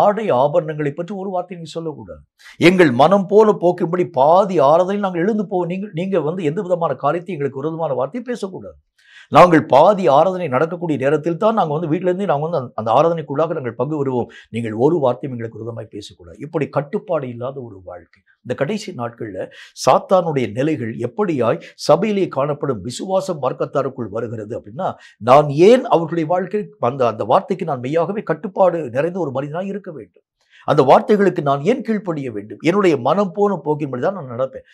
ஆடை ஆபரணங்களை பற்றி ஒரு வார்த்தை நீங்க சொல்லக்கூடாது. எங்கள் மனம் போல போக்கும்படி பாதி ஆராதனை நாங்கள் எழுந்து போவோம். நீங்க எந்த விதமான காரியத்தையும் எங்களுக்கு விரோதமான வார்த்தையை பேசக்கூடாது. நாங்கள் பாதி ஆராதனை நடக்கக்கூடிய நேரத்தில் தான் நாங்கள் வீட்டிலேருந்து நாங்கள் அந்த ஆராதனைக்குள்ளாக நாங்கள் பங்கு வருவோம். நீங்கள் ஒரு வார்த்தையும் எங்களுக்கு விரோதமாய் பேசக்கூடாது. இப்படி கட்டுப்பாடு இல்லாத ஒரு வாழ்க்கை. இந்த கடைசி நாட்களில் சாத்தானுடைய நிலைகள் எப்படியாய் சபையிலே காணப்படும் விசுவாச மார்க்கத்தாருக்குள் வருகிறது அப்படின்னா, நான் ஏன் அவர்களுடைய வாழ்க்கை அந்த வார்த்தைக்கு நான் மெய்யாகவே கட்டுப்பாடு நிறைந்த ஒரு மனிதனாக இருக்க வேண்டும்? அந்த வார்த்தைகளுக்கு நான் ஏன் கீழ்ப்படிய வேண்டும்? என்னுடைய மனம் போன போக்கின்படி தான் நான் நடப்பேன்.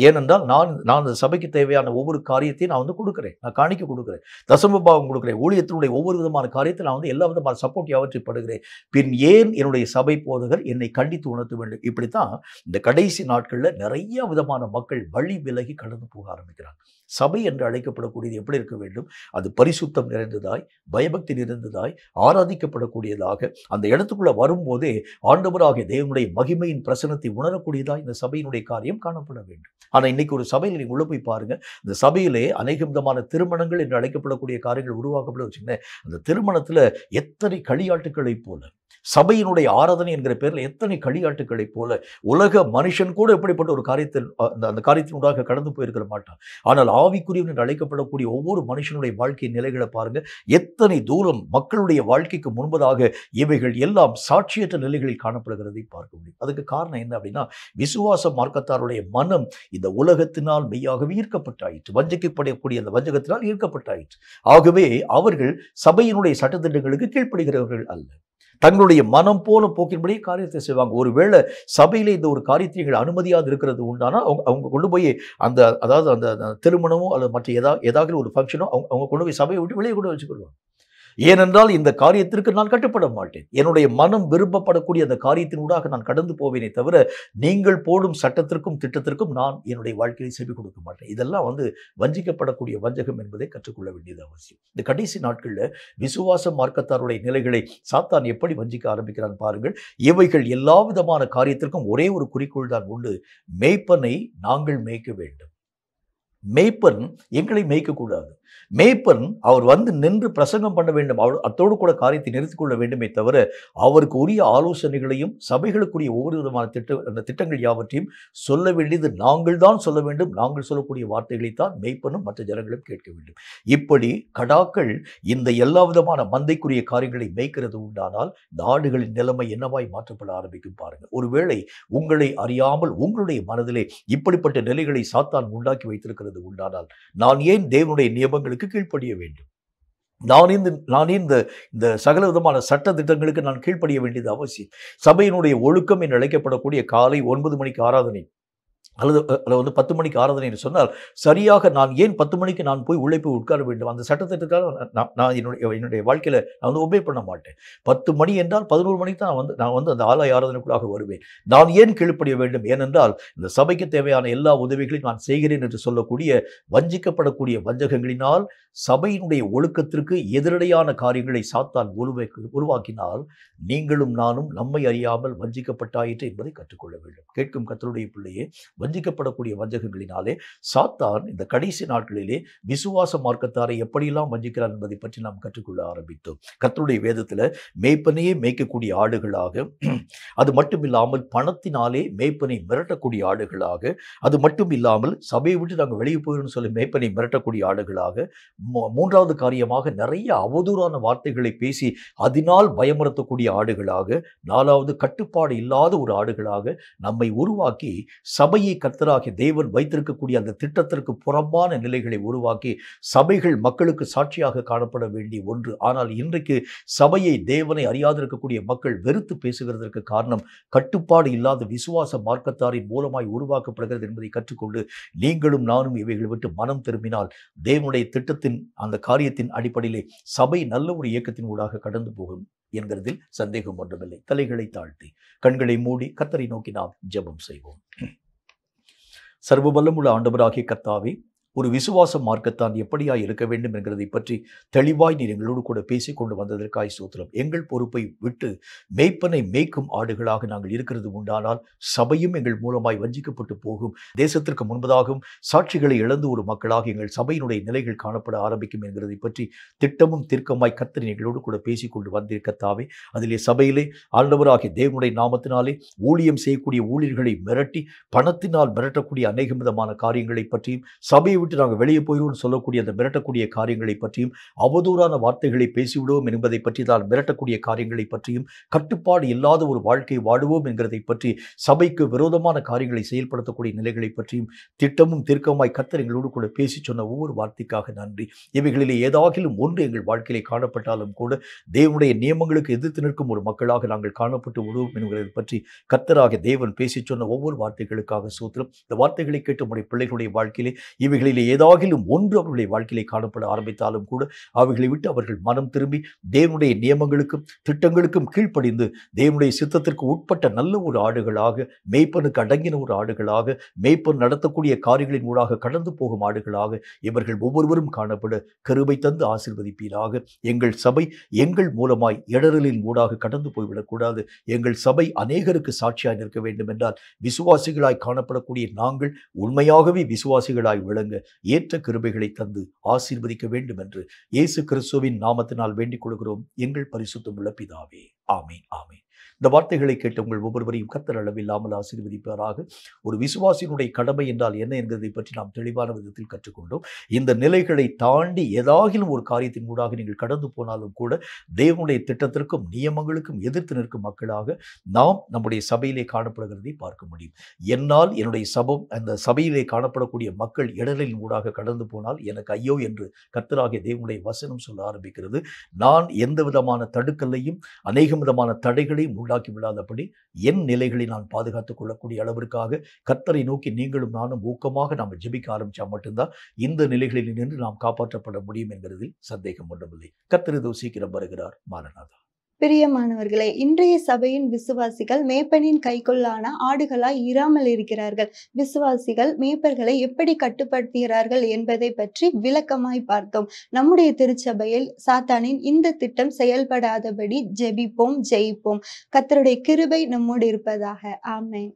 ஏனென்றால் நான் அந்த சபைக்கு தேவையான ஒவ்வொரு காரியத்தையும் நான் கொடுக்குறேன். நான் காணிக்க கொடுக்குறேன், தசம பாகம் கொடுக்குறேன், ஊழியத்தினுடைய ஒவ்வொரு விதமான காரியத்தை நான் எல்லா விதமான சப்போர்ட் யாவற்றைப்படுகிறேன். பின் ஏன் என்னுடைய சபை போதகர் என்னை கண்டித்து உணர்த்த வேண்டும்? இப்படித்தான் இந்த கடைசி நாட்களில் நிறைய விதமான மக்கள் வழி விலகி கடந்து போக ஆரம்பிக்கிறாங்க. சபை என்று அழைக்கப்படக்கூடியது எப்படி இருக்க வேண்டும்? அது பரிசுத்தம் நிறைந்ததாய், பயபக்தி நிறைந்ததாய், ஆராதிக்கப்படக்கூடியதாக, அந்த இடத்துக்குள்ள வரும்போதே ஆண்டவர் ஆண்டவராகிய தேவனுடைய மகிமையின் பிரசனத்தை உணரக்கூடியதா இந்த சபையினுடைய காரியம் காணப்பட வேண்டும். ஆனா இன்னைக்கு ஒரு சபையில் நீங்க உள்ள போய் பாருங்க, இந்த சபையிலே அநேக விதமான திருமணங்கள் என்று அழைக்கப்படக்கூடிய காரியங்கள் உருவாக்கப்பட வச்சுக்கோங்க. அந்த திருமணத்துல எத்தனை களியாட்டுக்களை போல, சபையினுடைய ஆராதனை என்கிற பேரில் எத்தனை களியாட்டுக்களை போல, உலக மனுஷன் கூட எப்படிப்பட்ட ஒரு காரியத்தில் அந்த காரியத்தினூடாக கடந்து போயிருக்க மாட்டான். ஆனால் ஆவிக்குரியவன் என்று அழைக்கப்படக்கூடிய ஒவ்வொரு மனுஷனுடைய வாழ்க்கை நிலைகளை பாருங்க, எத்தனை தூரம் மக்களுடைய வாழ்க்கைக்கு முன்பதாக இவைகள் எல்லாம் சாட்சியற்ற நிலைகளில் காணப்படுகிறதை பார்க்க முடியும். அதுக்கு காரணம் என்ன அப்படின்னா, விசுவாச மார்க்கத்தாருடைய மனம் இந்த உலகத்தினால் மெய்யாகவே ஈர்க்கப்பட்டாயிற்று, வஞ்சிக்கப்படக்கூடிய அந்த வஞ்சகத்தினால் ஈர்க்கப்பட்டாயிற்று. ஆகவே அவர்கள் சபையினுடைய சட்டத்திட்டங்களுக்கு கீழ்ப்படுகிறவர்கள் அல்ல, தங்களுடைய மனம் போல போக்கின்படி காரியத்தை செய்வாங்க. ஒருவேளை சபையிலே இந்த ஒரு காரியத்தை அனுமதியாது இருக்கிறது உண்டானா அவங்க கொண்டு போய் அந்த அதாவது அந்த திருமணமோ அல்லது மற்ற ஏதாவது ஒரு ஃபங்க்ஷனோ அவங்க கொண்டு போய் சபையை விட்டு வெளியே கூட வச்சுக்கொள்வாங்க. ஏனென்றால் இந்த காரியத்திற்கு நான் கட்டுப்பட மாட்டேன், என்னுடைய மனம் விருப்பப்படக்கூடிய அந்த காரியத்தினூடாக நான் கடந்து போவேனே தவிர நீங்கள் போடும் சட்டத்திற்கும் திட்டத்திற்கும் நான் என்னுடைய வாழ்க்கையை செவி கொடுக்க மாட்டேன். இதெல்லாம் வஞ்சிக்கப்படக்கூடிய வஞ்சகம் என்பதை கற்றுக்கொள்ள வேண்டியது அவசியம். இந்த கடைசி நாட்களில் விசுவாச மார்க்கத்தாருடைய நிலைகளை சாத்தான் எப்படி வஞ்சிக்க ஆரம்பிக்கிறான் பாருங்கள். இவைகள் எல்லா விதமான காரியத்திற்கும் ஒரே ஒரு குறிக்கோள் தான் உண்டு, மேய்ப்பனை நாங்கள் மேய்க்க வேண்டும். மேய்ப்பன் எங்களை மேய்க்கக்கூடாது. மேய்ப்பன் அவர் வந்து நின்று பிரசங்கம் பண்ண வேண்டும், அத்தோடு கூட காரியத்தை நிறுத்திக் கொள்ள வேண்டுமே தவிர அவருக்கு உரிய ஆலோசனைகளையும் சபைகளுக்குரிய ஒவ்வொரு விதமான திட்டங்கள் யாவற்றையும் சொல்ல வேண்டியது நாங்கள் தான் சொல்ல வேண்டும். நாங்கள் சொல்லக்கூடிய வார்த்தைகளைத்தான் மேய்ப்பனும் மற்ற ஜனங்களும் கேட்க வேண்டும். இப்படி கடாக்கள் இந்த எல்லா விதமான மந்தைக்குரிய காரியங்களை மேய்க்கிறது உண்டானால் நாடுகளின் நிலைமை என்னவாய் மாற்றப்பட ஆரம்பிக்கும் பாருங்க. ஒருவேளை உங்களை அறியாமல் உங்களுடைய மனதிலே இப்படிப்பட்ட நிலைகளை சாத்தான் உண்டாக்கி வைத்திருக்கிறது உண்டானால் நான் ஏன் தேவனுடைய நியமங்களுக்கு கீழ்ப்படிய வேண்டும்? நான் இந்த சகல விதமான சட்ட திட்டங்களுக்கு நான் கீழ்ப்படிய வேண்டியது அவசியம். சபையினுடைய ஒழுக்கம் என்று அழைக்கப்படக்கூடிய காலை 9 மணிக்கு ஆராதனை அல்லது 10 மணிக்கு ஆராதனை என்று சொன்னால் சரியாக நான் ஏன் 10 மணிக்கு நான் போய் உள்ளே போய் உட்கார வேண்டும்? அந்த சட்டத்திட்டத்தால் நான் என்னுடைய வாழ்க்கையில் நான் ஒபே பண்ண மாட்டேன். 10 மணி என்றால் 11 மணிக்கு தான் நான் வந்து அந்த ஆலய ஆராதனைக்குள்ளாக வருவேன். நான் ஏன் கீழ்ப்படிய வேண்டும்? ஏனென்றால் இந்த சபைக்கு தேவையான எல்லா உதவிகளையும் நான் செய்கிறேன் என்று சொல்லக்கூடிய வஞ்சிக்கப்படக்கூடிய வஞ்சகங்களினால் சபையினுடைய ஒழுக்கத்திற்கு எதிரடையான காரியங்களை சாத்தான் உருவாக்கினால் நீங்களும் நானும் நம்மை அறியாமல் வஞ்சிக்கப்பட்டாயிற்று என்பதை கற்றுக்கொள்ள வேண்டும். கேட்கும் கர்த்தருடைய பிள்ளையே, வஞ்சிக்கப்படக்கூடிய வஞ்சகங்களினாலே சாத்தான் இந்த கடைசி நாட்களிலே விசுவாச மார்க்கத்தாரை எப்படியெல்லாம் வஞ்சிக்கிறார் என்பதை பற்றி நாம் கற்றுக்கொள்ள ஆரம்பித்தோம். கர்த்தருடைய வேதத்தில் மேய்ப்பனையே மேய்க்கக்கூடிய ஆடுகளாக, அது மட்டும் இல்லாமல் பணத்தினாலே மேய்ப்பனை மிரட்டக்கூடிய ஆடுகளாக, அது மட்டும் இல்லாமல் சபையை விட்டு நாங்கள் வெளியே போயிடணும்னு சொல்லி மேய்ப்பனை மிரட்டக்கூடிய ஆடுகளாக, மூன்றாவது காரியமாக நிறைய அவதூறான வார்த்தைகளை பேசி அதனால் பயமுறுத்தக்கூடிய ஆடுகளாக, நாலாவது கட்டுப்பாடு இல்லாத ஒரு ஆடுகளாக நம்மை உருவாக்கி சபையை கர்த்தராகிய தேவன் வைத்திருக்கக்கூடிய அந்த திட்டத்திற்கு புறம்பான நிலைகளை உருவாக்கி சபைகள் மக்களுக்கு சாட்சியாக காணப்பட வேண்டிய ஒன்று. ஆனால் இன்றைக்கு சபையை தேவனை அறியாதிருக்கக்கூடிய மக்கள் வெறுத்து பேசுகிறதற்கு காரணம் கட்டுப்பாடு இல்லாத விசுவாச மார்க்கத்தாரின் மூலமாய் உருவாக்கப்படுகிறது என்பதை கற்றுக்கொண்டு நீங்களும் நானும் இவைகளை விட்டு மனம் திரும்பினால் தேவனுடைய திட்டத்தின் அந்த காரியத்தின் அடிப்படையிலே சபை நல்ல ஒரு இயக்கத்தின் ஊடாக கடந்து போகும் என்கிறதில் சந்தேகம் ஒன்றுமில்லை. தலைகளை தாழ்த்தி கண்களை மூடி கர்த்தரை நோக்கி நாம் ஜெபம் செய்வோம். சர்வ வல்லமுள்ள ஆண்டவராகிய கர்த்தாவே, ஒரு விசுவாச மார்க்கத்தான் எப்படியாய் இருக்க வேண்டும் என்கிறதை பற்றி தெளிவாய் நீர் எங்களோடு கூட பேசிக்கொண்டு வந்ததற்காய் ஸ்தோத்திரம். எங்கள் பொறுப்பை விட்டு மேய்ப்பனை மேய்க்கும் ஆடுகளாக நாங்கள் இருக்கிறது உண்டானால் சபையும் எங்கள் மூலமாய் வஞ்சிக்கப்பட்டு போகும். தேசத்திற்கு முன்பதாகவும் சாட்சிகளை இழந்து ஒரு மக்களாக எங்கள் சபையினுடைய நிலைகள் காணப்பட ஆரம்பிக்கும் என்கிறதை பற்றி திட்டமும் தீர்க்கமாய் கர்த்தர் எங்களோடு கூட பேசிக்கொண்டு வந்திருக்கத்தாவே, அதிலே சபையிலே ஆண்டவராகிய தேவனுடைய நாமத்தினாலே ஊழியம் செய்யக்கூடிய ஊழியர்களை மிரட்டி பணத்தினால் மிரட்டக்கூடிய அநேக விதமான காரியங்களை பற்றியும், சபையை விட்டு நாங்கள் வெளியே போயிடுவோம் சொல்லக்கூடிய அந்த மிரட்டக்கூடிய காரியங்களை பற்றியும், அவதூறான வார்த்தைகளை பேசிவிடுவோம் என்பதை பற்றி தான் மிரட்டக்கூடிய காரியங்களை பற்றியும், கட்டுப்பாடு இல்லாத ஒரு வாழ்க்கை வாடுவோம் என்கிறதை பற்றி சபைக்கு விரோதமான காரியங்களை செயல்படுத்தக்கூடிய நிலைகளை பற்றியும் திட்டமும் தீர்க்கமாய் கர்த்தர் எங்களோடு கூட பேசி சொன்ன ஒவ்வொரு வார்த்தைக்காக நன்றி. இவைகளிலே ஏதாகிலும் ஒன்று எங்கள் வாழ்க்கையிலே காணப்பட்டாலும் கூட தேவனுடைய நியமங்களுக்கு எதிர்த்து நிற்கும் ஒரு மக்களாக நாங்கள் காணப்பட்டு விடுவோம் என்கிறதை பற்றி கர்த்தராக தேவன் பேசி சொன்ன ஒவ்வொரு வார்த்தைகளுக்காக ஸ்தோத்திரம். இந்த வார்த்தைகளை கேட்டு உடைய பிள்ளைகளுடைய வாழ்க்கையிலே இவைகளை இவைகளிலே ஏதாகிலும் ஒன்று அவர்களுடைய வாழ்க்கையிலே காணப்பட ஆரம்பித்தாலும் கூட அவைகளை விட்டு அவர்கள் மனம் திரும்பி தேவனுடைய நியமங்களுக்கும் திட்டங்களுக்கும் கீழ்ப்படிந்து தேவனுடைய சித்தத்திற்கு உட்பட்ட நல்ல ஒரு ஆடுகளாக, மேய்ப்பனுக்கு அடங்கின ஒரு ஆடுகளாக, மேய்ப்பன் நடத்தக்கூடிய காரியங்களின் ஊடாக கடந்து போகும் ஆடுகளாக இவர்கள் ஒவ்வொருவரும் காணப்பட கிருபை தந்து ஆசீர்வதிப்பீராக. எங்கள் சபை எங்கள் மூலமாய் இடரலின் ஊடாக கடந்து போய்விடக்கூடாது. எங்கள் சபை அநேகருக்கு சாட்சியாய் நிற்க வேண்டும் என்றால் விசுவாசிகளாய் காணப்படக்கூடிய நாங்கள் உண்மையாகவே விசுவாசிகளாய் விளங்க ஏற்ற கிருபைகளை தந்து ஆசீர்வதிக்க வேண்டும் என்று இயேசு கிறிஸ்துவின் நாமத்தினால் வேண்டிக் கொள்கிறோம் எங்கள் பரிசுத்தமுள்ள பிதாவே. ஆமீன், ஆமீன். இந்த வார்த்தைகளை கேட்டு உங்கள் ஒவ்வொருவரையும் கர்த்தர் அளவில்லாமல் ஆசீர்வதிப்பாராக. ஒரு விசுவாசியினுடைய கடமை என்றால் என்ன என்கிறதை பற்றி நாம் தெளிவான விதத்தில் கற்றுக்கொண்டோம். இந்த நிலைகளை தாண்டி ஏதாகிலும் ஒரு காரியத்தின் ஊடாக நீங்கள் கடந்து போனாலும் கூட தேவனுடைய திட்டத்திற்கும் நியமங்களுக்கும் எதிர்த்து நிற்கும் மக்களாக நாம் நம்முடைய சபையிலே காணப்படுகிறதை பார்க்க முடியும். என்னால் என்னுடைய அந்த சபையிலே காணப்படக்கூடிய மக்கள் இடரின் ஊடாக கடந்து போனால் எனக்கு ஐயோ என்று கர்த்தராகிய தேவனுடைய வசனம் சொல்ல ஆரம்பிக்கிறது. நான் எந்த விதமான தடுக்கலையும் அநேக விதமான தடைகளையும் உண்டாக்கி விடாதபடி என் நிலைகளை நான் பாதுகாத்துக் கொள்ளக்கூடிய அளவிற்காக கர்த்தரை நோக்கி நீங்களும் நானும் ஊக்கமாக நாம் ஜெபிக்க ஆரம்பிச்சா மட்டும்தான் இந்த நிலைகளில் நின்று நாம் காப்பாற்றப்பட முடியும் என்கிறதில் சந்தேகம் ஒன்றுமில்லை. கர்த்தர் இதோ சீக்கிரம் வருகிறார். மாரநாதா. பிரியமானவர்களே, இன்றைய சபையின் விசுவாசிகள் மேய்ப்பனின் கைக்குள்ளான ஆடுகளாய் இராமல் இருக்கிறார்கள். விசுவாசிகள் மேய்ப்பர்களை எப்படி கட்டுப்படுத்துகிறார்கள் என்பதை பற்றி விளக்கமாய் பார்த்தோம். நம்முடைய திருச்சபையில் சாத்தானின் இந்த திட்டம் செயல்படாதபடி ஜெபிப்போம், ஜெயிப்போம். கர்த்தருடைய கிருபை நம்மோடு இருப்பதாக. ஆமென்.